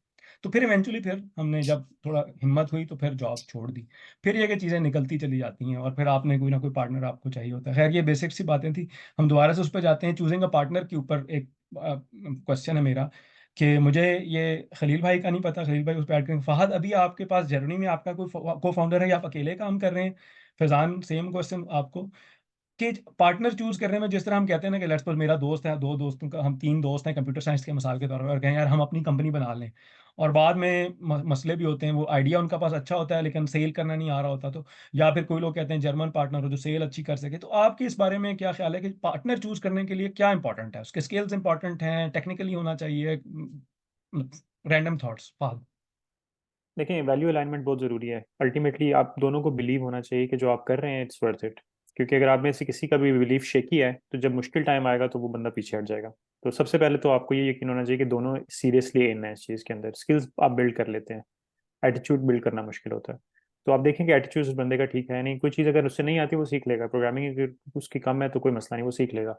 तो फिर इवेंचुअली फिर हमने जब थोड़ा हिम्मत हुई तो फिर जॉब छोड़ दी। फिर ये कि चीज़ें निकलती चली जाती हैं और फिर आपने कोई ना कोई पार्टनर आपको चाहिए होता है। खैर ये बेसिक सी बातें थी, हम दोबारा से उस पर जाते हैं। चूजिंग अ पार्टनर के ऊपर एक क्वेश्चन है मेरा कि मुझे ये खलील भाई का नहीं पता, खलील भाई उस पर ऐड करेंगे। फहद अभी आपके पास जर्मनी में आपका कोई को फाउंडर है या आप अकेले काम कर रहे हैं? फैजान सेम क्वेश्चन आपको, कि पार्टनर चूज करने में जिस तरह हम कहते हैं ना कि लेट्स सपोज मेरा दोस्त है, दो दोस्तों का, हम 3 दोस्त हैं कंप्यूटर साइंस के मिसाल के तौर पर, और कहें यार हम अपनी कंपनी बना लें, और बाद में मसले भी होते हैं, वो आइडिया उनका पास अच्छा होता है लेकिन सेल करना नहीं आ रहा होता, तो या फिर कोई लोग कहते हैं जर्मन पार्टनर हो जो सेल अच्छी कर सके। तो आपके इस बारे में क्या ख्याल है कि पार्टनर चूज करने के लिए क्या इंपॉर्टेंट है? उसके स्किल्स इंपॉर्टेंट हैं, टेक्निकली होना चाहिए? रैंडम थॉट्स फाल। देखिए, वैल्यू अलाइनमेंट बहुत ज़रूरी है। अल्टीमेटली आप दोनों को बिलीव होना चाहिए कि जो आप कर रहे हैं इट्स वर्थ इट। क्योंकि अगर आप में से किसी का भी बिलीफ शेकी है तो जब मुश्किल टाइम आएगा तो वो बंदा पीछे हट जाएगा। तो सबसे पहले तो आपको ये यकीन होना चाहिए कि दोनों सीरियसली इन है इस चीज़ के अंदर। स्किल्स आप बिल्ड कर लेते हैं, एटीट्यूड बिल्ड करना मुश्किल होता है। तो आप देखें कि एटीट्यूड उस बंदे का ठीक है नहीं, कोई चीज़ अगर उससे नहीं आती वो सीख लेगा। प्रोग्रामिंग अगर उसकी कम है तो कोई मसला नहीं, वो सीख लेगा।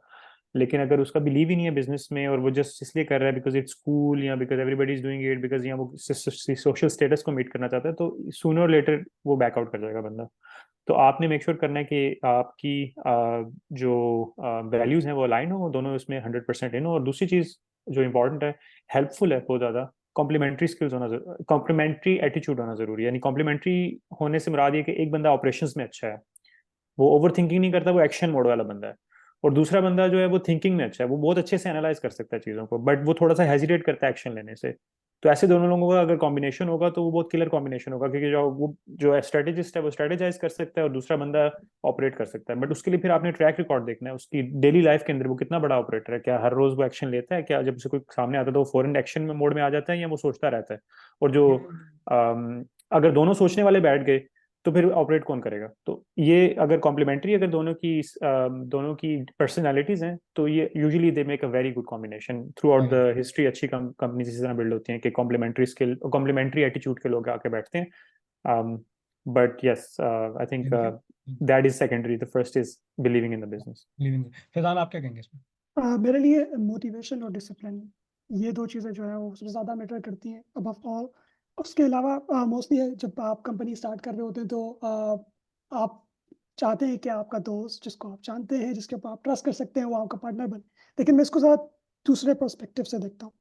लेकिन अगर उसका बिलीव ही नहीं है बिजनेस में और वो जस्ट इसलिए कर रहा है बिकॉज इट्स कूल या because everybody is doing it, because यहाँ वो सोशल स्टेटस को मीट करना चाहता है, तो सूनर और लेटर वो बैकआउट कर जाएगा बंदा। तो आपने मेक श्योर करना है कि आपकी जो वैल्यूज हैं वो अलाइन हो, वो दोनों इसमें 100% इन हो। और दूसरी चीज़ जो इंपॉर्टेंट है, हेल्पफुल है बहुत ज़्यादा, कॉम्प्लीमेंट्री स्किल्स होना, कॉम्प्लीमेंट्री एटीट्यूड होना जरूरी है। यानी कॉम्प्लीमेंट्री होने से मुराद ये कि एक बंदा ऑपरेशंस में अच्छा है, वो ओवर थिंकिंग नहीं करता, वो एक्शन मोड वाला बंदा है। और दूसरा बंदा जो है वो थिंकिंग में अच्छा है, वो बहुत अच्छे से एनालाइज कर सकता है चीज़ों को, बट वो थोड़ा सा हेजिटेट करता है एक्शन लेने से। तो ऐसे दोनों लोगों का अगर कॉम्बिनेशन होगा तो वो बहुत किलर कॉम्बिनेशन होगा, क्योंकि जो स्ट्रेटेजिस्ट है वो स्ट्रेटेजाइज कर सकता है और दूसरा बंदा ऑपरेट कर सकता है। बट उसके लिए फिर आपने ट्रैक रिकॉर्ड देखना है उसकी डेली लाइफ के अंदर, वो कितना बड़ा ऑपरेटर है, क्या हर रोज वो एक्शन लेता है, क्या जब उसे कोई सामने आता है तो वो फॉरन एक्शन में मोड में आ जाता है या वो सोचता रहता है। और जो अगर दोनों सोचने वाले बैठ गए तो फिर ऑपरेट कौन करेगा? तो ये अगर कॉम्प्लीमेंट्री, अगर दोनों की पर्सनालिटीज हैं तो ये usually they make a very good combination through out the history. अच्छी कंपनीज इसी तरह बिल्ड होती हैं कि कॉम्प्लीमेंट्री स्किल और कॉम्प्लीमेंट्री एटीट्यूड के लोग आके बैठते हैं। But yes, I think that is secondary, the first is believing in the business. Faizan आप क्या कहेंगे इसमें? मेरे लिए मोटिवेशन और डिसिप्लिन, ये दो चीज़ें जो है वो सबसे ज़्यादा मैटर करती हैं अबव ऑल। उसके अलावा मोस्टली जब आप कंपनी स्टार्ट कर रहे होते हैं तो आप चाहते हैं कि आपका दोस्त जिसको आप जानते हैं, जिसके ऊपर आप ट्रस्ट कर सकते हैं, वो आपका पार्टनर बने। लेकिन मैं इसको ज़रा दूसरे पर्सपेक्टिव से देखता हूँ।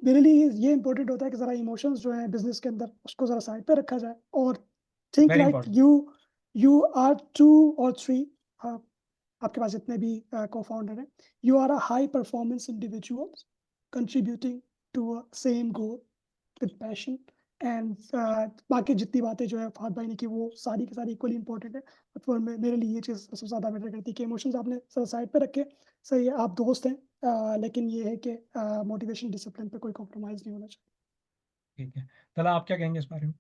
मेरे लिए ये इंपॉर्टेंट होता है कि ज़रा इमोशंस जो हैं बिजनेस के अंदर उसको ज़रा साइड पे रखा जाए और think very like important. You are 2 or 3 आपके पास जितने भी को फाउंडर हैं, you are a high performance individuals contributing to a same goal with passion and बाकी जितनी बातें जो है फहद भाई ने की वो सारी की सारी इक्वली इंपॉर्टेंट है। पर मेरे लिए ये चीज़ सबसे ज़्यादा मैटर करती है कि इमोशंस आपने साइड पे रखे, सही है आप दोस्त हैं, लेकिन ये है कि मोटिवेशन डिसिप्लिन पे कोई कॉम्प्रोमाइज़ नहीं होना चाहिए। ठीक है, तला आप क्या कहेंगे इस बारे में?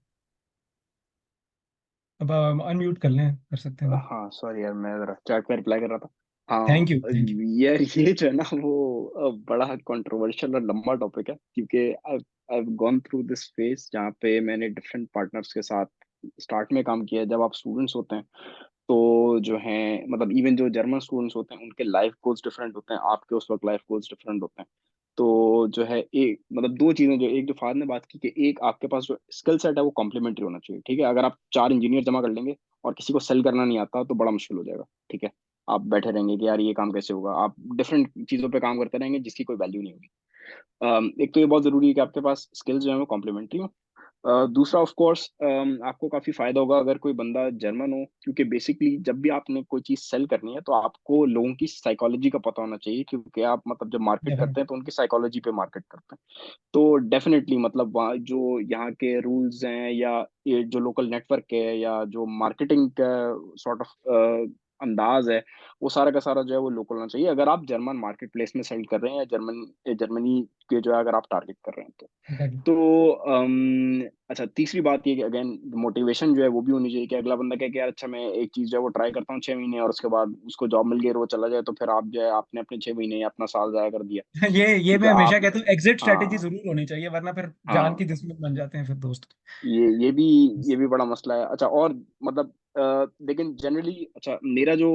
अब अनम्यूट कर लें, कर सकते हैं। हाँ सॉरी यार, मैं जरा चैट पे रिप्लाई कर रहा था। हाँ थैंक यू, थैंक यू। यार, ये जो है ना वो बड़ा कंट्रोवर्शियल और लंबा टॉपिक है, क्योंकि I gone through this phase जहाँ पे मैंने डिफरेंट पार्टनर्स के साथ स्टार्ट में काम किया है। जब आप स्टूडेंट्स होते हैं तो जो है, मतलब इवन जो जर्मन स्टूडेंट्स होते हैं उनके लाइफ गोल्स डिफरेंट होते हैं, आपके उस वक्त लाइफ गोल्स डिफरेंट होते हैं। तो जो है, एक मतलब दो चीजें, जो एक जो फाद ने बात की कि एक आपके पास जो स्किल सेट है वो कॉम्प्लीमेंट्री होना चाहिए। ठीक है, अगर आप 4 इंजीनियर जमा कर लेंगे और किसी को सेल करना नहीं आता तो बड़ा मुश्किल हो जाएगा। ठीक है, आप बैठे रहेंगे कि यार ये काम कैसे होगा, आप डिफरेंट चीजों पे काम करते रहेंगे जिसकी कोई वैल्यू नहीं होगी। एक तो ये बहुत जरूरी है कि आपके पास स्किल्स जो है वो कॉम्प्लीमेंट्री हो। दूसरा ऑफ कोर्स आपको काफी फायदा होगा अगर कोई बंदा जर्मन हो, क्योंकि बेसिकली जब भी आपने कोई चीज सेल करनी है तो आपको लोगों की साइकोलॉजी का पता होना चाहिए, क्योंकि आप मतलब जब मार्केट करते डेफिनेटली। हैं तो उनकी साइकोलॉजी पे मार्केट करते हैं। तो डेफिनेटली मतलब वहाँ जो यहाँ के रूल्स हैं, या ये जो लोकल नेटवर्क है, या जो मार्केटिंग का सॉर्ट ऑफ अंदाज है, वो सारा का सारा जो है वो लोकल होना चाहिए अगर आप जर्मन मार्केट प्लेस में सेल कर रहे हैं, या जर्मनी के जो है अगर आप टारगेट कर रहे हैं तो। Exactly. तो अच्छा, तीसरी बात ये कि अगेन मोटिवेशन जो है वो भी होनी चाहिए, कि अगला बंदा कहे कि यार अच्छा मैं एक चीज जो है वो ट्राई करता हूँ 6 महीने, और उसके बाद उसको जॉब मिल गई और वो चला जाए, तो फिर आप जो है आपने अपने 6 महीने या अपना साल जाया कर दिया। ये क्योंकि मैं हमेशा आप, कहता हूँ, एग्जिट स्ट्रेटेजी हाँ जरूर होनी चाहिए, वरना फिर जान की हाँ, दुश्मन बन जाते हैं फिर दोस्त। ये भी ये भी बड़ा मसला है। अच्छा, और मतलब लेकिन जनरली, अच्छा मेरा जो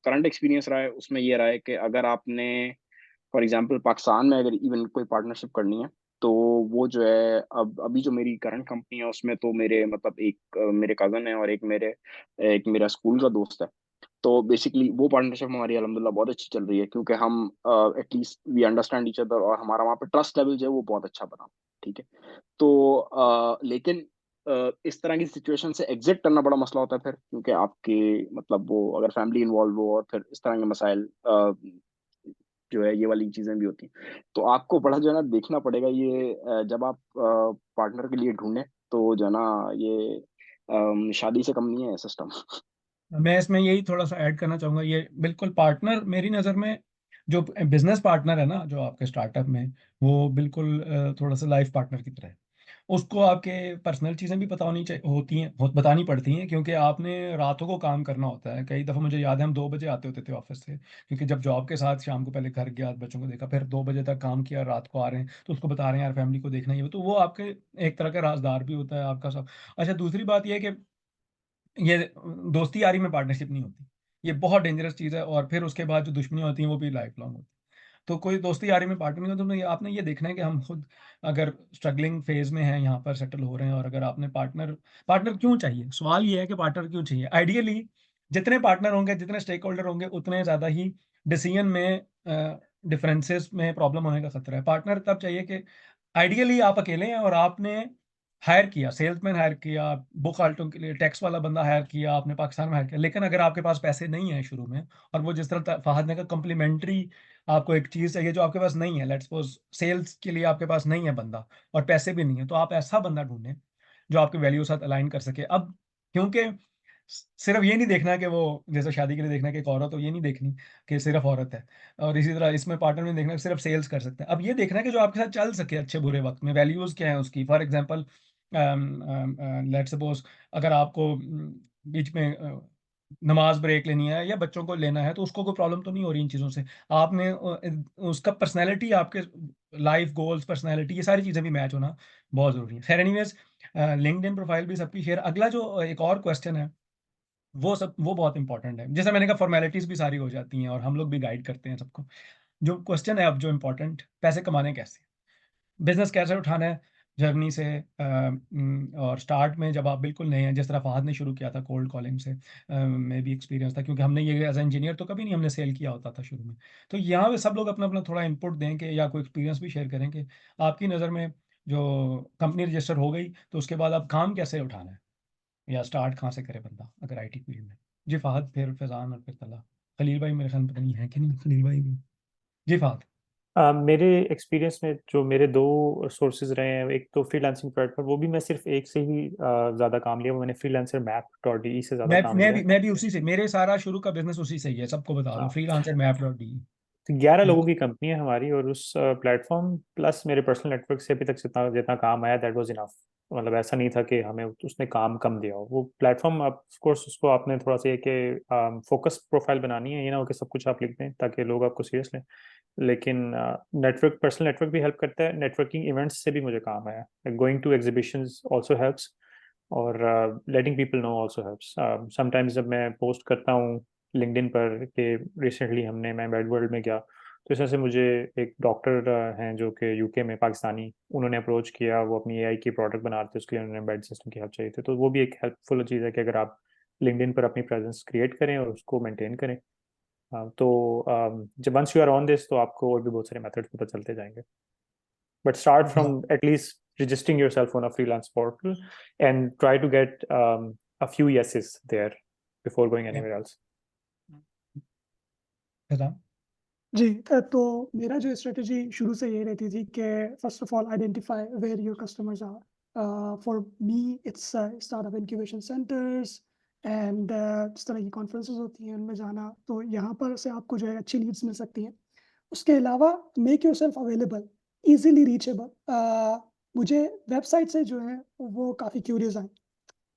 करंट एक्सपीरियंस रहा है उसमें ये रहा है कि अगर आपने फॉर एग्जांपल पाकिस्तान में अगर इवन कोई पार्टनरशिप करनी है, तो वो जो है, अब अभी जो मेरी करंट कंपनी है उसमें तो मेरे मतलब एक मेरे कजन है और एक मेरा स्कूल का दोस्त है। तो बेसिकली वो पार्टनरशिप हमारी अल्हम्दुलिल्लाह बहुत अच्छी चल रही है, क्योंकि हम at least we understand each other, और हमारा वहाँ पे ट्रस्ट लेवल जो है वो बहुत अच्छा बना। ठीक है, तो लेकिन इस तरह की सिचुएशन से एग्जिट करना बड़ा मसला होता है फिर, क्योंकि आपके मतलब वो अगर फैमिली इन्वॉल्व हो और फिर इस तरह के मसाइल जो है, ये वाली चीजें भी होती हैं। तो आपको बड़ा जो है ना देखना पड़ेगा ये, जब आप पार्टनर के लिए ढूंढें, तो जो है ना ये शादी से कम नहीं है सिस्टम। मैं इसमें यही थोड़ा सा ऐड करना चाहूंगा, ये बिल्कुल पार्टनर मेरी नज़र में जो बिजनेस पार्टनर है ना, जो आपके स्टार्टअप में, वो बिल्कुल थोड़ा सा लाइफ पार्टनर की तरह है। उसको आपके पर्सनल चीज़ें भी पता होनी चाहिए, होती हैं, बतानी पड़ती हैं, क्योंकि आपने रातों को काम करना होता है। कई दफ़ा मुझे याद है हम 2 बजे आते होते थे ऑफिस से, क्योंकि जब जॉब के साथ शाम को पहले घर गया, बच्चों को देखा, फिर 2 बजे तक काम किया, रात को आ रहे हैं तो उसको बता रहे हैं यार फैमिली को देखना ही है, तो वो आपके एक तरह का राजदार भी होता है आपका सब। अच्छा, दूसरी बात यह है कि ये दोस्ती यारी में पार्टनरशिप नहीं होती, ये बहुत डेंजरस चीज़ है। और फिर उसके बाद जो दुश्मनी होती है वो भी लाइफ लॉन्ग होती है। तो कोई दोस्ती यारी में पार्टनर नहीं होता, तो आपने ये देखना है कि हम खुद अगर स्ट्रगलिंग फेज में हैं, यहाँ पर सेटल हो रहे हैं, और अगर आपने पार्टनर पार्टनर क्यों चाहिए, सवाल ये है कि पार्टनर क्यों चाहिए। आइडियली जितने पार्टनर होंगे, जितने स्टेक होल्डर होंगे, उतने ज़्यादा ही डिसीजन में डिफरेंसेस में प्रॉब्लम होने का खतरा है। पार्टनर तब चाहिए कि आइडियली आप अकेले हैं और आपने हायर किया, सेल्समैन हायर किया, बुक हाल्टों के लिए टैक्स वाला बंदा हायर किया, आपने पाकिस्तान में हायर किया, लेकिन अगर आपके पास पैसे नहीं है शुरू में, और वो जिस तरह फहद ने कहा कम्प्लीमेंट्री आपको एक चीज़ चाहिए जो आपके पास नहीं है, लेट्स सपोज सेल्स के लिए आपके पास नहीं है बंदा और पैसे भी नहीं है, तो आप ऐसा बंदा ढूंढें जो आपके वैल्यू साथ अलाइन कर सके। अब क्योंकि सिर्फ ये नहीं देखना कि वो, जैसे शादी के लिए देखना कि एक औरत हो, ये नहीं देखनी कि सिर्फ औरत है, और इसी तरह इसमें पार्टनर में देखना कि सिर्फ सेल्स कर सकते हैं। अब ये देखना है कि जो आपके साथ चल सके अच्छे बुरे वक्त में, वैल्यूज़ क्या है उसकी। फॉर एग्जांपल लेट सपोज अगर आपको बीच में नमाज ब्रेक लेनी है या बच्चों को लेना है, तो उसको कोई प्रॉब्लम तो नहीं हो रही इन चीज़ों से। आपने उसका पर्सनैलिटी, आपके लाइफ गोल्स, पर्सनैलिटी, ये सारी चीज़ें भी मैच होना बहुत ज़रूरी है। खैर एनीवेज, लिंक्डइन प्रोफाइल भी सबकी शेयर। अगला जो एक और क्वेश्चन है, वो बहुत इंपॉर्टेंट है। जैसे मैंने कहा फॉर्मेलिटीज़ भी सारी हो जाती हैं और हम लोग भी गाइड करते हैं सबको। जो क्वेश्चन है अब जो इम्पोर्टेंट, पैसे कमाने कैसे, बिजनेस कैसे उठाना है जर्नी से। और स्टार्ट में जब आप बिल्कुल नए हैं, जिस तरह फहद ने शुरू किया था कोल्ड कॉलिंग से, में भी एक्सपीरियंस था, क्योंकि हमने ये एज इंजीनियर तो कभी नहीं हमने सेल किया होता था शुरू में। तो यहाँ पे सब लोग अपना अपना थोड़ा इनपुट दें कि, या कोई एक्सपीरियंस भी शेयर करें कि आपकी नज़र में जो कंपनी रजिस्टर हो गई तो उसके बाद आप काम कैसे उठाना है, या स्टार्ट कहाँ से करे बंदा अगर आईटी फील्ड में। जी फहद, फिर फैज़ान और फिर तला। खलील भाई मेरे ख्याल में पता नहीं है कि नहीं, खलील भाई भी। जी फहद। मेरे एक्सपीरियंस में जो मेरे दो सोर्सेज रहे हैं, एक तो फ्रीलांसिंग प्लेटफॉर्म, वो भी मैं सिर्फ एक से ही ज़्यादा काम लिया, वो मैंने फ्रीलांसर मैप डॉट डी से ज़्यादा काम लिया है। मैं भी उसी से, मेरे सारा शुरू का बिजनेस उसी से ही है, सबको बता दूं, हाँ, फ्रीलांसर मैप.डी। तो 11 लोगों की कंपनी है हमारी, और उस प्लेटफॉर्म प्लस मेरे पर्सनल नेटवर्क से अभी तक जितना जितना काम आया दैट वाज इनफ। मतलब ऐसा नहीं था कि हमें उसने काम कम दिया हो। वो प्लेटफॉर्म, ऑफ कोर्स उसको आपने थोड़ा सा ये कि फोकस प्रोफाइल बनानी है, ये ना हो कि सब कुछ आप लिख दें ताकि लोग आपको सीरियस लें। लेकिन नेटवर्क, पर्सनल नेटवर्क भी हेल्प करता है, नेटवर्किंग इवेंट्स से भी मुझे काम आया, going to exhibitions also helps, और letting people know also helps. Sometimes जब मैं पोस्ट करता हूँ लिंक्डइन पर कि रिसेंटली मैं मेड वर्ल्ड में गया, तो इस तरह से मुझे एक डॉक्टर हैं जो कि यूके में, पाकिस्तानी, उन्होंने अप्रोच किया, वो अपनी एआई की प्रोडक्ट बना रहे थे, उसके लिए उन्होंने बेड सिस्टम की हेल्प चाहिए थी। तो वो भी एक हेल्पफुल चीज़ है कि अगर आप लिंक्डइन पर अपनी प्रेजेंस क्रिएट करें और उसको मेंटेन करें। तो जब once you are on this, तो आपको और भी बहुत सारे मेथड्स पता चलते जाएंगे, but start from at least registering yourself on a freelance portal and try to get a few yeses there before going anywhere else. जी तो मेरा जो स्ट्रेटजी शुरू से ये रहती थी कि first of all identify where your customers are. For me it's startup incubation centres and जिस तरह की कॉन्फ्रेंसेस होती हैं उनमें जाना, तो यहाँ पर से आपको जो है अच्छी लीड्स मिल सकती हैं। उसके अलावा make your self available, easily reachable. मुझे वेबसाइट से जो है वो काफ़ी क्यूरियस आई,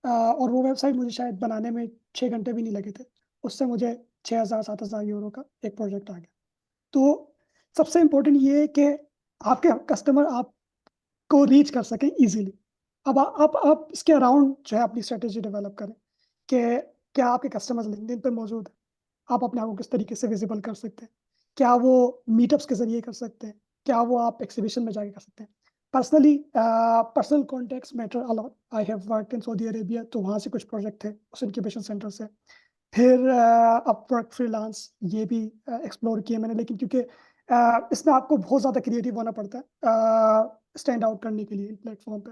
और वो वेबसाइट मुझे शायद बनाने में 6 घंटे भी नहीं लगे थे। उससे मुझे 6,000-7,000 यूरो का एक प्रोजेक्ट आ गया। तो सबसे इम्पोर्टेंट ये है कि आपके कस्टमर आपको रीच कर सकें इजीली। अब आप इसके अराउंड जो है अपनी स्ट्रेटेजी डेवलप करें कि क्या आपके कस्टमर्स लिंक्डइन पे मौजूद हैं, आप अपने आप को किस तरीके से विजिबल कर सकते हैं, क्या वो मीटअप्स के जरिए कर सकते हैं, क्या वो आप एक्सिबिशन में जाके कर सकते हैं। Personally personal contacts matter a lot. I have worked in Saudi Arabia, तो वहाँ से कुछ प्रोजेक्ट थे उस इंक्यूबेशन सेंटर से। फिर अपवर्क, फ्रीलांस, ये भी एक्सप्लोर किए मैंने, लेकिन क्योंकि इसमें आपको बहुत ज़्यादा क्रिएटिव होना पड़ता है स्टैंड आउट करने के लिए प्लेटफॉर्म पे।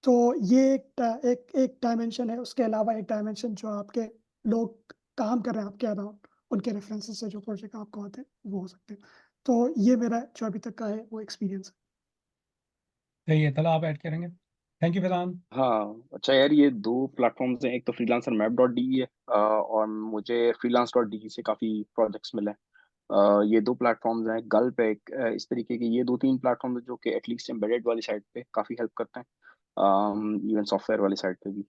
तो ये एक डायमेंशन है। उसके अलावा एक डायमेंशन जो आपके लोग काम कर रहे हैं आपके अराउंड, उनके रेफरेंसेस से जो प्रोजेक्ट आपको आते हैं वो हो सकते हैं। तो ये मेरा जो अभी तक का है वो एक्सपीरियंस है। सही है, तला आप ऐड करेंगे? Thank you Faizan. हाँ अच्छा यार, ये दो प्लेटफॉर्म्स हैं, एक तो फ्रीलांसर मैप डॉट डी है, और मुझे फ्रीलांस डॉट डी से काफ़ी प्रोजेक्ट्स मिले हैं। ये दो प्लेटफॉर्म्स हैं, गल्प है एक, इस तरीके के ये दो तीन प्लेटफॉर्म हैं जो कि एटलीस्ट एम्बेडेड वाली साइड पे काफ़ी हेल्प करते हैं, इवन सॉफ्टवेयर वाली साइड पे भी।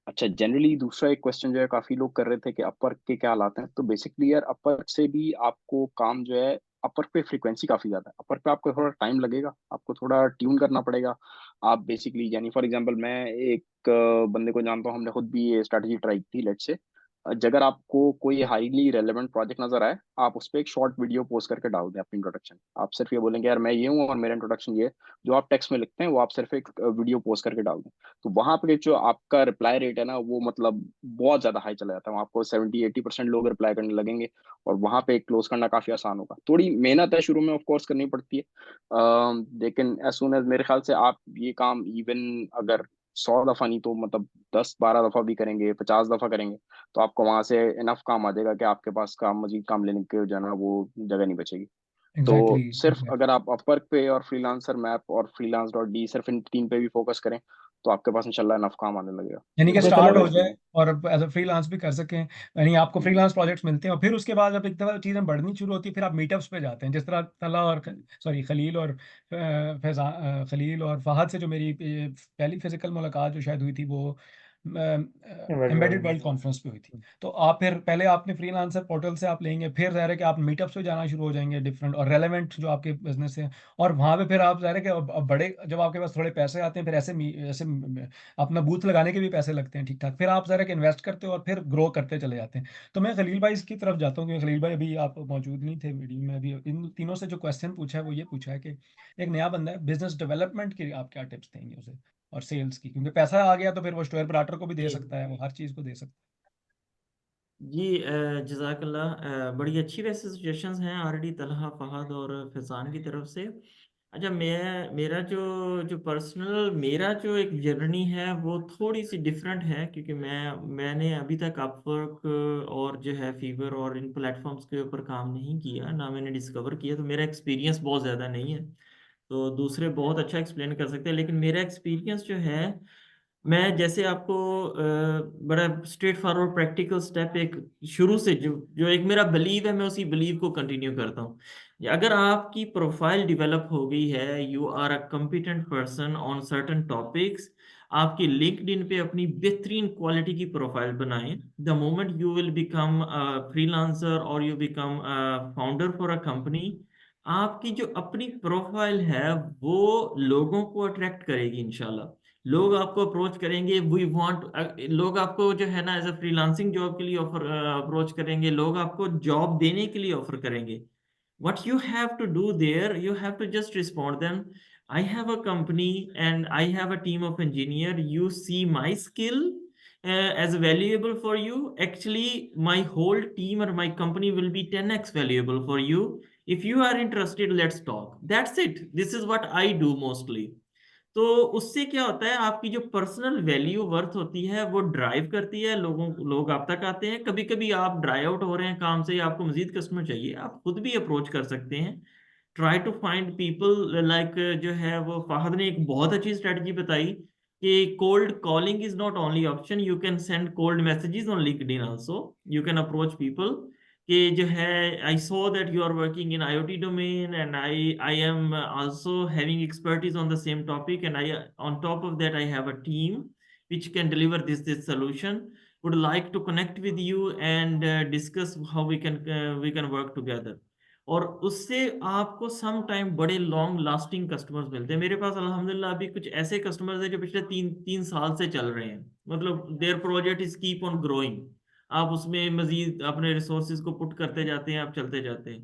अच्छा, जनरली दूसरा एक क्वेश्चन जो है काफी लोग कर रहे थे कि अपवर्क के क्या हालात हैं, तो बेसिकली यार अपवर्क से भी आपको काम जो है, अपवर्क पे फ्रीक्वेंसी काफी ज्यादा है, अपवर्क पे आपको थोड़ा टाइम लगेगा, आपको थोड़ा ट्यून करना पड़ेगा। आप बेसिकली यानी फॉर एग्जांपल मैं एक बंदे को जानता हूँ, हमने खुद भी ये स्ट्रैटेजी ट्राई की, लेट्स से अगर आपको कोई हाईली रेलेवेंट प्रोजेक्ट नजर आए, आप उस पर एक शॉर्ट वीडियो पोस्ट करके डाल दें अपनी इंट्रोडक्शन। आप सिर्फ ये बोलेंगे यार मैं ये हूँ और मेरा इंट्रोडक्शन ये है, जो आप टेक्स्ट में लिखते हैं वो आप सिर्फ एक वीडियो पोस्ट करके डाल दें। तो वहां पे जो आपका रिप्लाई रेट है ना, वो मतलब बहुत ज्यादा हाई चला जाता है, आपको 70-80% लोग रिप्लाई करने लगेंगे, और वहां पे क्लोज करना काफी आसान होगा। थोड़ी मेहनत है शुरू में ऑफ कोर्स करनी पड़ती है, लेकिन एज सुन एज मेरे ख्याल से आप ये काम इवन अगर 100 दफा नहीं तो मतलब 10-12 दफा भी करेंगे, 50 दफा करेंगे, तो आपको वहां से इनफ काम आ जाएगा कि आपके पास काम, मजीद काम लेने के जो है ना वो जगह नहीं बचेगी। तो एग्जैक्टली सिर्फ exactly. अगर आप अपवर्क पे और फ्रीलांसर मैप और फ्रीलांस डॉट डी सिर्फ इन तीन पे भी फोकस करें, तो आपके पास इंशाल्लाह नफ काम आने लगेगा। यानी कि तो स्टार्ट हो अगर जाए और एज अ फ्रीलांस भी कर सकें, यानी आपको हम्म, फ्रीलांस प्रोजेक्ट्स मिलते हैं और फिर उसके बाद जब एक दफ़ा चीज़ें बढ़नी शुरू होती है फिर आप मीटअप्स पे जाते हैं, जिस तरह तला और सॉरी खलील और खलील और फहद से जो मेरी पहली फिजिकल मुलाकात जो शायद हुई थी वो Embedded embedded world world conference पे हुई थी। तो आप फिर पहले आपने फ्रीलांसर पोर्टल से आप लेंगे, फिर ज़ाहिर है कि आप मीटअप्स पे जाना शुरू हो जाएंगे डिफरेंट और रेलेवेंट जो आपके बिजनेस है, और वहाँ पे फिर आप ज़ाहिर है कि अब बड़े जब आपके पास थोड़े पैसे आते हैं फिर ऐसे ऐसे अपना बूथ लगाने के भी पैसे लगते हैं ठीक ठाक, फिर आप ज़रा कि इन्वेस्ट करते हो और फिर ग्रो करते चले जाते हैं। तो मैं खलील भाई इसकी तरफ जाता हूँ क्योंकि खलील भाई अभी आप मौजूद नहीं थे वीडियो में। अभी इन तीनों से जो क्वेश्चन पूछा है वो ये पूछा है कि एक नया बंदा है, बिजनेस डेवलपमेंट के आप क्या टिप्स देंगे उसे, और सेल्स की, क्योंकि पैसा आ गया तो फिर वो स्टोर ऑपरेटर को भी दे जी सकता है, वो हर चीज़ को दे सकता जी जज़ाकल्लाह, बड़ी अच्छी वैसे सजेशंस हैं ऑलरेडी तलहा, फहद और फैज़ान की तरफ से। अच्छा, मेरा जो पर्सनल मेरा जो एक जर्नी है वो थोड़ी सी डिफरेंट है, क्योंकि मैंने अभी तक अपवर्क और जो है फीवर और इन प्लेटफॉर्म्स के ऊपर काम नहीं किया, ना मैंने डिस्कवर किया, तो मेरा एक्सपीरियंस बहुत ज़्यादा नहीं है। तो दूसरे बहुत अच्छा एक्सप्लेन कर सकते हैं, लेकिन मेरा एक्सपीरियंस जो है, मैं जैसे आपको बड़ा स्ट्रेट फॉरवर्ड प्रैक्टिकल स्टेप एक शुरू से जो जो एक मेरा बिलीव है, मैं उसी बिलीव को कंटिन्यू करता हूँ। अगर आपकी प्रोफाइल डेवलप हो गई है, you are a competent person on certain topics, आपकी लिंक्डइन पे अपनी बेहतरीन क्वालिटी की प्रोफाइल बनाएं। The moment you will become freelancer और you become founder for a company, आपकी जो अपनी प्रोफाइल है वो लोगों को अट्रैक्ट करेगी इंशाल्लाह। लोग आपको अप्रोच करेंगे, वी वांट, लोग आपको जो है ना एज अ फ्रीलांसिंग जॉब के लिए ऑफर अप्रोच करेंगे, लोग आपको जॉब देने के लिए ऑफर करेंगे। What you have to do there, you have to just respond them, I have a company and I have a team of engineer, you see my skill as valuable for you. Actually my whole team or my company will be 10x valuable for you. If you are interested, let's talk. That's it. This is what I do mostly. तो उससे क्या होता है, आपकी जो personal value worth होती है वो ड्राइव करती है, लोग आप तक आते हैं। कभी कभी आप ड्राई आउट हो रहे हैं काम से, आपको मजीद कस्टमर चाहिए, आप खुद भी अप्रोच कर सकते हैं। Try to find people like, जो है वो फाहद ने एक बहुत अच्छी स्ट्रेटजी बताई कि cold calling is not only option, you can send cold messages on LinkedIn also, you can approach people कि जो है I saw that you are working in IoT domain and I am also having expertise on the same topic, and I on top of that I have a team which can deliver this solution, would like to connect with you and discuss how we can work together। और उससे आपको some time बड़े long lasting customers मिलते हैं। मेरे पास अल्हम्दुलिल्लाह अभी कुछ ऐसे कस्टमर्स हैं जो पिछले तीन तीन साल से चल रहे हैं, मतलब there project is keep on growing. आप उसमें मजीद अपने रिसोर्सेज को पुट करते जाते हैं, आप चलते जाते हैं।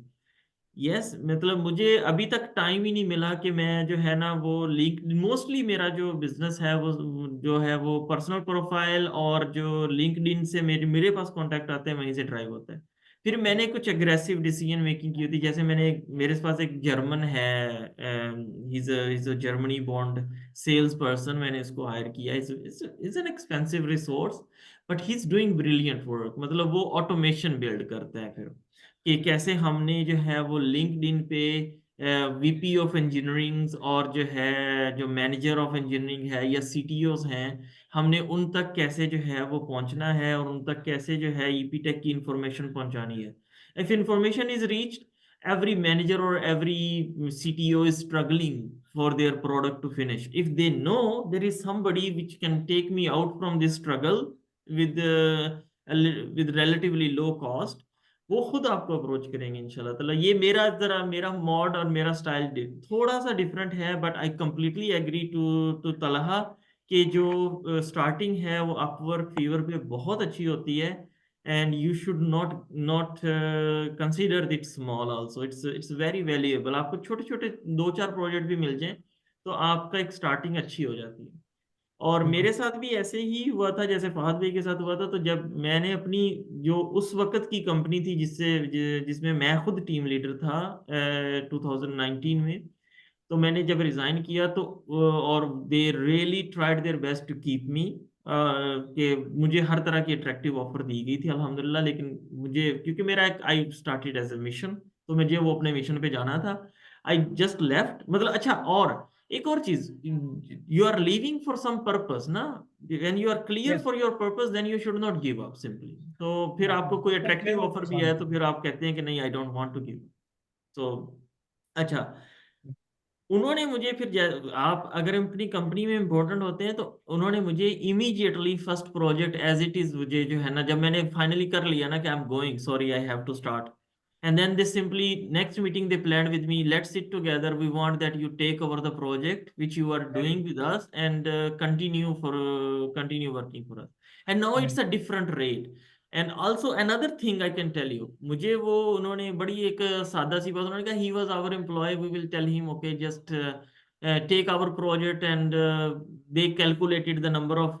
यस, मतलब मुझे अभी तक टाइम ही नहीं मिला कि मैं जो है ना वो लिंक, मोस्टली मेरा जो बिजनेस है वो जो है वो पर्सनल प्रोफाइल और जो लिंक्डइन से मेरे पास कांटेक्ट आते हैं वहीं से ड्राइव होता है। फिर मैंने कुछ एग्रेसिव डिसीजन मेकिंग की होती है, जैसे मेरे पास एक जर्मन है, is a Germany bond sales person, मैंने इसको हायर किया। Is an expensive resource but he is doing brilliant work. मतलब वो ऑटोमेशन बिल्ड करता है फिर कि कैसे हमने जो है वो लिंक्डइन पे VP ऑफ इंजीनियरिंग और जो है जो मैनेजर ऑफ इंजीनियरिंग है या CTOs हैं, हमने उन तक कैसे जो है वो पहुंचना है और उन तक कैसे जो है EP टेक की इंफॉर्मेशन पहुंचानी है। If information is reached, every manager or every CTO is struggling for their product to finish. If they know there is somebody which can take me out from this struggle with with relatively low cost, वो खुद आपको approach करेंगे इंशाल्लाह ताला। ये मेरा mod और मेरा स्टाइल थोड़ा सा डिफरेंट है, but I completely agree to Talha कि जो स्टार्टिंग है वो अपवर्क फीवर पे बहुत अच्छी होती है, and you should not consider it small also, it's very valuable। आपको छोटे छोटे 2-4 प्रोजेक्ट भी मिल जाएं तो आपका एक स्टार्टिंग अच्छी हो जाती है। और मेरे साथ भी ऐसे ही हुआ था जैसे फहद भाई के साथ हुआ था। तो जब मैंने अपनी जो उस वक्त की कंपनी थी जिसमें मैं खुद टीम लीडर था 2019 में, तो मैंने जब रिजाइन किया तो और they really tried their best to keep me, कि मुझे हर तरह की अट्रैक्टिव ऑफर दी गई थी अल्हम्दुलिल्लाह। लेकिन मुझे क्योंकि मेरा एक I started as a mission, तो मुझे वो अपने मिशन पे जाना था। आई जस्ट लेफ्ट, मतलब अच्छा, और एक और चीज, you are leaving for some purpose ना, when you are clear yes, for your purpose then you should not give up simply. तो फिर आपको कोई मैं क्लियर अट्रैक्टिव होकर ऑफर भी सामने है तो फिर आप कहते हैं कि नहीं, I don't want to give. तो अच्छा, उन्होंने मुझे फिर आप अगर अपनी कंपनी में इंपॉर्टेंट होते हैं तो उन्होंने मुझे immediately first project as it is, मुझे जो है ना, जब मैंने फाइनली कर लिया ना कि I am going, sorry I have to start, and then they simply next meeting they plan with me, let's sit together, we want that you take over the project which you are doing with us and continue working for us, and now it's a different rate. And also another thing I can tell you, मुझे वो उन्होंने बड़ी एक सादा सी बात उन्होंने कहा, he was our employ, we will tell him okay just take our project, and they calculated the number of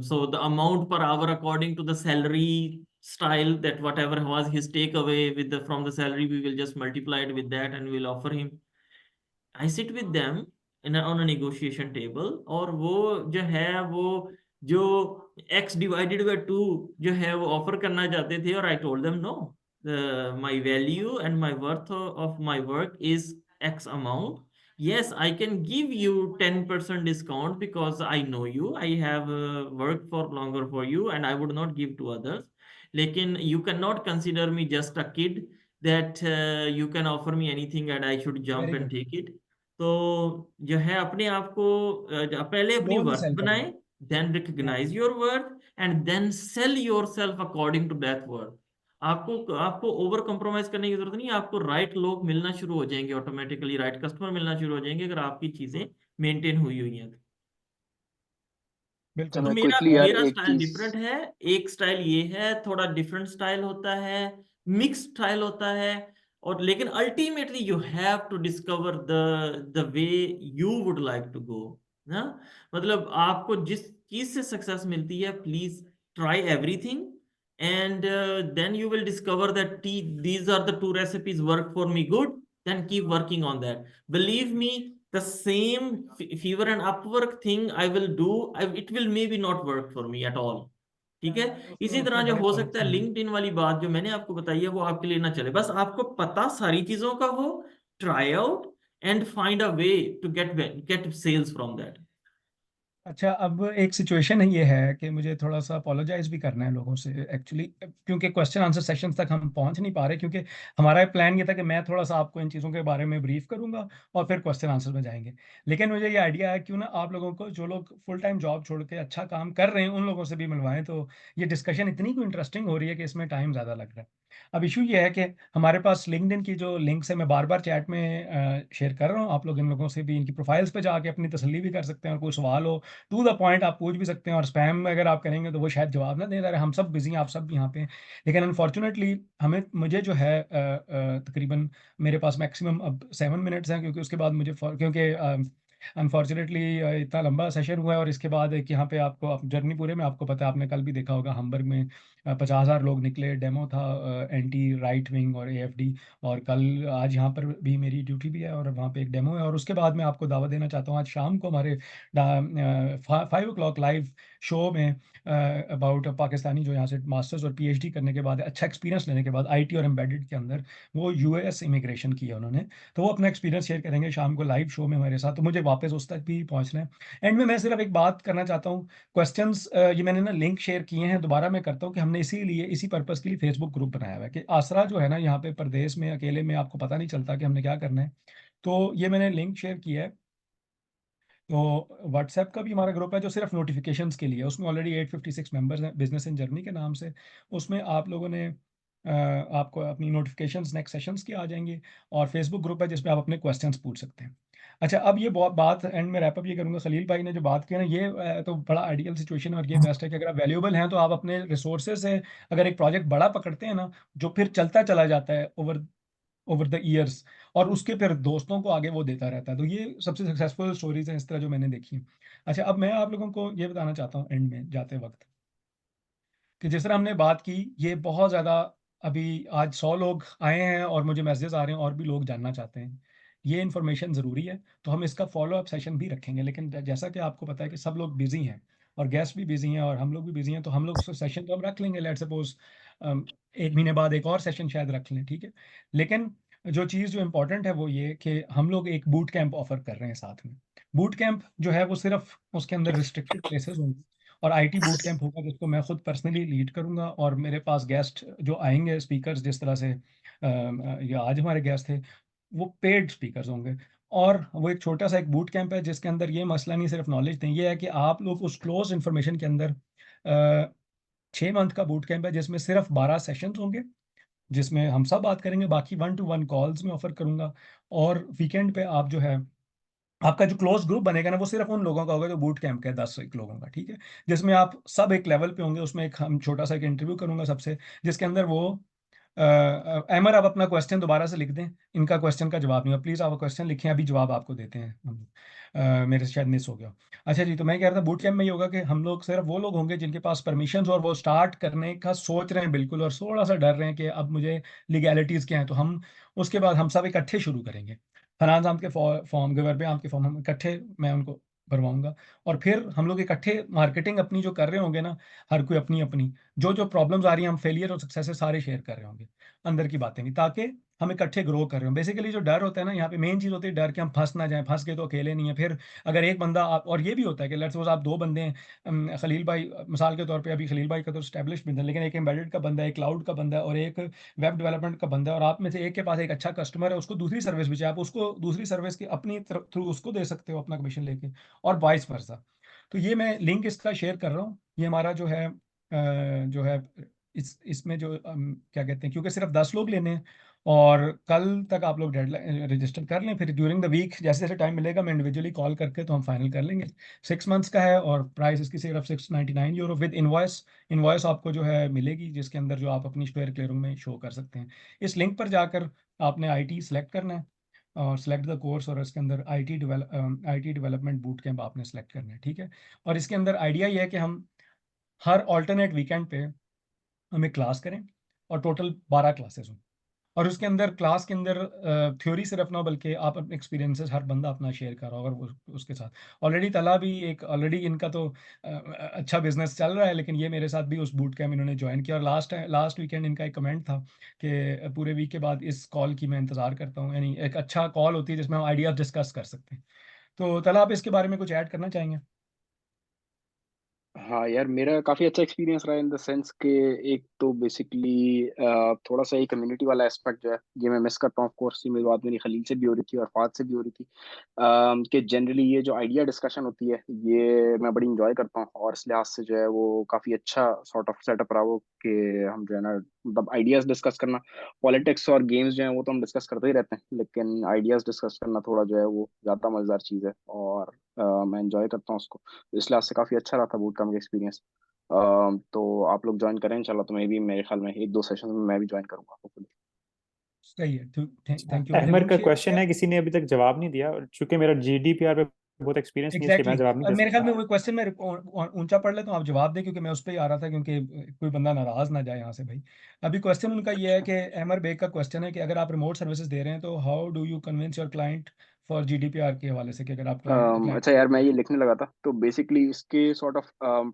so the amount per hour according to the salary style, that whatever was his takeaway with the from the salary, we will just multiply it with that and we'll offer him। I sit with them on a negotiation table, और वो जो है वो जो x divided by 2 जो है वो offer करना चाहते थे, और I told them no, my value and my worth of my work is x amount. Yes, I can give you 10% discount because I know you, I have worked for longer for you, and I would not give to others. लेकिन you cannot consider me just a kid that you can offer me anything and I should jump very and good. take it. तो जो है अपने आप को पहले अपनी लो नहीं वर्थ सेल करना। बनाए, then recognize your worth and then sell yourself according to that worth. आपको आपको ओवर कॉम्प्रोमाइज करने की जरूरत नहीं है, आपको राइट लोग मिलना शुरू हो जाएंगे, ऑटोमेटिकली राइट कस्टमर मिलना शुरू हो जाएंगे अगर आपकी चीजें मेंटेन हुई हुई हैं। अच्छा, बिल्कुल। तो मैं मेरा क्विकली यार मेरा एक स्टाइल चीज, डिफरेंट है, एक स्टाइल ये है, थोड़ा डिफरेंट स्टाइल होता है, मिक्स स्टाइल होता है, और लेकिन ultimately you have to discover the way you would like to go ना। मतलब आपको जिस चीज से सक्सेस मिलती है, please try everything, and then you will discover that these are the two recipes work for me good, then keep working on that. Believe me, the same fever and upwork thing I will do, it will maybe not work for me at all. ठीक है, इसी उसमें तरह उसमें जो बड़े हो फर्क सकता है हैं। लिंक्डइन वाली बात जो मैंने आपको बताई है वो आपके लिए ना चले, बस आपको पता सारी चीजों का हो, try out and find a way to get sales from that. अच्छा, अब एक सिचुएशन है, ये है कि मुझे थोड़ा सा अपोलोजाइज भी करना है लोगों से एक्चुअली, क्योंकि क्वेश्चन आंसर सेशंस तक हम पहुंच नहीं पा रहे, क्योंकि हमारा प्लान ये था कि मैं थोड़ा सा आपको इन चीज़ों के बारे में ब्रीफ करूंगा और फिर क्वेश्चन आंसर में जाएंगे। लेकिन मुझे ये आइडिया है, क्यों ना आप लोगों को, जो लोग फुल टाइम जॉब छोड़ के अच्छा काम कर रहे हैं, उन लोगों से भी मिलवाएं, तो ये डिस्कशन इतनी को इंटरेस्टिंग हो रही है कि इसमें टाइम ज़्यादा लग रहा है। अब इशू ये है कि हमारे पास लिंक्डइन की जो लिंक्स है, मैं बार बार चैट में शेयर कर रहा हूँ, आप लोग इन लोगों से भी इनकी प्रोफाइल्स पे जाके अपनी तसल्ली भी कर सकते हैं, और कोई सवाल हो टू द पॉइंट आप पूछ भी सकते हैं, और स्पैम में अगर आप करेंगे तो वो शायद जवाब ना दे रहे, हम सब बिजी हैं, आप सब यहाँ पे हैं। लेकिन अनफॉर्चुनेटली मुझे जो है तकरीबन मेरे पास मैक्सिमम अब 7 मिनट्स हैं, क्योंकि उसके बाद मुझे क्योंकि अनफॉर्चुनेटली इतना लंबा सेशन हुआ है, और इसके बाद एक यहाँ पे आपको जर्नी पूरे में आपको पता है, आपने कल भी देखा होगा हम्बर्ग में 50,000 लोग निकले, डेमो था एंटी राइट विंग और AFD, और कल आज यहाँ पर भी मेरी ड्यूटी भी है और वहाँ पे एक डेमो है। और उसके बाद मैं आपको दावत देना चाहता हूँ, आज शाम को हमारे 5 o'clock लाइव शो में अबाउट पाकिस्तानी जो यहाँ से मास्टर्स और PhD करने के बाद, अच्छा एक्सपीरियंस लेने के बाद IT और एम्बेडेड के अंदर, वो US इमिग्रेशन की है उन्होंने, तो वो अपना एक्सपीरियंस शेयर करेंगे शाम को लाइव शो में हमारे साथ, तो मुझे वापस उस तक भी पहुँचना है। एंड में मैं सिर्फ एक बात करना चाहता हूँ, क्वेश्चंस ये मैंने ना लिंक शेयर किए हैं, दोबारा मैं करता हूँ कि हमने इसीलिए इसी पर्पस के लिए फेसबुक ग्रुप बनाया हुआ है, कि आसरा जो है ना यहाँ पे परदेश में अकेले में आपको पता नहीं चलता कि हमने क्या करना है, तो ये मैंने लिंक शेयर किया है। तो व्हाट्सएप का भी हमारा ग्रुप है जो सिर्फ नोटिफिकेशंस के लिए है, उसमें ऑलरेडी 856 मेंबर्स हैं, बिजनेस इन जर्नी के नाम से। उसमें आप लोगों ने आपको अपनी नोटिफिकेशंस नेक्स्ट सेशंस की आ जाएंगी, और फेसबुक ग्रुप है जिसमें आप अपने क्वेश्चंस पूछ सकते हैं। अच्छा, अब ये बहुत बात एंड में रैपअप ये करूंगा, खलील भाई ने जो बात की ना, ये तो बड़ा आइडियल सिचुएशन, और ये बेस्ट है कि अगर आप वैल्यूएबल हैं तो आप अपने रिसोर्सेज से अगर एक प्रोजेक्ट बड़ा पकड़ते हैं ना, जो फिर चलता चला जाता है ओवर ओवर द ईयर्स, और उसके फिर दोस्तों को आगे वो देता रहता है, तो ये सबसे सक्सेसफुल स्टोरीज हैं इस तरह जो मैंने देखी हैं। अच्छा, अब मैं आप लोगों को ये बताना चाहता हूँ एंड में जाते वक्त, कि जिस तरह हमने बात की, ये बहुत ज़्यादा, अभी आज 100 लोग आए हैं और मुझे मैसेजेस आ रहे हैं और भी लोग जानना चाहते हैं, ये इन्फॉर्मेशन ज़रूरी है, तो हम इसका फॉलो अप सेशन भी रखेंगे। लेकिन जैसा कि आपको पता है कि सब लोग बिजी हैं, और गेस्ट भी बिजी हैं, और हम लोग भी बिजी हैं, तो हम लोग सेशन तो हम रख लेंगे, लेट सपोज 1 महीने बाद एक और सेशन शायद रख लें, ठीक है। लेकिन जो चीज़ जो इम्पोर्टेंट है वो ये कि हम लोग एक बूट कैंप ऑफर कर रहे हैं साथ में। बूट कैंप जो है वो सिर्फ उसके अंदर रिस्ट्रिक्टेड प्लेसेस होंगे, और IT बूट कैंप होगा जिसको मैं खुद पर्सनली लीड करूंगा, और मेरे पास गेस्ट जो आएंगे स्पीकर्स, जिस तरह से ये आज हमारे गेस्ट थे, वो पेड स्पीकर्स होंगे। और वो एक छोटा सा एक बूट कैंप है जिसके अंदर ये मसला नहीं सिर्फ नॉलेज दें, ये है कि आप लोग उस क्लोज इन्फॉर्मेशन के अंदर 6 मंथ का बूट कैंप है जिसमें सिर्फ 12 सेशंस होंगे, जिसमें हम सब बात करेंगे, बाकी 1-to-1 कॉल्स में ऑफर करूंगा। और वीकेंड पे आप जो है, आपका जो क्लोज ग्रुप बनेगा ना, वो सिर्फ उन लोगों का होगा जो बूट कैंप के 10 एक लोगों का, ठीक है, जिसमें आप सब एक लेवल पे होंगे। उसमें एक हम छोटा सा एक इंटरव्यू करूंगा सबसे, जिसके अंदर वो अमर, आप अपना क्वेश्चन दोबारा से लिख दें, इनका क्वेश्चन का जवाब नहीं हुआ, प्लीज़ आप क्वेश्चन लिखें, अभी जवाब आपको देते हैं हम। मेरे से शायद मिस हो गया। अच्छा जी, तो मैं कह रहा था बूट कैंप में ये होगा कि हम लोग सिर्फ वो लोग होंगे जिनके पास परमिशंस और वो स्टार्ट करने का सोच रहे हैं बिल्कुल, और थोड़ा सा डर रहे हैं कि अब मुझे लीगैलिटीज़ क्या हैं, तो हम उसके बाद हम सब इकट्ठे शुरू करेंगे। फरहान साहब के फॉर्म, गवर्बे आम के फॉर्म हम इकट्ठे मैं उनको भरवाऊंगा, और फिर हम लोग इकट्ठे मार्केटिंग अपनी जो कर रहे होंगे ना, हर कोई अपनी अपनी जो प्रॉब्लम्स आ रही हैं, हम फेलियर और सक्सेस सारे शेयर कर रहे होंगे, अंदर की बातें भी, ताकि हम इकट्ठे ग्रो कर रहे हो। बेसिकली जो डर होता है ना यहाँ पे, मेन चीज़ होती है डर कि हम फंस ना जाएं, फंस के तो अकेले नहीं है। फिर अगर एक बंदा आप, और ये भी होता है कि लेट्स सपोज आप 2 बंदे हैं, खलील भाई मिसाल के तौर पे, अभी खलील भाई का तो स्टैब्लिश बिजनेस, लेकिन एक एम्बेडेड का बंदा है, एक क्लाउड का बंदा है, और एक वेब डेवलपमेंट का बंदा है, और आप में से एक के पास एक अच्छा कस्टमर है, उसको दूसरी सर्विस भी चाहिए, आप उसको दूसरी सर्विस की अपनी थ्रू उसको दे सकते हो अपना कमीशन लेके, और वाइस वर्सा। तो ये मैं लिंक इसका शेयर कर रहा हूँ, ये हमारा जो है इसमें जो क्या कहते हैं, क्योंकि सिर्फ 10 लोग लेने हैं, और कल तक आप लोग डेडलाइन रजिस्टर कर लें, फिर ड्यूरिंग द वीक जैसे जैसे टाइम मिलेगा मैं इंडिविजुअली कॉल करके तो हम फाइनल कर लेंगे। 6 मंथ्स का है, और प्राइस इसकी सिर्फ €699 विद इनवॉइस। इनवॉइस आपको जो है मिलेगी, जिसके अंदर जो आप अपनी स्क्वायर क्लियरिंग में शो कर सकते हैं। इस लिंक पर जाकर आपने IT सेलेक्ट करना है, और सेलेक्ट द कोर्स, और इसके अंदर IT डेवलपमेंट बूट कैंप आपने सेलेक्ट करना है, ठीक है। और इसके अंदर आइडिया ये है कि हम हर ऑल्टरनेट वीकेंड पे हम एक क्लास करें, और टोटल 12 क्लासेस हों, और उसके अंदर क्लास के अंदर थ्योरी सिर्फ ना, बल्कि आप अपने एक्सपीरियंसेस हर बंदा अपना शेयर कर रहा होगा, और उसके साथ ऑलरेडी तला भी एक, ऑलरेडी इनका तो अच्छा बिजनेस चल रहा है, लेकिन ये मेरे साथ भी उस बूट कैम्प इन्होंने ज्वाइन किया, और लास्ट वीकेंड इनका एक कमेंट था कि पूरे वीक के बाद इस कॉल की मैं इंतज़ार करता हूँ, यानी एक अच्छा कॉल होती है जिसमें हम आइडियाज डिस्कस कर सकते हैं। तो तला, आप इसके बारे में कुछ ऐड करना चाहेंगे? हाँ यार, मेरा काफ़ी अच्छा एक्सपीरियंस रहा इन द सेंस कि एक तो बेसिकली थोड़ा सा ये कम्युनिटी वाला एस्पेक्ट जो है ये मैं मिस करता हूँ। ऑफ कोर्स ये मेरी बात मेरी खलील से भी हो रही थी और फाद से भी हो रही थी, कि जनरली ये जो आइडिया डिस्कशन होती है ये मैं बड़ी इंजॉय करता हूँ, और इस लिहाज से जो है वो काफ़ी अच्छा सॉर्ट ऑफ सेटअप रहा वो, कि हम जो है ना मतलब आइडियाज़ डिस्कस करना। पॉलिटिक्स और गेम्स जो है वो तो हम डिस्कस करते ही रहते हैं, लेकिन आइडियाज़ डिस्कस करना थोड़ा जो है वो ज़्यादा मज़ेदार चीज़ है, और मैं इंजॉय करता हूँ उसको। इस लिहाज से काफ़ी अच्छा रहा था बूट कैंप का एक्सपीरियंस। तो आप लोग ज्वाइन करें इंशाल्लाह, तो मैं भी मेरे ख्याल में 1-2 सेशन में मैं भी ज्वाइन करूंगा hopefully। सही है, थैंक यू, अहमद लिंक का शेयर क्वेश्चन किया। है, किसी ने अभी तक जवाब नहीं दिया, और चूंकि मेरा GDPR पे बहुत एक्सपीरियंस नहीं है, इसलिए मैं एग्जैक्टली जवाब नहीं और दे मेरे ख्याल सकता। में वो क्वेश्चन में ऊंचा पढ़ लेता हूँ, आप जवाब दें, क्योंकि मैं उस पर ही आ रहा था, क्योंकि कोई बंदा नाराज ना जाए यहाँ से भाई। अभी क्वेश्चन उनका ये है कि अमर बेग का क्वेश्चन है कि अगर आप रिमोट सर्विसेज दे रहे हैं तो how do you convince your client for GDPR के हवाले से, कि अगर आप क्लाइंट अच्छा यार, मैं ये लिखने लगा था, तो बेसिकली इसके सॉर्ट ऑफ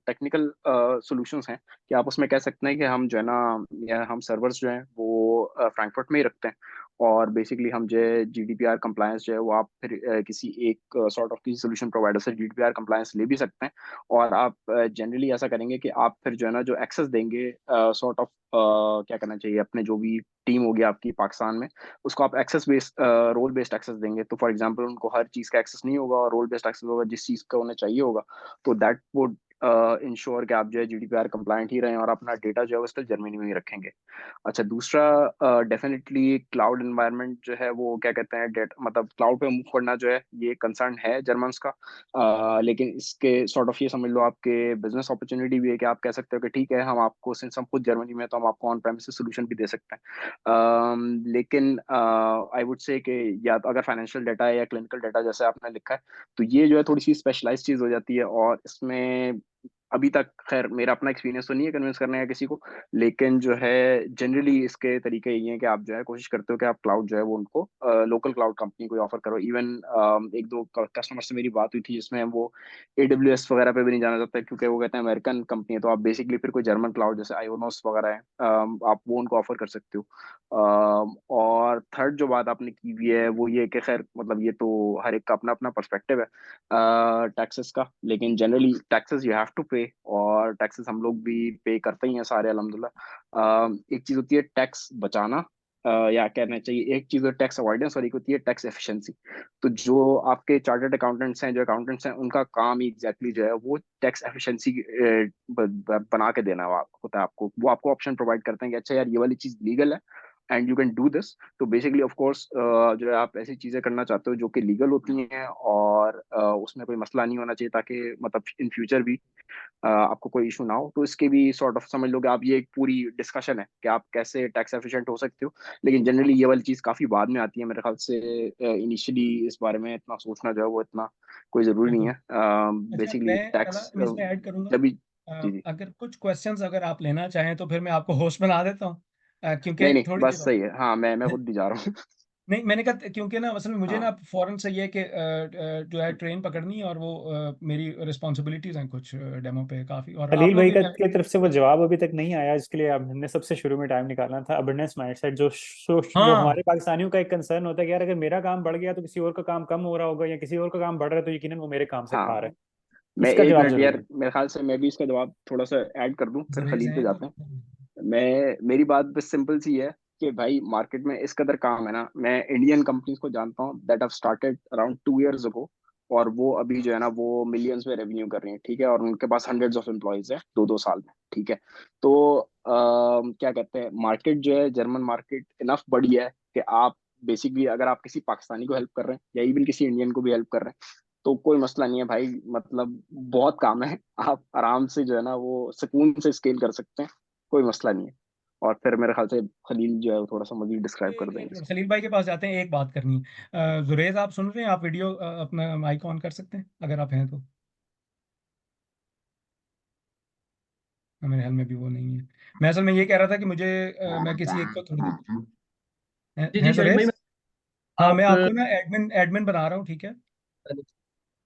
टेक्निकल सॉल्यूशंस हैं कि आप उसमें कह सकते हैं कि हम जो है ना, या हम सर्वर्स जो हैं वो फ्रैंकफर्ट में ही रखते हैं, और बेसिकली हम जो है GDPR कंप्लायंस जो है वो आप फिर किसी एक सॉर्ट ऑफ किसी सोल्यूशन प्रोवाइडर से GDPR कंप्लायंस ले भी सकते हैं। और आप जनरली ऐसा करेंगे कि आप फिर जो है ना जो एक्सेस देंगे सॉर्ट ऑफ क्या करना चाहिए, अपने जो भी टीम होगी आपकी पाकिस्तान में, उसको आप access based role based access देंगे। तो फॉर एग्जांपल उनको हर चीज़ का एक्सेस नहीं होगा, और रोल बेस्ड एक्सेस होगा जिस चीज़ का उन्हें चाहिए होगा, तो दैट वुड इंश्योर कि आप जो है GDPR कंप्लायंट ही रहें, और अपना डेटा जो है वो स्टिल जर्मनी में ही रखेंगे। अच्छा, दूसरा डेफिनेटली क्लाउड एनवायरनमेंट जो है वो क्या कहते हैं, डेट मतलब क्लाउड पे मूव करना जो है ये कंसर्न है जर्मन्स का। लेकिन इसके सॉर्ट ऑफ ये समझ लो आपके बिजनेस अपॉर्चुनिटी भी है, कि आप कह सकते हो कि ठीक है, हम आपको सिंस हम खुद जर्मनी में हैं, तो हम आपको ऑन प्रेमिसेस सोल्यूशन भी दे सकते हैं। लेकिन आई वुड से कि या तो अगर फाइनेंशियल डाटा है या क्लिनिकल डाटा जैसे आपने लिखा है, तो ये जो है थोड़ी सी स्पेशलाइज चीज़ हो जाती है, और इसमें अभी तक खैर मेरा अपना एक्सपीरियंस तो नहीं है कन्विंस करने का किसी को, लेकिन जो है जनरली इसके तरीके ये हैं कि आप जो है कोशिश करते हो कि आप क्लाउड जो है वो उनको लोकल क्लाउड कंपनी को ऑफर करो। इवन 1-2 कस्टमर से मेरी बात हुई थी जिसमें वो AWS वगैरह पे भी नहीं जाना चाहते, क्योंकि वो कहते हैं अमेरिकन कंपनी है, तो आप बेसिकली फिर कोई जर्मन क्लाउड जैसे आयोनोस वगैरह है, आप वो उनको ऑफर कर सकते हो। और थर्ड जो बात आपने की हुई है वो ये कि खैर मतलब ये तो हर एक का अपना अपना पर्सपेक्टिव है टैक्सेस का, लेकिन generally taxes you have to pay, और टैक्सेस हम लोग भी पे करते ही हैं सारे अल्हम्दुलिल्लाह। एक चीज़ होती है टैक्स बचाना, या कहना चाहिए एक चीज़ है टैक्स अवॉइडेंस, और एक होती है टैक्स एफिशिएंसी। तो जो आपके चार्टर्ड अकाउंटेंट्स हैं, जो अकाउंटेंट्स हैं, उनका काम ही एग्जैक्टली जो है वो टैक्स एफिशिएंसी बना के देना होता है आपको। वो आपको ऑप्शन प्रोवाइड करते हैं कि अच्छा यार ये वाली चीज़ लीगल है and you can do this. तो बेसिकली ऑफ कोर्स जो है आप ऐसी चीज़ें करना चाहते हो जो कि लीगल होती हैं, और उसमें कोई मसला नहीं होना चाहिए, ताकि मतलब इन फ्यूचर भी आपको कोई इशू ना हो। तो इसके भी सॉर्ट ऑफ समझ लो कि आप ये एक पूरी डिस्कशन है कि आप कैसे टैक्स एफिशिएंट हो सकते हो, लेकिन जनरली ये वाली चीज़ काफ़ी बाद में आती है मेरे ख्याल से। इनिशियली इस बारे में इतना सोचना जो है वो इतना कोई ज़रूरी नहीं बिल्कुल। है। अच्छा, बेसिकली मैं टैक्स मैं इसमें ऐड करूंगा, जब भी। जी जी। अगर कुछ क्वेश्चंस अगर आप लेना चाहें तो फिर मैं आपको होस्ट बना देता हूँ, क्योंकि नहीं नहीं, थोड़ी बस देर सही है, हाँ मैं खुद भी जा रहा हूँ। नहीं, मैंने कहा क्योंकि ना असल में मुझे हाँ ना फौरन से ये कि जो है ट्रेन पकड़नी है, और वो मेरी रिस्पॉन्सिबिलिटीज हैं कुछ डेमो पे काफ़ी, और आप खलील लोग भाई भी की तरफ से वो जवाब अभी तक नहीं आया, इसके लिए अब हमने सबसे शुरू में टाइम निकालना था। अबंडेंस माइंडसेट जो हमारे हाँ पाकिस्तानियों का एक कंसर्न होता है कि यार अगर मेरा काम बढ़ गया तो किसी और का काम कम हो रहा होगा, या किसी और का काम बढ़ रहा है तो यकीनन वो मेरे काम से खा रहा हाँ। है। मैं इसका एक जवाब मिनट जरूर यार, दें। मेरे ख्याल से मैं भी इसका जवाब थोड़ा सा ऐड कर दूं, फिर जुरेज खलील पे हैं तो जाते हैं। मेरी बात बस सिंपल सी है कि भाई मार्केट में इस कदर काम है ना। मैं इंडियन कंपनीज को जानता हूँ that have started around 2 years ago, और वो अभी जो है ना वो मिलियंस में रेवेन्यू कर रही है, ठीक है, और उनके पास हंड्रेड्स ऑफ एम्प्लॉयज है 2-2 साल में, ठीक है। तो क्या कहते हैं, मार्केट जो है जर्मन मार्केट इनफ बड़ी है कि आप बेसिकली अगर आप किसी पाकिस्तानी को हेल्प कर रहे हैं या इवन किसी इंडियन को भी हेल्प कर रहे हैं तो कोई मसला नहीं है भाई। मतलब बहुत काम है, आप आराम से जो है ना वो सुकून से स्केल कर सकते हैं, कोई मसला नहीं है। और फिर मेरे ख्याल से खलील जो है वो थोड़ा सा मजीद डिस्क्राइब कर एक देंगे मिनट, इसको। खलील भाई के पास जाते हैं, एक बात करनी है। जुरेज आप सुन रहे हैं? आप वीडियो अपना माइक ऑन कर सकते हैं अगर आप हैं तो। मेरे ख्याल में भी वो नहीं है। मैं असल में ये कह रहा था कि मुझे मैं किसी एक को थोड़ी देर जी जी है शारिक भाई, जुरेज। हाँ, मैं आप आपको ना एडमिन एडमिन बना रहा हूँ, ठीक है।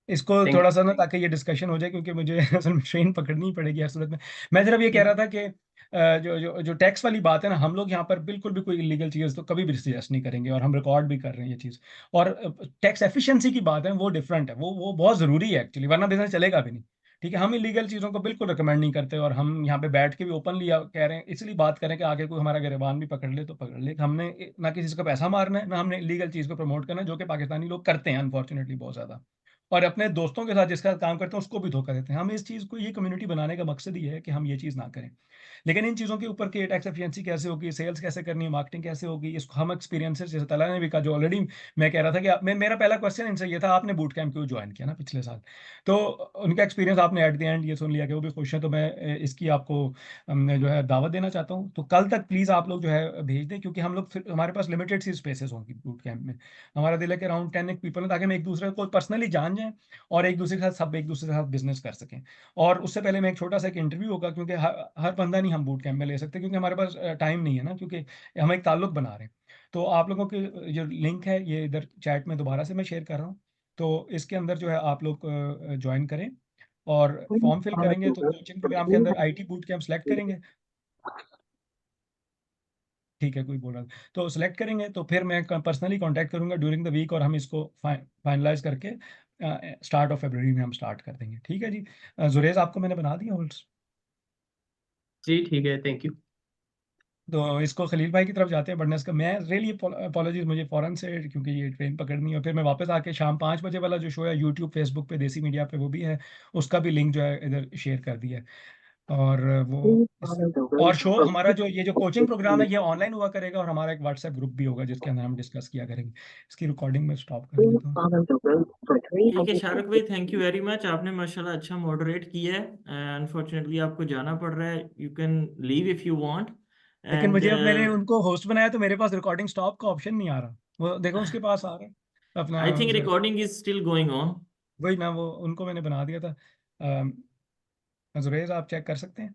इसको थैंक थोड़ा सा ना ताकि ये डिस्कशन हो जाए, क्योंकि मुझे असल में ट्रेन पकड़नी ही पड़ेगी हर सूरत में। मैं सिर्फ ये कह रहा था कि जो जो जो टैक्स वाली बात है ना, हम लोग यहाँ पर बिल्कुल भी कोई इलीगल चीज़ तो कभी भी सजेस्ट नहीं करेंगे, और हम रिकॉर्ड भी कर रहे हैं ये चीज़। और टैक्स एफिशिएंसी की बात है, वो डिफरेंट है, वो बहुत ज़रूरी है एक्चुअली, वरना बिजनेस चलेगा भी नहीं। ठीक है, हम इलीगल चीज़ों को बिल्कुल रिकमेंड नहीं करते, और हम यहाँ पे बैठ के भी ओपनली कह रहे हैं, इसलिए बात करें कि आगे कोई हमारा गिरबान भी पकड़ ले तो पकड़ ले। हमने ना किसी का पैसा मारना है, ना हमने इलीगल चीज़ को प्रमोट करना है, जो कि पाकिस्तानी लोग करते हैं अनफॉर्चुनेटली बहुत ज़्यादा। और अपने दोस्तों के साथ जिसका काम करते हैं उसको भी धोखा देते हैं। हम इस चीज़ को, ये कम्युनिटी बनाने का मकसद ही है कि हम ये चीज़ ना करें। लेकिन इन चीज़ों के ऊपर कि टैक्स एफिशिएंसी कैसे होगी, सेल्स कैसे करनी है, मार्केटिंग कैसे होगी, इसको हम एक्सपीरियंसेस, जैसे तला ने भी कहा, जो ऑलरेडी मैं कह रहा था कि मेरा पहला क्वेश्चन इनसे ये था, आपने बूट कैंप क्यों ज्वाइन किया ना पिछले साल। तो उनका एक्सपीरियंस आपने एट द एंड ये सुन लिया कि वो भी खुश हैं, तो मैं इसकी आपको जो है दावत देना चाहता हूँ। तो कल तक प्लीज़ आप लोग जो है भेज दें, क्योंकि हम लोग फिर हमारे पास लिमिटेड सी स्पेसेस होंगी बूट कैंप में। हमारा दिल है कि अराउंड 10 पीपल हैं, ताकि हम एक दूसरे को पर्सनली जान जाएं, और एक दूसरे के साथ सब एक दूसरे के साथ बिजनेस कर सकें। और उससे पहले मैं एक छोटा सा एक इंटरव्यू होगा, क्योंकि हर बंदा नहीं हम बूट कैंप में ले सकते, क्योंकि हमारे पास टाइम नहीं है ना, क्योंकि हम एक ताल्लुक बना रहे हैं। तो आप लोगों के जो लिंक है ये इधर चैट में दोबारा से मैं शेयर कर रहा हूँ। तो इसके अंदर जो है आप लोग ज्वाइन करें, और फॉर्म फिल करेंगे तो कोचिंग प्रोग्राम के अंदर आईटी बूट कैंप सेलेक्ट करेंगे। ठीक है, कोई बोल रहा था तो सिलेक्ट करेंगे, तो फिर मैं पर्सनली कांटेक्ट करूंगा ड्यूरिंग द वीक, और हम इसको फाइनलाइज करके स्टार्ट ऑफ फरवरी में हम स्टार्ट कर देंगे। ठीक है जी। जुरेज आपको मैंने बना दिया होल्ड्स। जी ठीक है, थैंक यू। तो इसको खलील भाई की तरफ जाते हैं बढ़ने का। मैं रियली अपॉलॉजीज, मुझे फ़ौरन से, क्योंकि ये ट्रेन पकड़नी है, और फिर मैं वापस आके शाम 5 बजे वाला जो शो है यूट्यूब फेसबुक पे देसी मीडिया पे, वो भी है, उसका भी लिंक जो है इधर शेयर कर दिया है। और वो और शो हमारा जो ये जो कोचिंग प्रोग्राम है ये ऑनलाइन हुआ करेगा, और हमारा एक व्हाट्सएप ग्रुप भी होगा जिसके अंदर हम डिस्कस किया करेंगे। इसकी रिकॉर्डिंग में स्टॉप कर देता हूँ। ठीक है शाहरुख भाई, थैंक यू वेरी मच। आपने माशाल्लाह अच्छा मॉडरेट किया है। अनफॉर्चुनेटली आपको जाना पड़ रहा है, you can leave if you want. लेकिन एंड मुझे, अब मैंने उनको होस्ट बनाया तो मेरे पास रिकॉर्डिंग स्टॉप का ऑप्शन नहीं आ रहा। वो देखो उसके पास आ रहा है आई थिंक अपना। Recording is still going on. वही ना, वो उनको मैंने बना दिया था। जुरेज आप चेक कर सकते हैं।